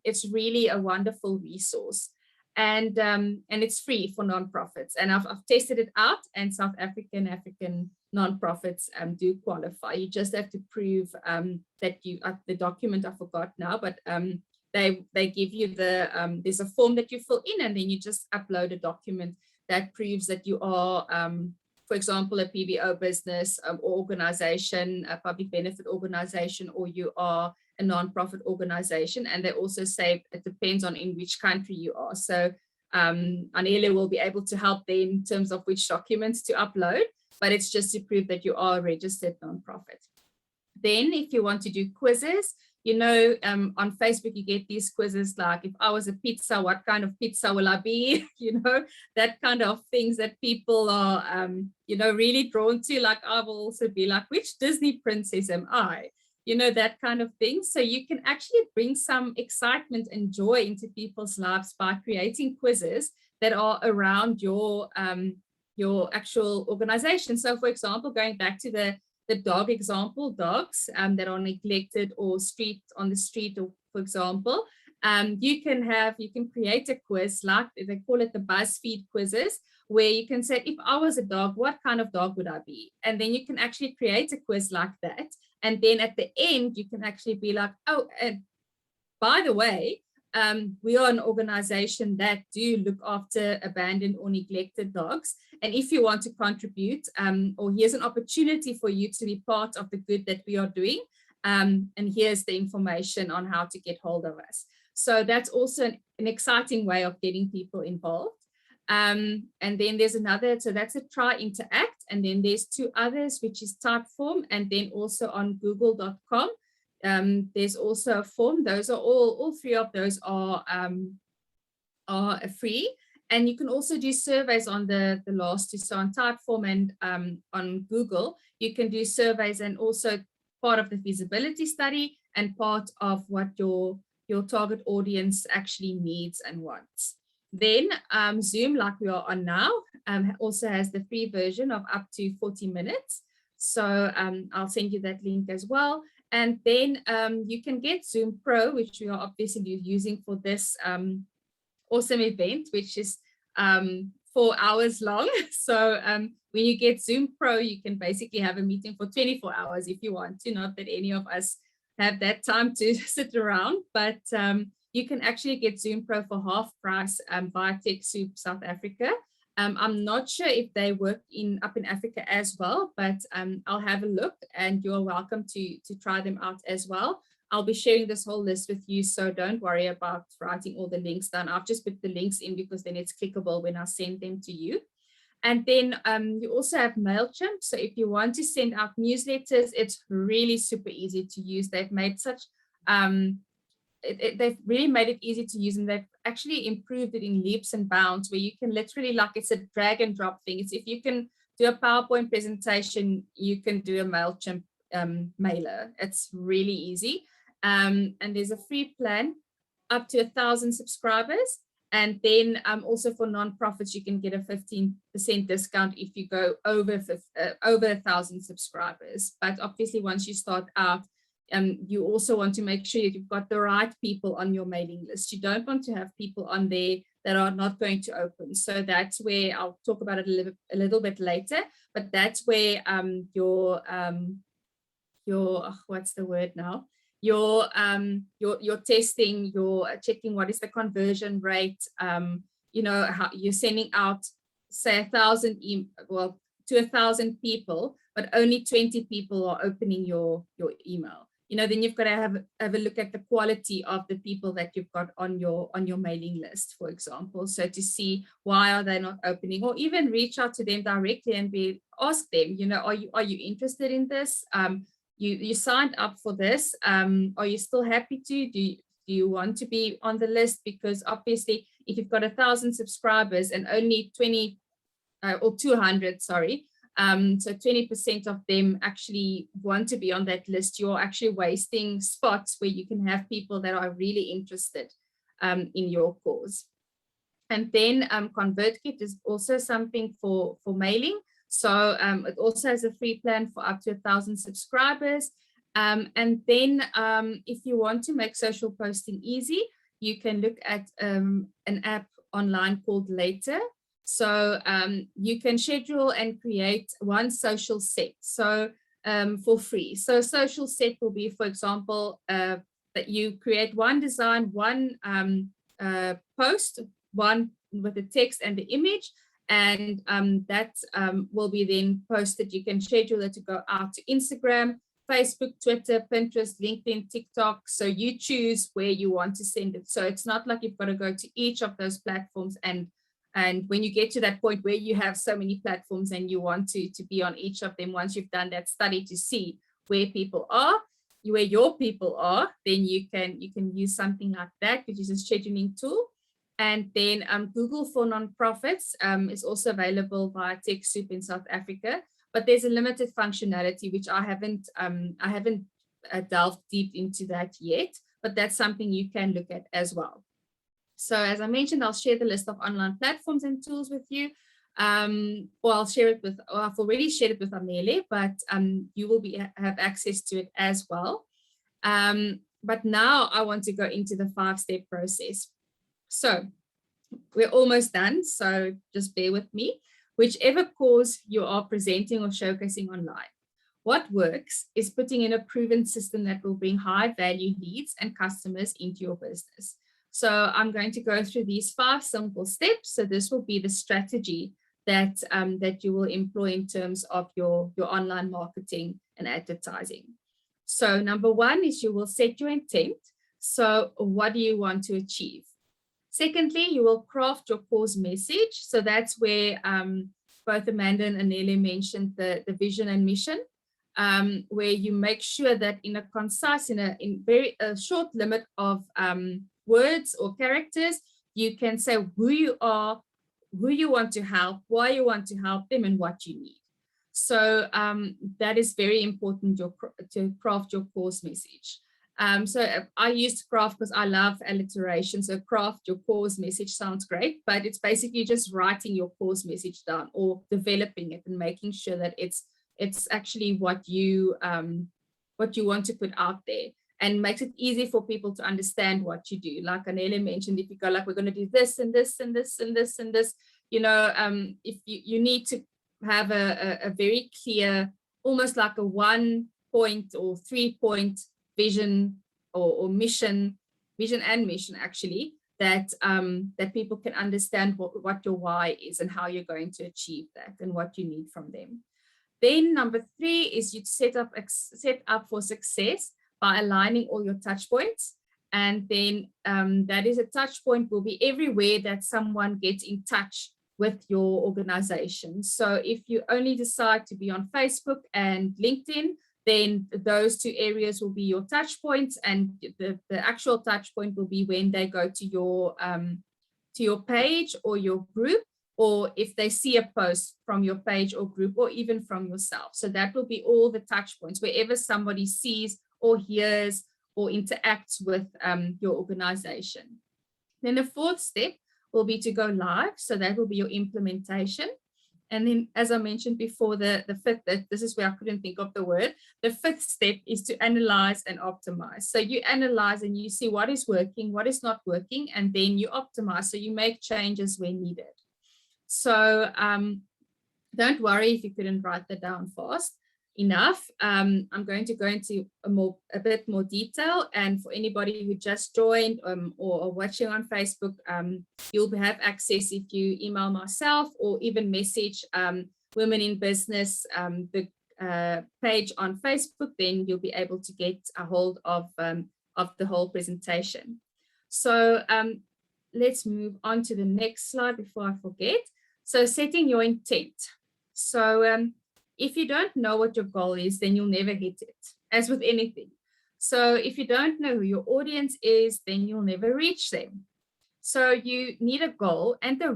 [SPEAKER 5] It's really a wonderful resource, and it's free for nonprofits. And I've tested it out, and South African nonprofits do qualify. You just have to prove that you, the document I forgot now, but they give you the, there's a form that you fill in, and then you just upload a document that proves that you are, for example, a PBO business or organization, a public benefit organization, or you are a nonprofit organization. And they also say it depends on in which country you are. So Anele will be able to help there in terms of which documents to upload, but it's just to prove that you are a registered nonprofit. Then if you want to do quizzes, on Facebook, you get these quizzes like, if I was a pizza, what kind of pizza will I be? That kind of things that people are, really drawn to. Like I will also be like, which Disney princess am I? That kind of thing. So you can actually bring some excitement and joy into people's lives by creating quizzes that are around your actual organization. So for example, going back to the dog example, dogs that are neglected or on the street, or for example, you can create a quiz, like they call it the BuzzFeed quizzes, where you can say, if I was a dog, what kind of dog would I be? And then you can actually create a quiz like that. And then at the end, you can actually be like, oh, and by the way, we are an organization that do look after abandoned or neglected dogs. And if you want to contribute, or here's an opportunity for you to be part of the good that we are doing, and here's the information on how to get hold of us. So that's also an exciting way of getting people involved. And then there's another, so that's a Try Interact, and then there's two others, which is Typeform, and then also on google.com. There's also a form. Those are all three of those are free. And you can also do surveys on the last two. So on Typeform and on Google, you can do surveys, and also part of the feasibility study and part of what your target audience actually needs and wants. Then Zoom, like we are on now, also has the free version of up to 40 minutes. So I'll send you that link as well. And then you can get Zoom Pro, which we are obviously using for this awesome event, which is 4 hours long. So when you get Zoom Pro, you can basically have a meeting for 24 hours if you want to. Not that any of us have that time to sit around, but you can actually get Zoom Pro for half price via TechSoup South Africa. I'm not sure if they work up in Africa as well, but I'll have a look, and you're welcome to try them out as well. I'll be sharing this whole list with you, so don't worry about writing all the links down. I've just put the links in because then it's clickable when I send them to you. And then you also have MailChimp. So if you want to send out newsletters, it's really super easy to use. They've made such they've really made it easy to use, and they've actually improved it in leaps and bounds, where you can literally, like it's a drag and drop thing. It's if you can do a PowerPoint presentation, you can do a MailChimp mailer. It's really easy. And there's a free plan up to 1,000 subscribers. And then also for nonprofits, you can get a 15% discount if you go over 1,000 subscribers. But obviously, once you start out, you also want to make sure that you've got the right people on your mailing list. You don't want to have people on there that are not going to open. So that's where I'll talk about it a little bit later. But that's where your what's the word now? Your testing, your checking what is the conversion rate. You know, how you're sending out, say 1,000 to 1,000 people, but only 20 people are opening your email. You know, then you've got to have a look at the quality of the people that you've got on your mailing list, for example. So to see why are they not opening, or even reach out to them directly and ask them, you know, are you interested in this? You signed up for this. Are you still happy to? Do you want to be on the list? Because obviously, if you've got 1,000 subscribers and only 20 or 200, sorry. So 20% of them actually want to be on that list. You're actually wasting spots where you can have people that are really interested in your cause. And then ConvertKit is also something for mailing. So it also has a free plan for up to 1,000 subscribers. And then if you want to make social posting easy, you can look at an app online called Later. So you can schedule and create one social set, so for free. So social set will be, for example, that you create one design, one post, one with the text and the image, and that will be then posted. You can schedule it to go out to Instagram, Facebook, Twitter, Pinterest, LinkedIn, TikTok. So you choose where you want to send it. So it's not like you've got to go to each of those platforms, and when you get to that point where you have so many platforms and you want to be on each of them, once you've done that study to see where people are, where your people are, then you can use something like that, which is a scheduling tool. And then Google for nonprofits is also available via TechSoup in South Africa, but there's a limited functionality which I haven't delved deep into that yet, but that's something you can look at as well. So as I mentioned, I'll share the list of online platforms and tools with you. Or I'll share it with, or I've already shared it with Amele, but you will have access to it as well. But now I want to go into the 5-step process. So we're almost done, so just bear with me. Whichever cause you are presenting or showcasing online, what works is putting in a proven system that will bring high value leads and customers into your business. So I'm going to go through these 5 simple steps. So this will be the strategy that, that you will employ in terms of your online marketing and advertising. So number 1 is you will set your intent. So what do you want to achieve? Secondly, you will craft your course message. So that's where both Amanda and Anele mentioned the vision and mission, where you make sure that in a concise, in very short limit of words or characters, you can say who you are, who you want to help, why you want to help them, and what you need. So that is very important to craft your course message. So I used craft because I love alliteration. So craft your course message sounds great, but it's basically just writing your course message down or developing it and making sure that it's actually what you want to put out there, and makes it easy for people to understand what you do. Like Anele mentioned, if you go like, we're going to do this and this and this and this and this, you know, if you need to have a very clear, almost like a 1-point or 3-point vision or mission and mission actually, that that people can understand what your why is and how you're going to achieve that and what you need from them. Then number 3 is you set up for success by aligning all your touch points. And then that is a touch point will be everywhere that someone gets in touch with your organization. So if you only decide to be on Facebook and LinkedIn, then those 2 areas will be your touch points, and the actual touch point will be when they go to your page or your group, or if they see a post from your page or group, or even from yourself. So that will be all the touch points, wherever somebody sees or hears or interacts with your organization. Then the 4th step will be to go live. So that will be your implementation. And then, as I mentioned before, the 5th, this is where I couldn't think of the word. The 5th step is to analyze and optimize. So you analyze and you see what is working, what is not working, and then you optimize. So you make changes where needed. So don't worry if you couldn't write that down fast enough. I'm going to go into a bit more detail, and for anybody who just joined or watching on Facebook, you'll have access if you email myself or even message Women in Business, the page on Facebook. Then you'll be able to get a hold of the whole presentation. So let's move on to the next slide before I forget. So setting your intent. So if you don't know what your goal is, then you'll never hit it, as with anything. So if you don't know who your audience is, then you'll never reach them. So you need a goal and the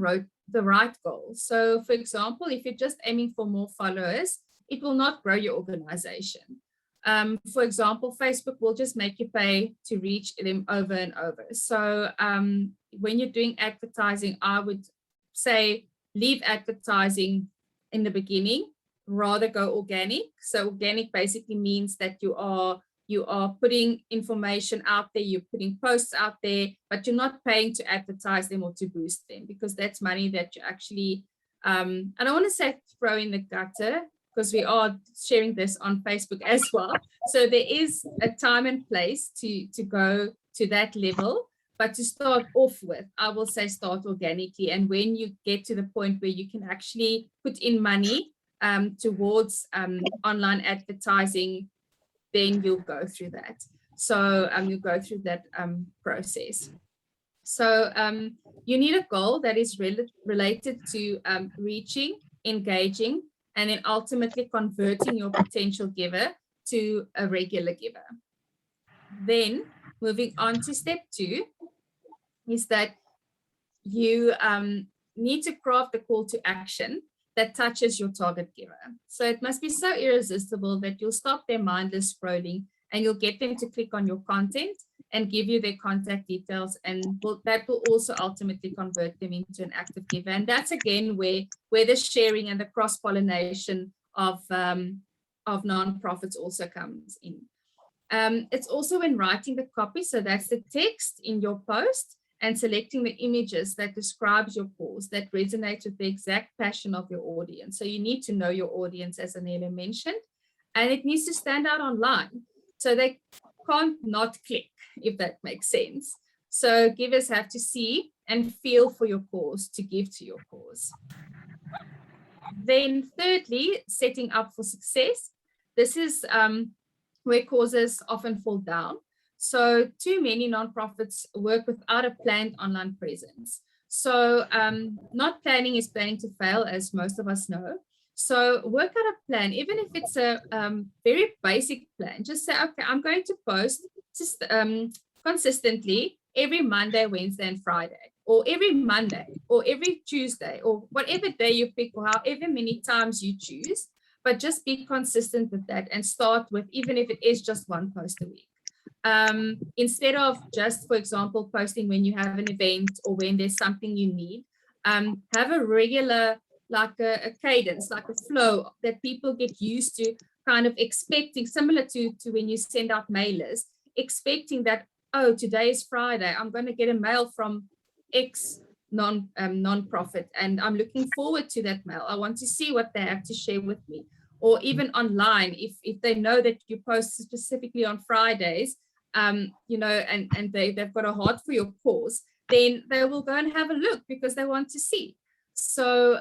[SPEAKER 5] right goal. So for example, if you're just aiming for more followers, it will not grow your organization. For example, Facebook will just make you pay to reach them over and over. So when you're doing advertising, I would say leave advertising in the beginning, rather go organic. So organic basically means that you are putting information out there, you're putting posts out there, but you're not paying to advertise them or to boost them, because that's money that you actually, I don't want to say throw in the gutter, because we are sharing this on Facebook as well. So there is a time and place to go to that level, but to start off with, I will say start organically. And when you get to the point where you can actually put in money towards online advertising, then you'll go through that. So you'll go through that process. So you need a goal that is related to reaching, engaging, and then ultimately converting your potential giver to a regular giver. Then moving on to step 2 is that you need to craft a call to action that touches your target giver. So it must be so irresistible that you'll stop their mindless scrolling and you'll get them to click on your content and give you their contact details, and that will also ultimately convert them into an active giver. And that's again where the sharing and the cross-pollination of nonprofits also comes in. It's also when writing the copy, so that's the text in your post, and selecting the images that describes your cause, that resonates with the exact passion of your audience. So you need to know your audience, as Anele mentioned, and it needs to stand out online. So they can't not click, if that makes sense. So givers have to see and feel for your cause to give to your cause. Then thirdly, setting up for success. This is where causes often fall down. So too many nonprofits work without a planned online presence. So not planning is planning to fail, as most of us know. So work out a plan, even if it's a very basic plan. Just say, okay, I'm going to post just consistently every Monday, Wednesday, and Friday, or every Monday, or every Tuesday, or whatever day you pick, or however many times you choose, but just be consistent with that and start with, even if it is just one post a week. Instead of just, for example, posting when you have an event or when there's something you need, have a regular, like a cadence, like a flow that people get used to, kind of expecting, similar to when you send out mailers, expecting that, oh, today is Friday, I'm going to get a mail from X non-profit, and I'm looking forward to that mail. I want to see what they have to share with me. Or even online, if they know that you post specifically on Fridays, you know, and they've got a heart for your cause, then they will go and have a look because they want to see. So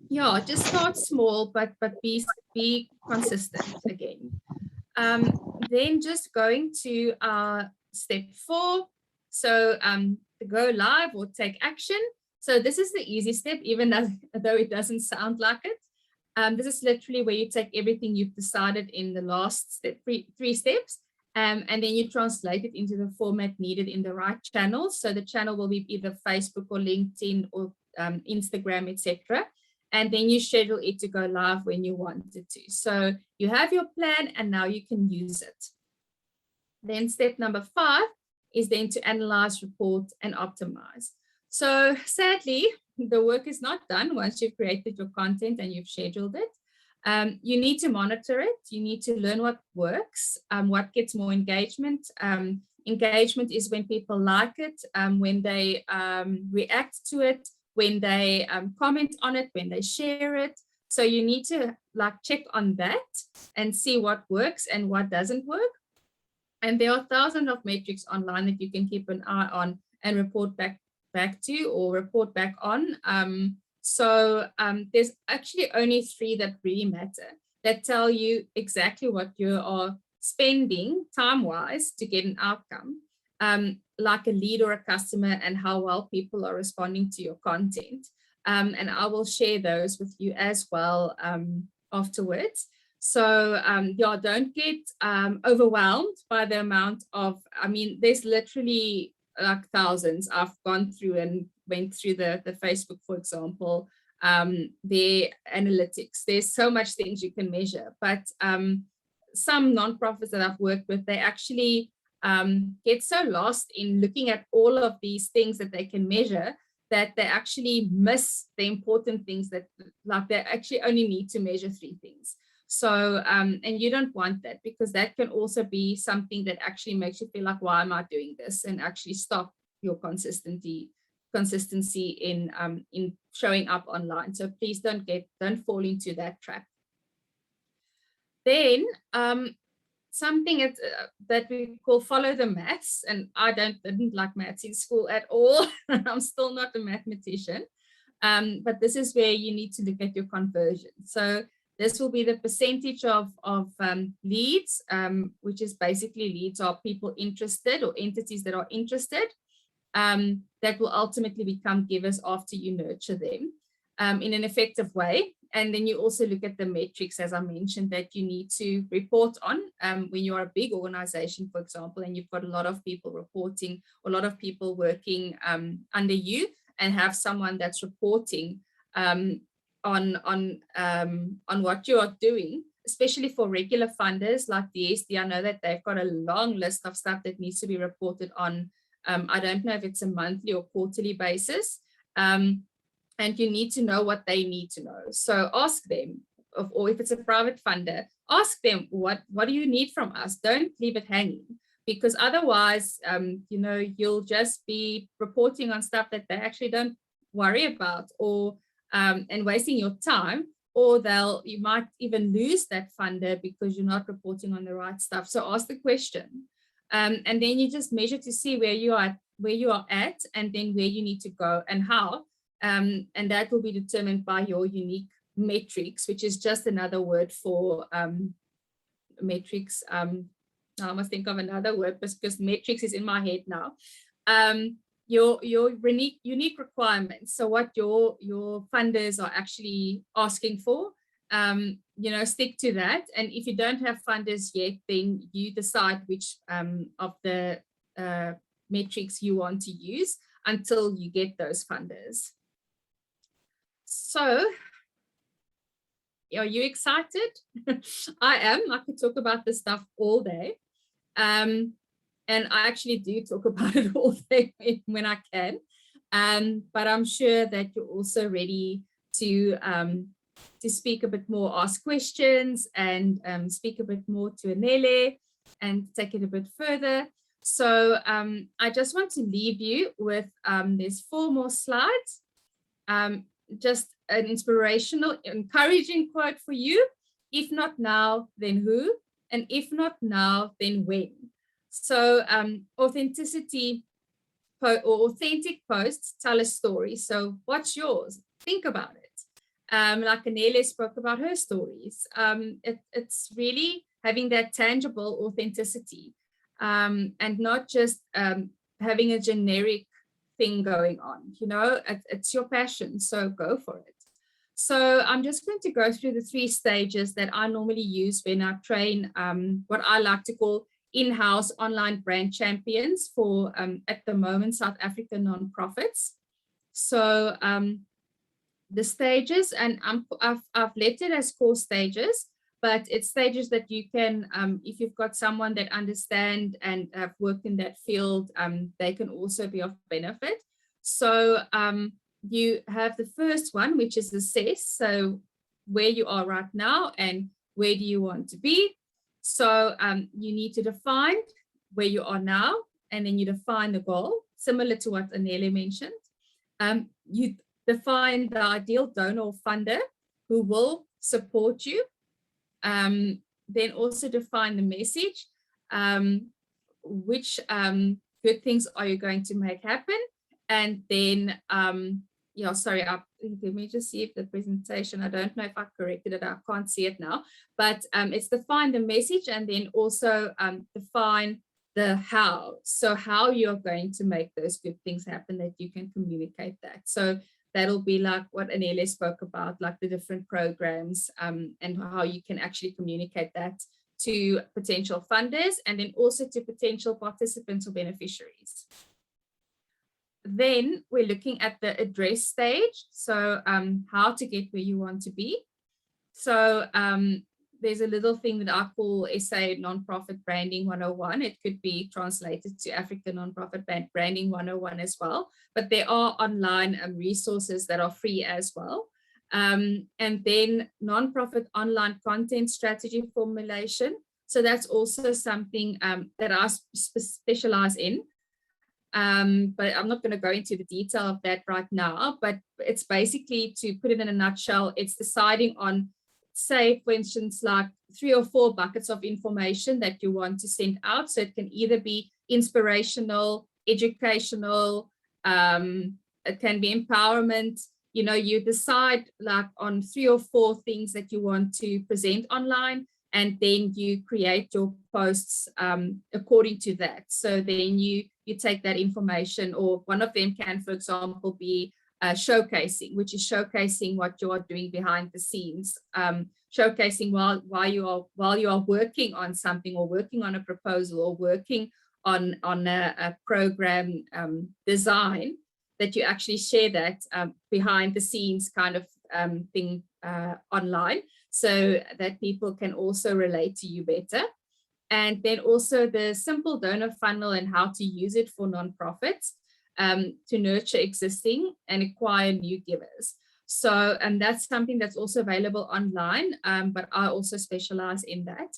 [SPEAKER 5] yeah, just start small, but be consistent again. Then just going to step 4. So go live or take action. So this is the easy step, even though it doesn't sound like it. This is literally where you take everything you've decided in the last step, 3 steps, and then you translate it into the format needed in the right channels. So the channel will be either Facebook or LinkedIn or Instagram, etc. And then you schedule it to go live when you want it to. So you have your plan and now you can use it. Then step number 5 is then to analyze, report, and optimize. So sadly, the work is not done once you've created your content and you've scheduled it. You need to monitor it. You need to learn what works, what gets more engagement. Engagement is when people like it, when they react to it, when they comment on it, when they share it. So you need to check on that and see what works and what doesn't work. And there are thousands of metrics online that you can keep an eye on and report back to or report back on. So there's actually only 3 that really matter, that tell you exactly what you are spending time-wise to get an outcome, like a lead or a customer, and how well people are responding to your content. And I will share those with you as well afterwards. So yeah, don't get overwhelmed by the amount of, I mean, there's literally like thousands. I've gone through and went through the Facebook, for example, their analytics. There's so much things you can measure, but some nonprofits that I've worked with, they actually get so lost in looking at all of these things that they can measure that they actually miss the important things, that like they actually only need to measure 3 things. So, and you don't want that, because that can also be something that actually makes you feel like, why am I doing this? And actually stop your consistency in showing up online. So please don't fall into that trap. Then something that we call follow the maths, and I didn't like maths in school at all. I'm still not a mathematician, but this is where you need to look at your conversion. So this will be the percentage of leads, which is basically leads are people interested or entities that are interested, that will ultimately become givers after you nurture them in an effective way. And then you also look at the metrics, as I mentioned, that you need to report on when you are a big organization, for example, and you've got a lot of people reporting, a lot of people working under you, and have someone that's reporting on what you are doing, especially for regular funders like the SD. I know that they've got a long list of stuff that needs to be reported on. I don't know if it's a monthly or quarterly basis. And you need to know what they need to know. So ask them, or if it's a private funder, ask them, what do you need from us? Don't leave it hanging, because otherwise, you know, you'll just be reporting on stuff that they actually don't worry about, or and wasting your time, or you might even lose that funder because you're not reporting on the right stuff. So ask the question. And then you just measure to see where you are at, and then where you need to go and how. And that will be determined by your unique metrics, which is just another word for metrics. Now I must think of another word because metrics is in my head now. Your unique requirements. So what your funders are actually asking for, stick to that. And if you don't have funders yet, then you decide which of the metrics you want to use until you get those funders. So, are you excited? I am. I could talk about this stuff all day. And I actually do talk about it all day when I can. But I'm sure that you're also ready to speak a bit more, ask questions, and speak a bit more to Anele and take it a bit further. So I just want to leave you with, there's 4 more slides. Just an inspirational, encouraging quote for you. If not now, then who? And if not now, then when? So authentic posts tell a story. So what's yours? Think about it. Like Anele spoke about her stories. It's really having that tangible authenticity, and not just having a generic thing going on. It's your passion, so go for it. So I'm just going to go through the 3 stages that I normally use when I train what I like to call in-house online brand champions for, at the moment, South African nonprofits. So the stages, and I've left it as core stages, but it's stages that you can, if you've got someone that understand and have worked in that field, they can also be of benefit. So you have the first one, which is assess. So where you are right now and where do you want to be? So you need to define where you are now, and then you define the goal, similar to what Anele mentioned. You define the ideal donor or funder who will support you. Then also define the message. Which good things are you going to make happen? And then, let me just see if the presentation, I don't know if I corrected it, I can't see it now, but it's define the message, and then also define the how. So how you're going to make those good things happen, that you can communicate that. So that'll be like what Anele spoke about, like the different programs, and how you can actually communicate that to potential funders, and then also to potential participants or beneficiaries. Then we're looking at the address stage. So how to get where you want to be. So there's a little thing that I call SA Nonprofit Branding 101. It could be translated to African Nonprofit Branding 101 as well. But there are online resources that are free as well. And then nonprofit online content strategy formulation. So that's also something that I specialize in. But I'm not going to go into the detail of that right now, but it's basically, to put it in a nutshell, it's deciding on, say, for instance, like 3 or 4 buckets of information that you want to send out. So it can either be inspirational, educational, it can be empowerment. You decide like on 3 or 4 things that you want to present online, and then you create your posts according to that. So then you take that information, or one of them can, for example, be showcasing, which is showcasing what you are doing behind the scenes, showcasing while you are working on something, or working on a proposal, or working on a program design, that you actually share that behind the scenes kind of thing online, so that people can also relate to you better. And then also the simple donor funnel and how to use it for nonprofits to nurture existing and acquire new givers. So, and that's something that's also available online, but I also specialize in that.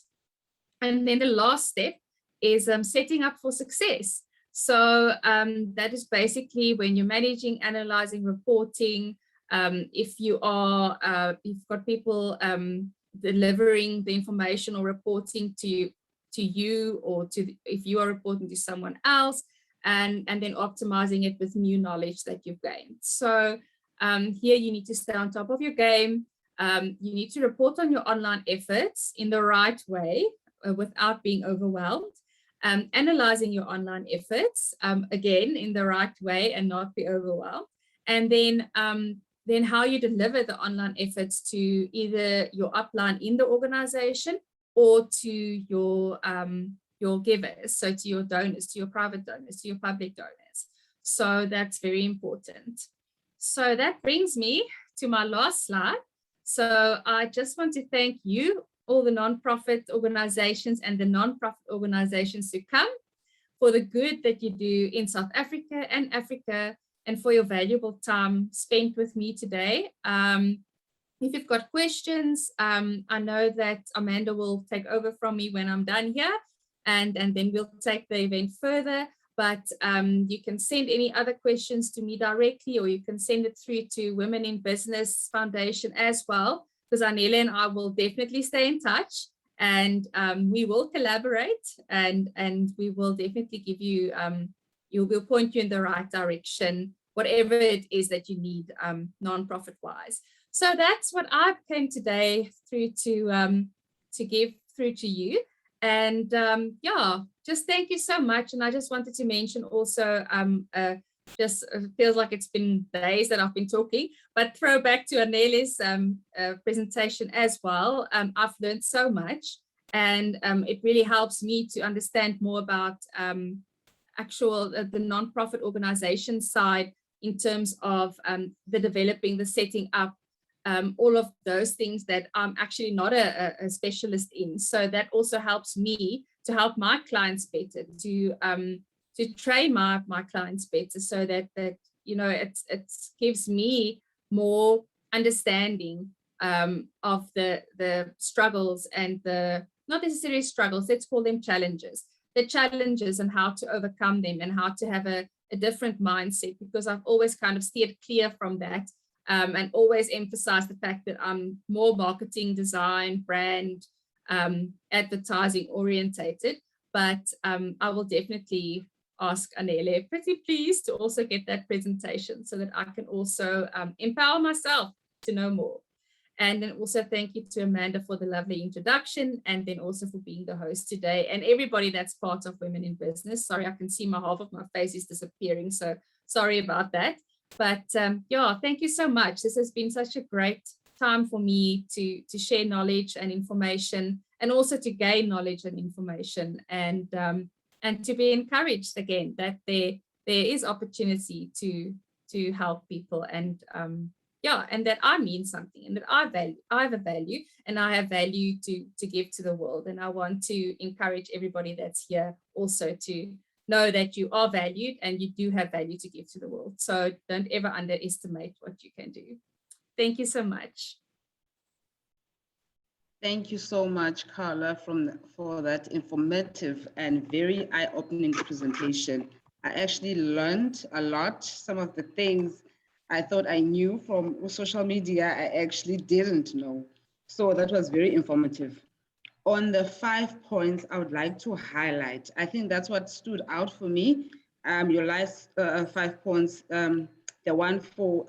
[SPEAKER 5] And then the last step is setting up for success. So that is basically when you're managing, analyzing, reporting. If you've got people delivering the information or reporting to to you, or if you are reporting to someone else, and then optimizing it with new knowledge that you've gained. So here you need to stay on top of your game. You need to report on your online efforts in the right way without being overwhelmed. Analyzing your online efforts, again, in the right way and not be overwhelmed. And then how you deliver the online efforts to either your upline in the organization or to your givers, so to your donors, to your private donors, to your public donors. So that's very important. So that brings me to my last slide. So I just want to thank you, all the nonprofit organizations and the nonprofit organizations to come, for the good that you do in South Africa and Africa, and for your valuable time spent with me today. If you've got questions, I know that Amanda will take over from me when I'm done here, and then we'll take the event further. But you can send any other questions to me directly, or you can send it through to Women in Business Foundation as well, because Anela and I will definitely stay in touch, and we will collaborate, and we will definitely give you, we'll point you in the right direction, whatever it is that you need nonprofit wise. So that's what I came today through to give through to you. And yeah, just thank you so much. And I just wanted to mention also, just feels like it's been days that I've been talking, but throw back to Anela's presentation as well. I've learned so much, and it really helps me to understand more about the nonprofit organization side, in terms of the developing, the setting up, all of those things that I'm actually not a specialist in. So that also helps me to help my clients better, to train my clients better, so that you know, it gives me more understanding of the struggles, and the not necessarily struggles, let's call them challenges, the challenges, and how to overcome them, and how to have a different mindset, because I've always kind of steered clear from that, and always emphasized the fact that I'm more marketing, design, brand, advertising orientated. But I will definitely ask Anele, pretty please, to also get that presentation, so that I can also empower myself to know more. And then also thank you to Amanda for the lovely introduction, and then also for being the host today, and everybody that's part of Women in Business. Sorry, I can see half of my face is disappearing, so sorry about that. But yeah, thank you so much. This has been such a great time for me to share knowledge and information, and also to gain knowledge and information, and to be encouraged again that there is opportunity to help people, and yeah, and that I mean something, and that I have a value, and I have value to give to the world. And I want to encourage everybody that's here also to know that you are valued, and you do have value to give to the world. So don't ever underestimate what you can do. Thank you so much.
[SPEAKER 1] Thank you so much, Carla, for that informative and very eye-opening presentation. I actually learned a lot. Some of the things I thought I knew from social media, I actually didn't know. So that was very informative. On the 5 points I would like to highlight, I think that's what stood out for me. Your last 5 points, the one for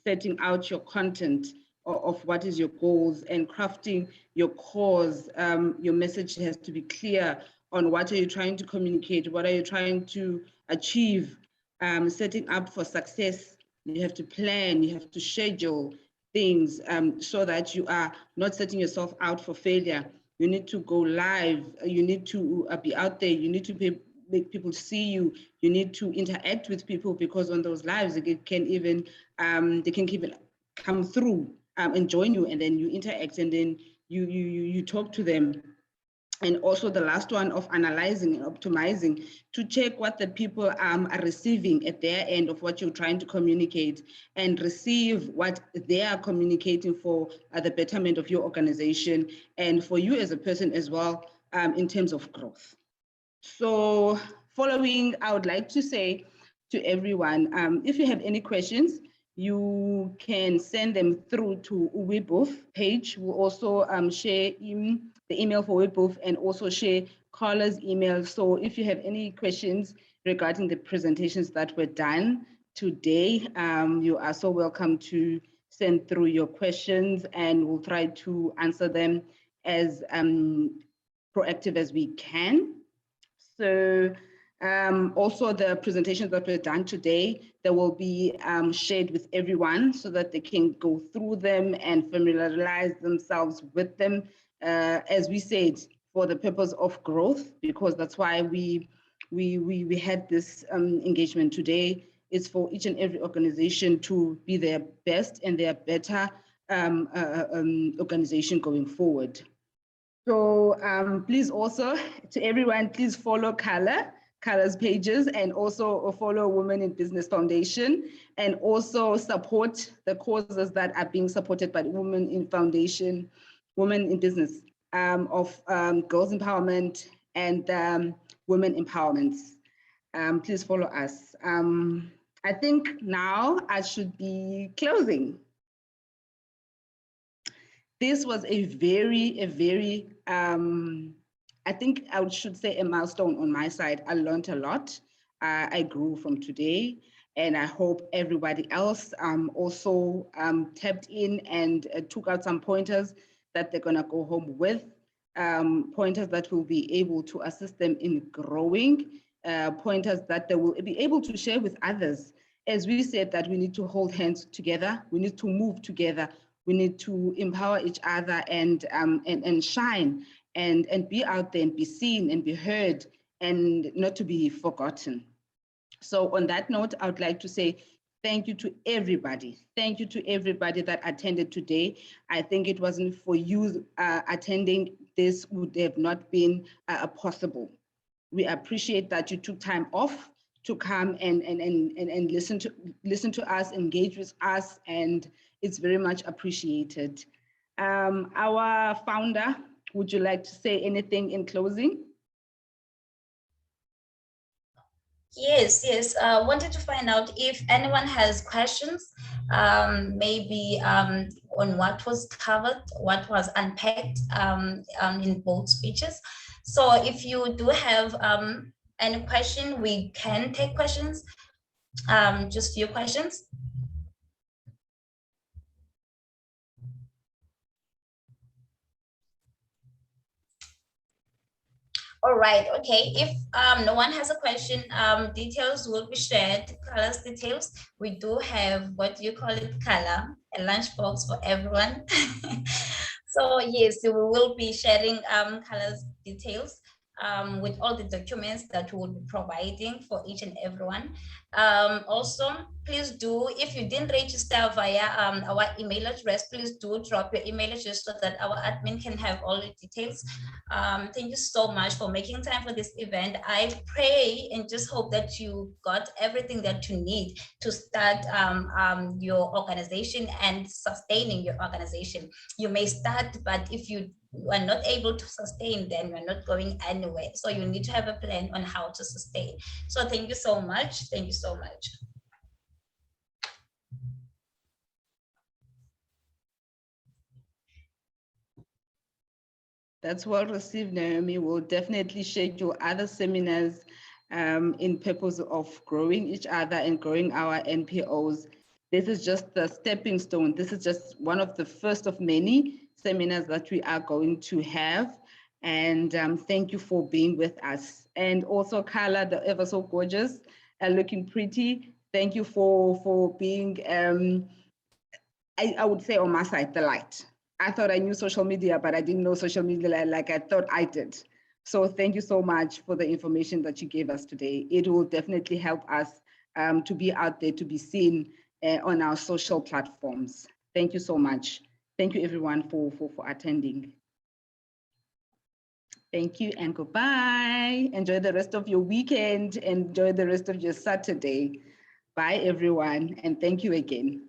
[SPEAKER 1] setting out your content of what is your goals and crafting your cause. Your message has to be clear on what are you trying to communicate, what are you trying to achieve, setting up for success. You have to plan, you have to schedule things so that you are not setting yourself out for failure. You need to go live, you need to be out there, you need to make people see you, you need to interact with people, because on those lives they can even come through and join you, and then you interact, and then you talk to them. And also the last one of analyzing and optimizing to check what the people are receiving at their end of what you're trying to communicate, and receive what they are communicating for the betterment of your organization and for you as a person as well, in terms of growth. So following, I would like to say to everyone, if you have any questions, you can send them through to WIBF page. We'll also share the email for WIBF and also share Carla's email. So if you have any questions regarding the presentations that were done today, you are so welcome to send through your questions, and we'll try to answer them as proactive as we can. So also the presentations that were done today, they will be shared with everyone so that they can go through them and familiarize themselves with them, as we said, for the purpose of growth, because that's why we had this engagement today. It's for each and every organization to be their best and their better organization going forward. So please also, to everyone, please follow Carla's pages, and also follow Women in Business Foundation, and also support the causes that are being supported by the Women in Foundation, Women in Business, of girls empowerment and women empowerment. Please follow us. I think now I should be closing. This was a very, I think I should say a milestone on my side. I learned a lot. I grew from today, and I hope everybody else also tapped in and took out some pointers that they're gonna go home with, pointers that will be able to assist them in growing, pointers that they will be able to share with others. As we said, that we need to hold hands together, we need to move together, we need to empower each other and shine and be out there and be seen and be heard and not to be forgotten. So on that note, I would like to say thank you to everybody. Thank you to everybody that attended today. I think it wasn't for you attending, this would have not been possible. We appreciate that you took time off to come and listen to us, engage with us, and it's very much appreciated. Our founder, would you like to say anything in closing?
[SPEAKER 3] Yes. Wanted to find out if anyone has questions, maybe on what was covered, what was unpacked in both speeches. So if you do have any question, we can take questions, just few questions. All right, okay. If no one has a question, details will be shared, Carla's details. We do have, what do you call it, Carla? A lunchbox for everyone. So yes, we will be sharing Carla's details with all the documents that we will be providing for each and everyone. Also, please do, if you didn't register via our email address, please do drop your email address so that our admin can have all the details. Thank you so much for making time for this event. I pray and just hope that you got everything that you need to start your organization and sustaining your organization. You may start, but if you are not able to sustain, then you're not going anywhere. So you need to have a plan on how to sustain. So thank you so much. Thank you so much.
[SPEAKER 1] That's well received, Naomi. We'll definitely schedule other seminars in purpose of growing each other and growing our NPOs. This is just the stepping stone. This is just one of the first of many seminars that we are going to have. And thank you for being with us. And also, Carla, the ever so gorgeous and looking pretty. Thank you for being, I would say on my side, the light. I thought I knew social media, but I didn't know social media like I thought I did. So thank you so much for the information that you gave us today. It will definitely help us to be out there, to be seen on our social platforms. Thank you so much. Thank you everyone for attending. Thank you and goodbye. Enjoy the rest of your weekend. Enjoy the rest of your Saturday. Bye everyone, and thank you again.